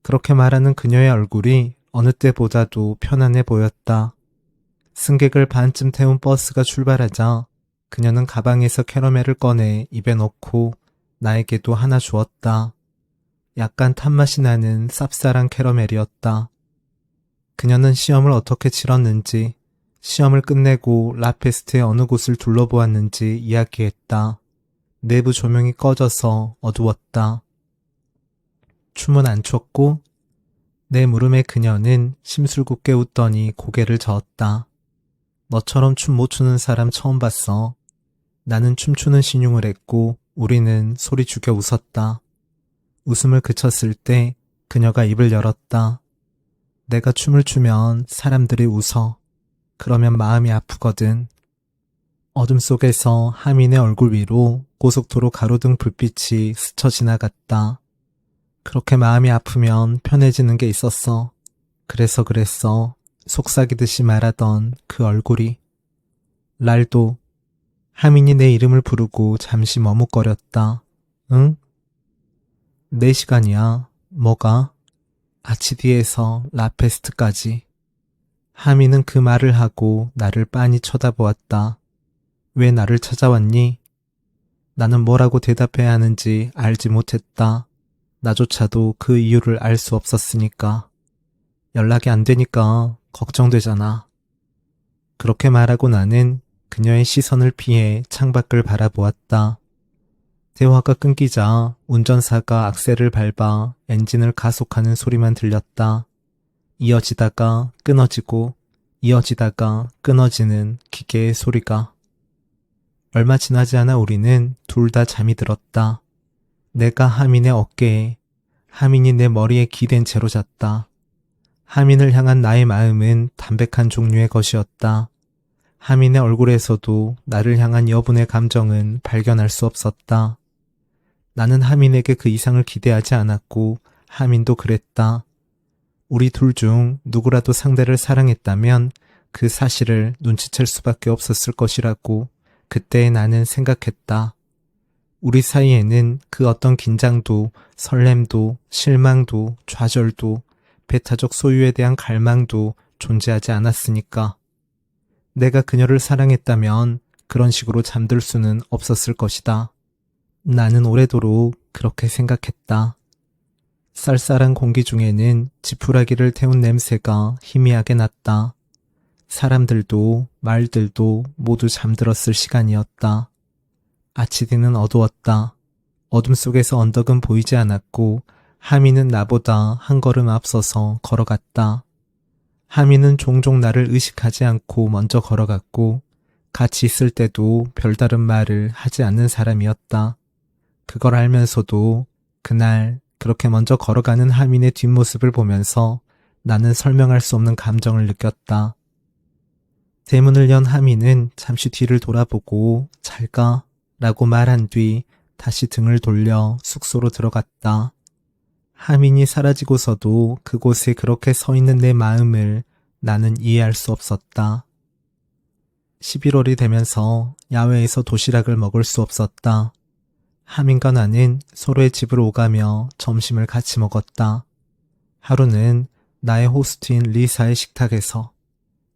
Speaker 1: 그렇게 말하는 그녀의 얼굴이 어느 때보다도 편안해 보였다. 승객을 반쯤 태운 버스가 출발하자 그녀는 가방에서 캐러멜을 꺼내 입에 넣고 나에게도 하나 주었다. 약간 탄맛이 나는 쌉쌀한 캐러멜이었다. 그녀는 시험을 어떻게 치렀는지, 시험을 끝내고 라페스트의 어느 곳을 둘러보았는지 이야기했다. 내부 조명이 꺼져서 어두웠다. 춤은 안 췄고 내 물음에 그녀는 심술궂게 웃더니 고개를 저었다. 너처럼 춤 못 추는 사람 처음 봤어. 나는 춤추는 신용을 했고 우리는 소리 죽여 웃었다. 웃음을 그쳤을 때 그녀가 입을 열었다. 내가 춤을 추면 사람들이 웃어. 그러면 마음이 아프거든. 어둠 속에서 하민의 얼굴 위로 고속도로 가로등 불빛이 스쳐 지나갔다. 그렇게 마음이 아프면 편해지는 게 있었어. 그래서 그랬어. 속삭이듯이 말하던 그 얼굴이. 랄도. 하민이 내 이름을 부르고 잠시 머뭇거렸다. 응? 4시간이야. 뭐가? 아치디에서 라페스트까지. 하민은 그 말을 하고 나를 빤히 쳐다보았다. 왜 나를 찾아왔니? 나는 뭐라고 대답해야 하는지 알지 못했다. 나조차도 그 이유를 알 수 없었으니까. 연락이 안 되니까 걱정되잖아. 그렇게 말하고 나는 그녀의 시선을 피해 창밖을 바라보았다. 대화가 끊기자 운전사가 악셀을 밟아 엔진을 가속하는 소리만 들렸다. 이어지다가 끊어지고 이어지다가 끊어지는 기계의 소리가. 얼마 지나지 않아 우리는 둘 다 잠이 들었다. 내가 하민의 어깨에, 하민이 내 머리에 기댄 채로 잤다. 하민을 향한 나의 마음은 담백한 종류의 것이었다. 하민의 얼굴에서도 나를 향한 여분의 감정은 발견할 수 없었다. 나는 하민에게 그 이상을 기대하지 않았고 하민도 그랬다. 우리 둘 중 누구라도 상대를 사랑했다면 그 사실을 눈치챌 수밖에 없었을 것이라고 그때 나는 생각했다. 우리 사이에는 그 어떤 긴장도, 설렘도, 실망도, 좌절도, 배타적 소유에 대한 갈망도 존재하지 않았으니까. 내가 그녀를 사랑했다면 그런 식으로 잠들 수는 없었을 것이다. 나는 오래도록 그렇게 생각했다. 쌀쌀한 공기 중에는 지푸라기를 태운 냄새가 희미하게 났다. 사람들도 말들도 모두 잠들었을 시간이었다. 아치디는 어두웠다. 어둠 속에서 언덕은 보이지 않았고 하미는 나보다 한 걸음 앞서서 걸어갔다. 하미는 종종 나를 의식하지 않고 먼저 걸어갔고 같이 있을 때도 별다른 말을 하지 않는 사람이었다. 그걸 알면서도 그날 그렇게 먼저 걸어가는 하민의 뒷모습을 보면서 나는 설명할 수 없는 감정을 느꼈다. 대문을 연 하민은 잠시 뒤를 돌아보고 잘 가 라고 말한 뒤 다시 등을 돌려 숙소로 들어갔다. 하민이 사라지고서도 그곳에 그렇게 서 있는 내 마음을 나는 이해할 수 없었다. 11월이 되면서 야외에서 도시락을 먹을 수 없었다. 하민과 나는 서로의 집으로 오가며 점심을 같이 먹었다. 하루는 나의 호스트인 리사의 식탁에서,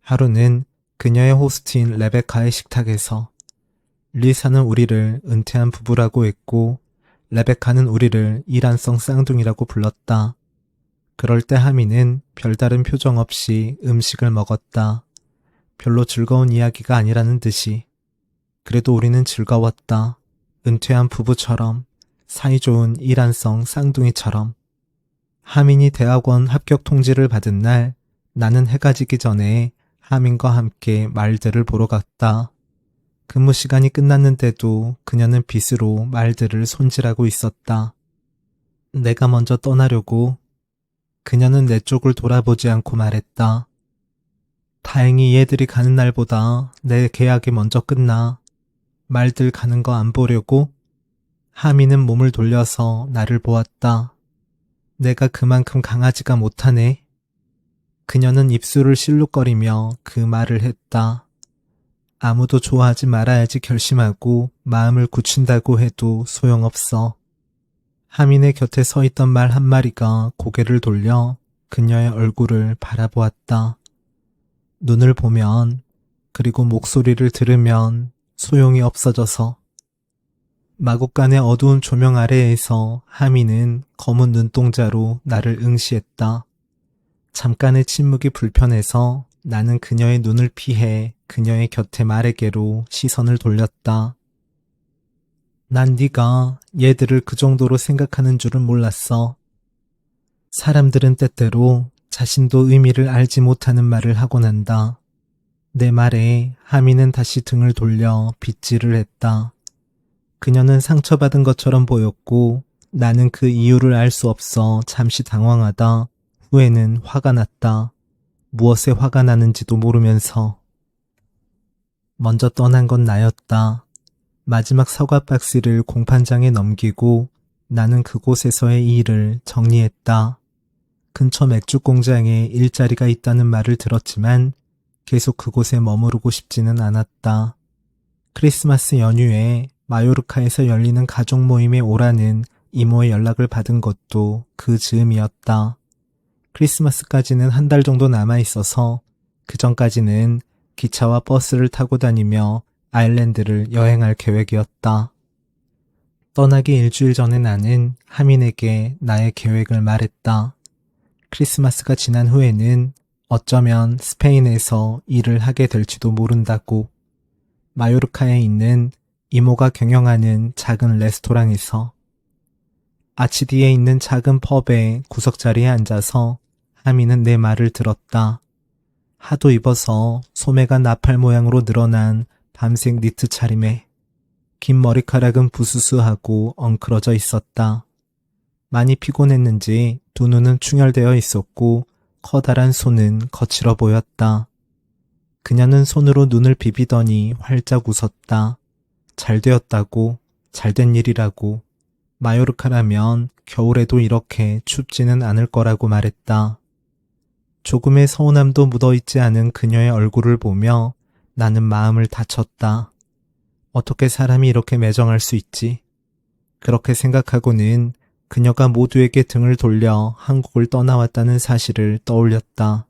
Speaker 1: 하루는 그녀의 호스트인 레베카의 식탁에서. 리사는 우리를 은퇴한 부부라고 했고 레베카는 우리를 이란성 쌍둥이라고 불렀다. 그럴 때 하미는 별다른 표정 없이 음식을 먹었다. 별로 즐거운 이야기가 아니라는 듯이. 그래도 우리는 즐거웠다. 은퇴한 부부처럼, 사이좋은 이란성 쌍둥이처럼. 하민이 대학원 합격 통지를 받은 날 나는 해가 지기 전에 하민과 함께 말들을 보러 갔다. 근무 시간이 끝났는데도 그녀는 빗으로 말들을 손질하고 있었다. 내가 먼저 떠나려고. 그녀는 내 쪽을 돌아보지 않고 말했다. 다행히 얘들이 가는 날보다 내 계약이 먼저 끝나. 말들 가는 거 안 보려고? 하미는 몸을 돌려서 나를 보았다. 내가 그만큼 강하지가 못하네. 그녀는 입술을 실룩거리며 그 말을 했다. 아무도 좋아하지 말아야지 결심하고 마음을 굳힌다고 해도 소용없어. 하민의 곁에 서 있던 말 한마리가 고개를 돌려 그녀의 얼굴을 바라보았다. 눈을 보면, 그리고 목소리를 들으면 소용이 없어져서. 마곡간의 어두운 조명 아래에서 하민은 검은 눈동자로 나를 응시했다. 잠깐의 침묵이 불편해서 나는 그녀의 눈을 피해 그녀의 곁에 말에게로 시선을 돌렸다. 난 네가 얘들을 그 정도로 생각하는 줄은 몰랐어. 사람들은 때때로 자신도 의미를 알지 못하는 말을 하곤 한다. 내 말에 하미는 다시 등을 돌려 빗질을 했다. 그녀는 상처받은 것처럼 보였고 나는 그 이유를 알 수 없어 잠시 당황하다 후에는 화가 났다. 무엇에 화가 나는지도 모르면서. 먼저 떠난 건 나였다. 마지막 사과 박스를 공판장에 넘기고 나는 그곳에서의 일을 정리했다. 근처 맥주 공장에 일자리가 있다는 말을 들었지만 계속 그곳에 머무르고 싶지는 않았다. 크리스마스 연휴에 마요르카에서 열리는 가족 모임에 오라는 이모의 연락을 받은 것도 그 즈음이었다. 크리스마스까지는 한 달 정도 남아 있어서 그 전까지는 기차와 버스를 타고 다니며 아일랜드를 여행할 계획이었다. 떠나기 일주일 전에 나는 하민에게 나의 계획을 말했다. 크리스마스가 지난 후에는 어쩌면 스페인에서 일을 하게 될지도 모른다고. 마요르카에 있는 이모가 경영하는 작은 레스토랑에서. 아치디에 있는 작은 펍의 구석자리에 앉아서 하민은 내 말을 들었다. 하도 입어서 소매가 나팔 모양으로 늘어난 밤색 니트 차림에 긴 머리카락은 부스스하고 엉클어져 있었다. 많이 피곤했는지 두 눈은 충혈되어 있었고 커다란 손은 거칠어 보였다. 그녀는 손으로 눈을 비비더니 활짝 웃었다. 잘 되었다고, 잘된 일이라고. 마요르카라면 겨울에도 이렇게 춥지는 않을 거라고 말했다. 조금의 서운함도 묻어있지 않은 그녀의 얼굴을 보며 나는 마음을 다쳤다. 어떻게 사람이 이렇게 매정할 수 있지? 그렇게 생각하고는 그녀가 모두에게 등을 돌려 한국을 떠나왔다는 사실을 떠올렸다.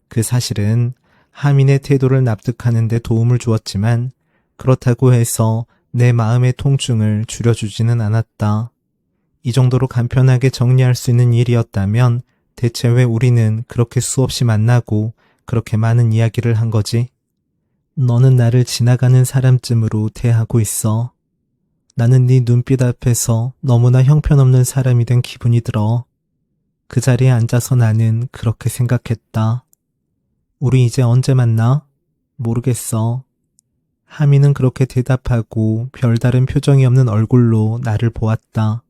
Speaker 1: 그 사실은 하민의 태도를 납득하는 데 도움을 주었지만 그렇다고 해서 내 마음의 통증을 줄여주지는 않았다. 이 정도로 간편하게 정리할 수 있는 일이었다면 대체 왜 우리는 그렇게 수없이 만나고 그렇게 많은 이야기를 한 거지? 너는 나를 지나가는 사람쯤으로 대하고 있어. 나는 네 눈빛 앞에서 너무나 형편없는 사람이 된 기분이 들어. 그 자리에 앉아서 나는 그렇게 생각했다. 우리 이제 언제 만나? 모르겠어. 하미는 그렇게 대답하고 별다른 표정이 없는 얼굴로 나를 보았다.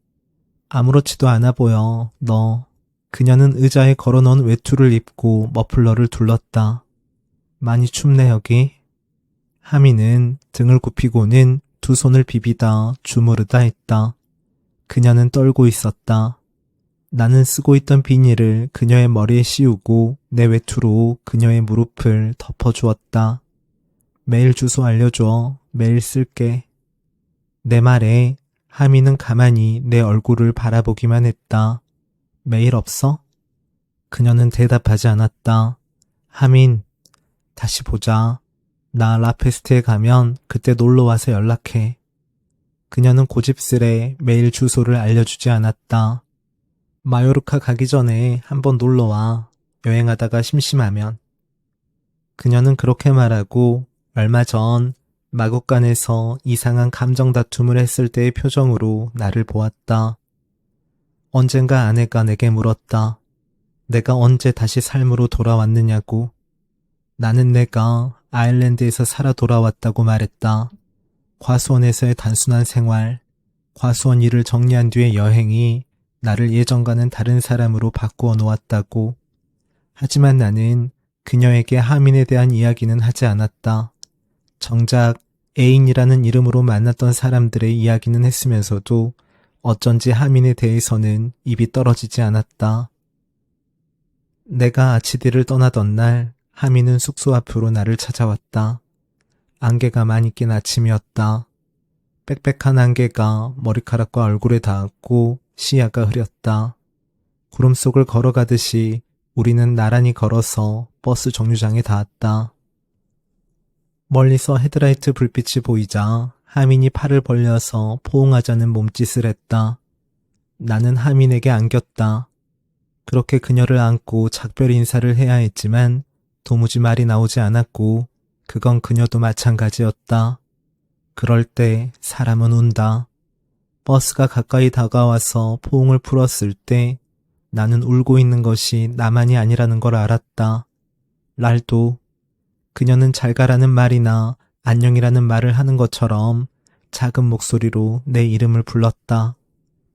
Speaker 1: 아무렇지도 않아 보여, 너. 그녀는 의자에 걸어놓은 외투를 입고 머플러를 둘렀다. 많이 춥네, 여기. 하미는 등을 굽히고는 두 손을 비비다 주무르다 했다. 그녀는 떨고 있었다. 나는 쓰고 있던 비닐을 그녀의 머리에 씌우고 내 외투로 그녀의 무릎을 덮어주었다. 메일 주소 알려줘. 메일 쓸게. 내 말에 하미는 가만히 내 얼굴을 바라보기만 했다. 메일 없어? 그녀는 대답하지 않았다. 하민, 다시 보자. 나 라페스트에 가면 그때 놀러와서 연락해. 그녀는 고집스레 메일 주소를 알려주지 않았다. 마요르카 가기 전에 한번 놀러와. 여행하다가 심심하면. 그녀는 그렇게 말하고 얼마 전 마국간에서 이상한 감정 다툼을 했을 때의 표정으로 나를 보았다. 언젠가 아내가 내게 물었다. 내가 언제 다시 삶으로 돌아왔느냐고. 나는 내가 아일랜드에서 살아 돌아왔다고 말했다. 과수원에서의 단순한 생활, 과수원 일을 정리한 뒤의 여행이 나를 예전과는 다른 사람으로 바꾸어 놓았다고. 하지만 나는 그녀에게 하민에 대한 이야기는 하지 않았다. 정작 애인이라는 이름으로 만났던 사람들의 이야기는 했으면서도 어쩐지 하민에 대해서는 입이 떨어지지 않았다. 내가 아치디를 떠나던 날 하민은 숙소 앞으로 나를 찾아왔다. 안개가 많이 낀 아침이었다. 빽빽한 안개가 머리카락과 얼굴에 닿았고 시야가 흐렸다. 구름 속을 걸어가듯이 우리는 나란히 걸어서 버스 정류장에 닿았다. 멀리서 헤드라이트 불빛이 보이자 하민이 팔을 벌려서 포옹하자는 몸짓을 했다. 나는 하민에게 안겼다. 그렇게 그녀를 안고 작별 인사를 해야 했지만 도무지 말이 나오지 않았고 그건 그녀도 마찬가지였다. 그럴 때 사람은 운다. 버스가 가까이 다가와서 포옹을 풀었을 때 나는 울고 있는 것이 나만이 아니라는 걸 알았다. 랄도. 그녀는 잘 가라는 말이나 안녕이라는 말을 하는 것처럼 작은 목소리로 내 이름을 불렀다.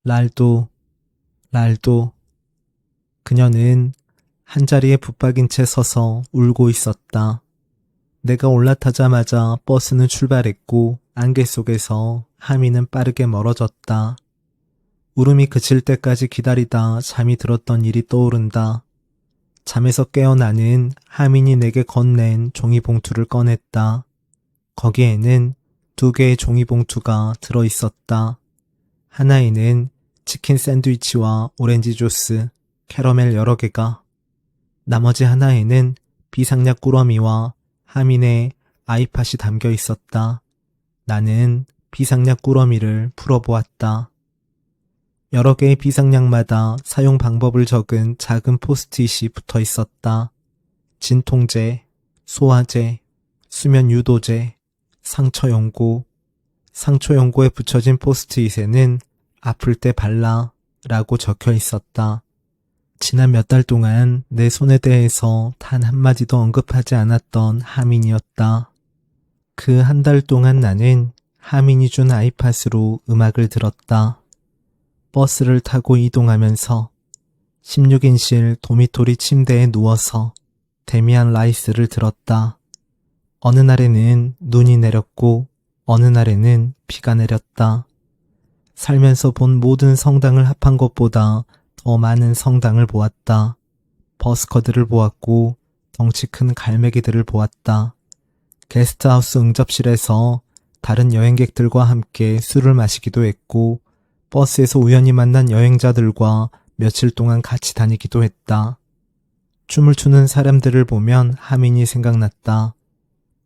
Speaker 1: 랄도, 랄도. 그녀는 한자리에 붙박인 채 서서 울고 있었다. 내가 올라타자마자 버스는 출발했고 안개 속에서 하미는 빠르게 멀어졌다. 울음이 그칠 때까지 기다리다 잠이 들었던 일이 떠오른다. 잠에서 깨어나는 하민이 내게 건넨 종이봉투를 꺼냈다. 거기에는 2개의 종이봉투가 들어있었다. 하나에는 치킨 샌드위치와 오렌지 주스, 캐러멜 여러 개가, 나머지 하나에는 비상약 꾸러미와 하민의 아이팟이 담겨 있었다. 나는 비상약 꾸러미를 풀어보았다. 여러 개의 비상약마다 사용 방법을 적은 작은 포스트잇이 붙어 있었다. 진통제, 소화제, 수면 유도제, 상처 연고. 상처 연고에 붙여진 포스트잇에는 아플 때 발라 라고 적혀 있었다. 지난 몇 달 동안 내 손에 대해서 단 한마디도 언급하지 않았던 하민이었다. 그 한 달 동안 나는 하민이 준 아이팟으로 음악을 들었다. 버스를 타고 이동하면서 16인실 도미토리 침대에 누워서 데미안 라이스를 들었다. 어느 날에는 눈이 내렸고 어느 날에는 비가 내렸다. 살면서 본 모든 성당을 합한 것보다 더 많은 성당을 보았다. 버스커들을 보았고 덩치 큰 갈매기들을 보았다. 게스트하우스 응접실에서 다른 여행객들과 함께 술을 마시기도 했고 버스에서 우연히 만난 여행자들과 며칠 동안 같이 다니기도 했다. 춤을 추는 사람들을 보면 하민이 생각났다.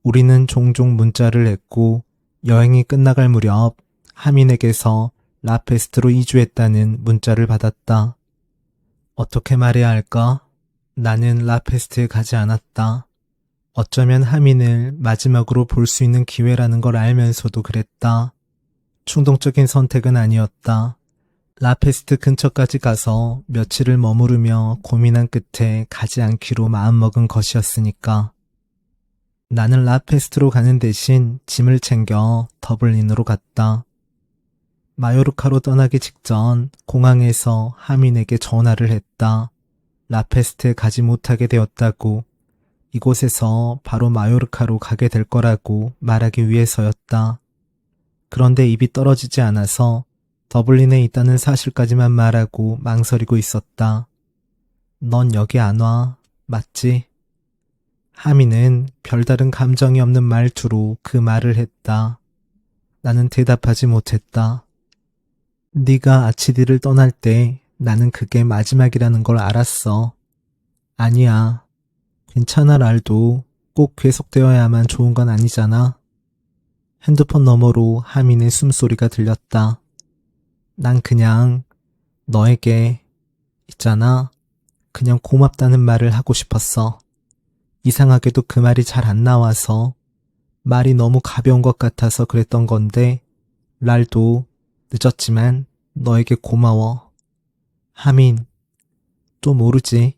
Speaker 1: 우리는 종종 문자를 했고 여행이 끝나갈 무렵 하민에게서 라페스트로 이주했다는 문자를 받았다. 어떻게 말해야 할까? 나는 라페스트에 가지 않았다. 어쩌면 하민을 마지막으로 볼 수 있는 기회라는 걸 알면서도 그랬다. 충동적인 선택은 아니었다. 라페스트 근처까지 가서 며칠을 머무르며 고민한 끝에 가지 않기로 마음먹은 것이었으니까. 나는 라페스트로 가는 대신 짐을 챙겨 더블린으로 갔다. 마요르카로 떠나기 직전 공항에서 하민에게 전화를 했다. 라페스트에 가지 못하게 되었다고, 이곳에서 바로 마요르카로 가게 될 거라고 말하기 위해서였다. 그런데 입이 떨어지지 않아서 더블린에 있다는 사실까지만 말하고 망설이고 있었다. 넌 여기 안 와, 맞지? 하민은 별다른 감정이 없는 말투로 그 말을 했다. 나는 대답하지 못했다. 네가 아치디를 떠날 때 나는 그게 마지막이라는 걸 알았어. 아니야. 괜찮아, 랄도. 꼭 계속되어야만 좋은 건 아니잖아. 핸드폰 너머로 하민의 숨소리가 들렸다. 난 그냥 너에게 있잖아. 그냥 고맙다는 말을 하고 싶었어. 이상하게도 그 말이 잘 안 나와서 말이 너무 가벼운 것 같아서 그랬던 건데, 랄도, 늦었지만 너에게 고마워. 하민, 또 모르지.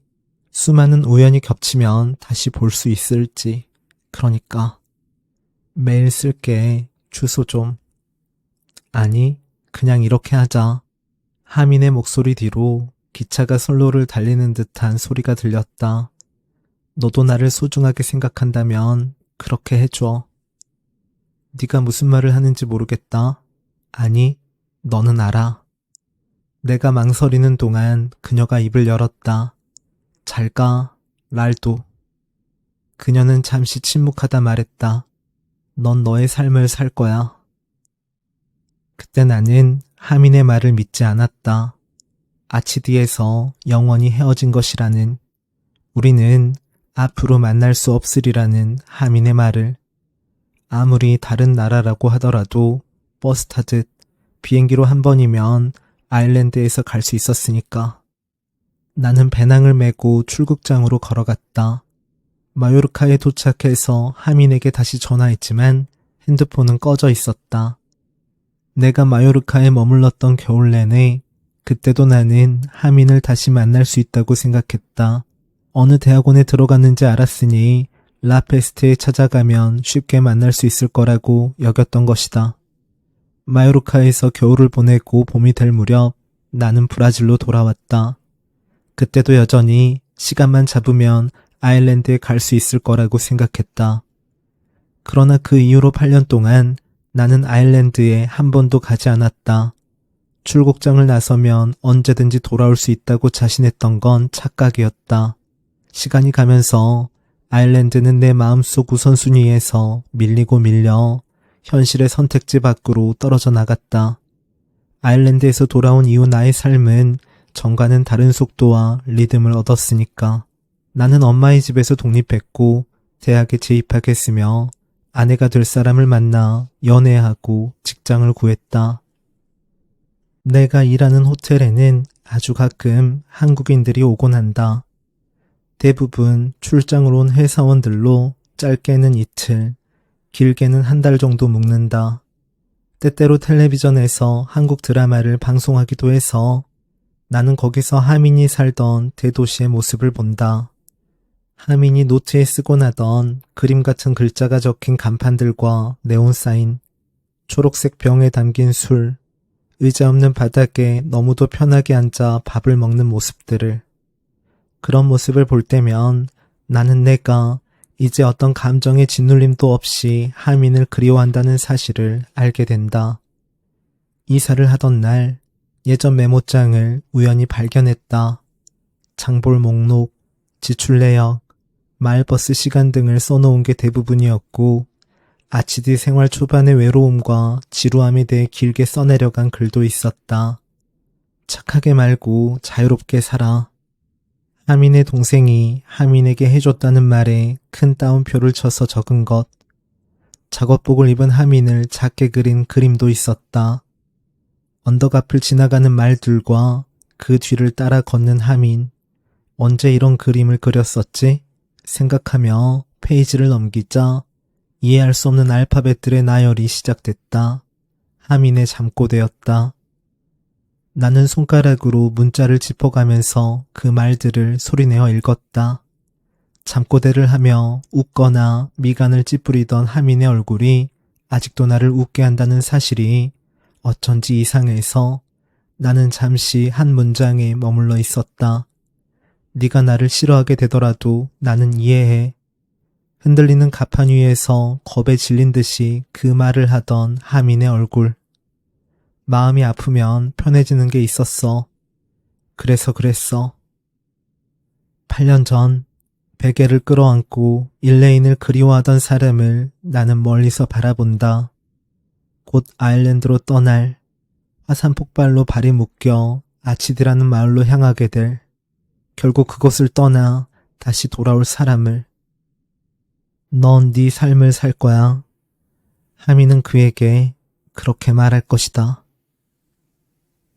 Speaker 1: 수많은 우연이 겹치면 다시 볼 수 있을지. 그러니까 메일 쓸게. 주소 좀. 아니, 그냥 이렇게 하자. 하민의 목소리 뒤로 기차가 선로를 달리는 듯한 소리가 들렸다. 너도 나를 소중하게 생각한다면 그렇게 해줘. 네가 무슨 말을 하는지 모르겠다. 아니, 너는 알아. 내가 망설이는 동안 그녀가 입을 열었다. 잘 가, 랄도. 그녀는 잠시 침묵하다 말했다. 넌 너의 삶을 살 거야. 그때 나는 하민의 말을 믿지 않았다. 아치디에서 영원히 헤어진 것이라는, 우리는 앞으로 만날 수 없으리라는 하민의 말을. 아무리 다른 나라라고 하더라도 버스 타듯 비행기로 한 번이면 아일랜드에서 갈 수 있었으니까. 나는 배낭을 메고 출국장으로 걸어갔다. 마요르카에 도착해서 하민에게 다시 전화했지만 핸드폰은 꺼져 있었다. 내가 마요르카에 머물렀던 겨울 내내 그때도 나는 하민을 다시 만날 수 있다고 생각했다. 어느 대학원에 들어갔는지 알았으니 라페스트에 찾아가면 쉽게 만날 수 있을 거라고 여겼던 것이다. 마요르카에서 겨울을 보내고 봄이 될 무렵 나는 브라질로 돌아왔다. 그때도 여전히 시간만 잡으면 아일랜드에 갈 수 있을 거라고 생각했다. 그러나 그 이후로 8년 동안 나는 아일랜드에 한 번도 가지 않았다. 출국장을 나서면 언제든지 돌아올 수 있다고 자신했던 건 착각이었다. 시간이 가면서 아일랜드는 내 마음속 우선순위에서 밀리고 밀려 현실의 선택지 밖으로 떨어져 나갔다. 아일랜드에서 돌아온 이후 나의 삶은 전과는 다른 속도와 리듬을 얻었으니까. 나는 엄마의 집에서 독립했고 대학에 재입학했으며 아내가 될 사람을 만나 연애하고 직장을 구했다. 내가 일하는 호텔에는 아주 가끔 한국인들이 오곤 한다. 대부분 출장으로 온 회사원들로 짧게는 이틀, 길게는 한 달 정도 묵는다. 때때로 텔레비전에서 한국 드라마를 방송하기도 해서 나는 거기서 하민이 살던 대도시의 모습을 본다. 하민이 노트에 쓰고 나던 그림 같은 글자가 적힌 간판들과 네온사인, 초록색 병에 담긴 술, 의자 없는 바닥에 너무도 편하게 앉아 밥을 먹는 모습들을. 그런 모습을 볼 때면 나는 내가 이제 어떤 감정의 짓눌림도 없이 하민을 그리워한다는 사실을 알게 된다. 이사를 하던 날 예전 메모장을 우연히 발견했다. 장볼 목록, 지출 내역, 마을버스 시간 등을 써놓은 게 대부분이었고 아치디 생활 초반의 외로움과 지루함에 대해 길게 써내려간 글도 있었다. 착하게 말고 자유롭게 살아. 하민의 동생이 하민에게 해줬다는 말에 큰 따옴표를 쳐서 적은 것. 작업복을 입은 하민을 작게 그린 그림도 있었다. 언덕 앞을 지나가는 말들과 그 뒤를 따라 걷는 하민. 언제 이런 그림을 그렸었지? 생각하며 페이지를 넘기자 이해할 수 없는 알파벳들의 나열이 시작됐다. 하민의 잠꼬대였다. 나는 손가락으로 문자를 짚어가면서 그 말들을 소리내어 읽었다. 잠꼬대를 하며 웃거나 미간을 찌푸리던 하민의 얼굴이 아직도 나를 웃게 한다는 사실이 어쩐지 이상해서 나는 잠시 한 문장에 머물러 있었다. 네가 나를 싫어하게 되더라도 나는 이해해. 흔들리는 가판 위에서 겁에 질린 듯이 그 말을 하던 하민의 얼굴. 마음이 아프면 편해지는 게 있었어. 그래서 그랬어. 8년 전 베개를 끌어안고 일레인을 그리워하던 사람을 나는 멀리서 바라본다. 곧 아일랜드로 떠날, 화산 폭발로 발이 묶여 아치드라는 마을로 향하게 될, 결국 그곳을 떠나 다시 돌아올 사람을. 넌 네 삶을 살 거야. 하미는 그에게 그렇게 말할 것이다.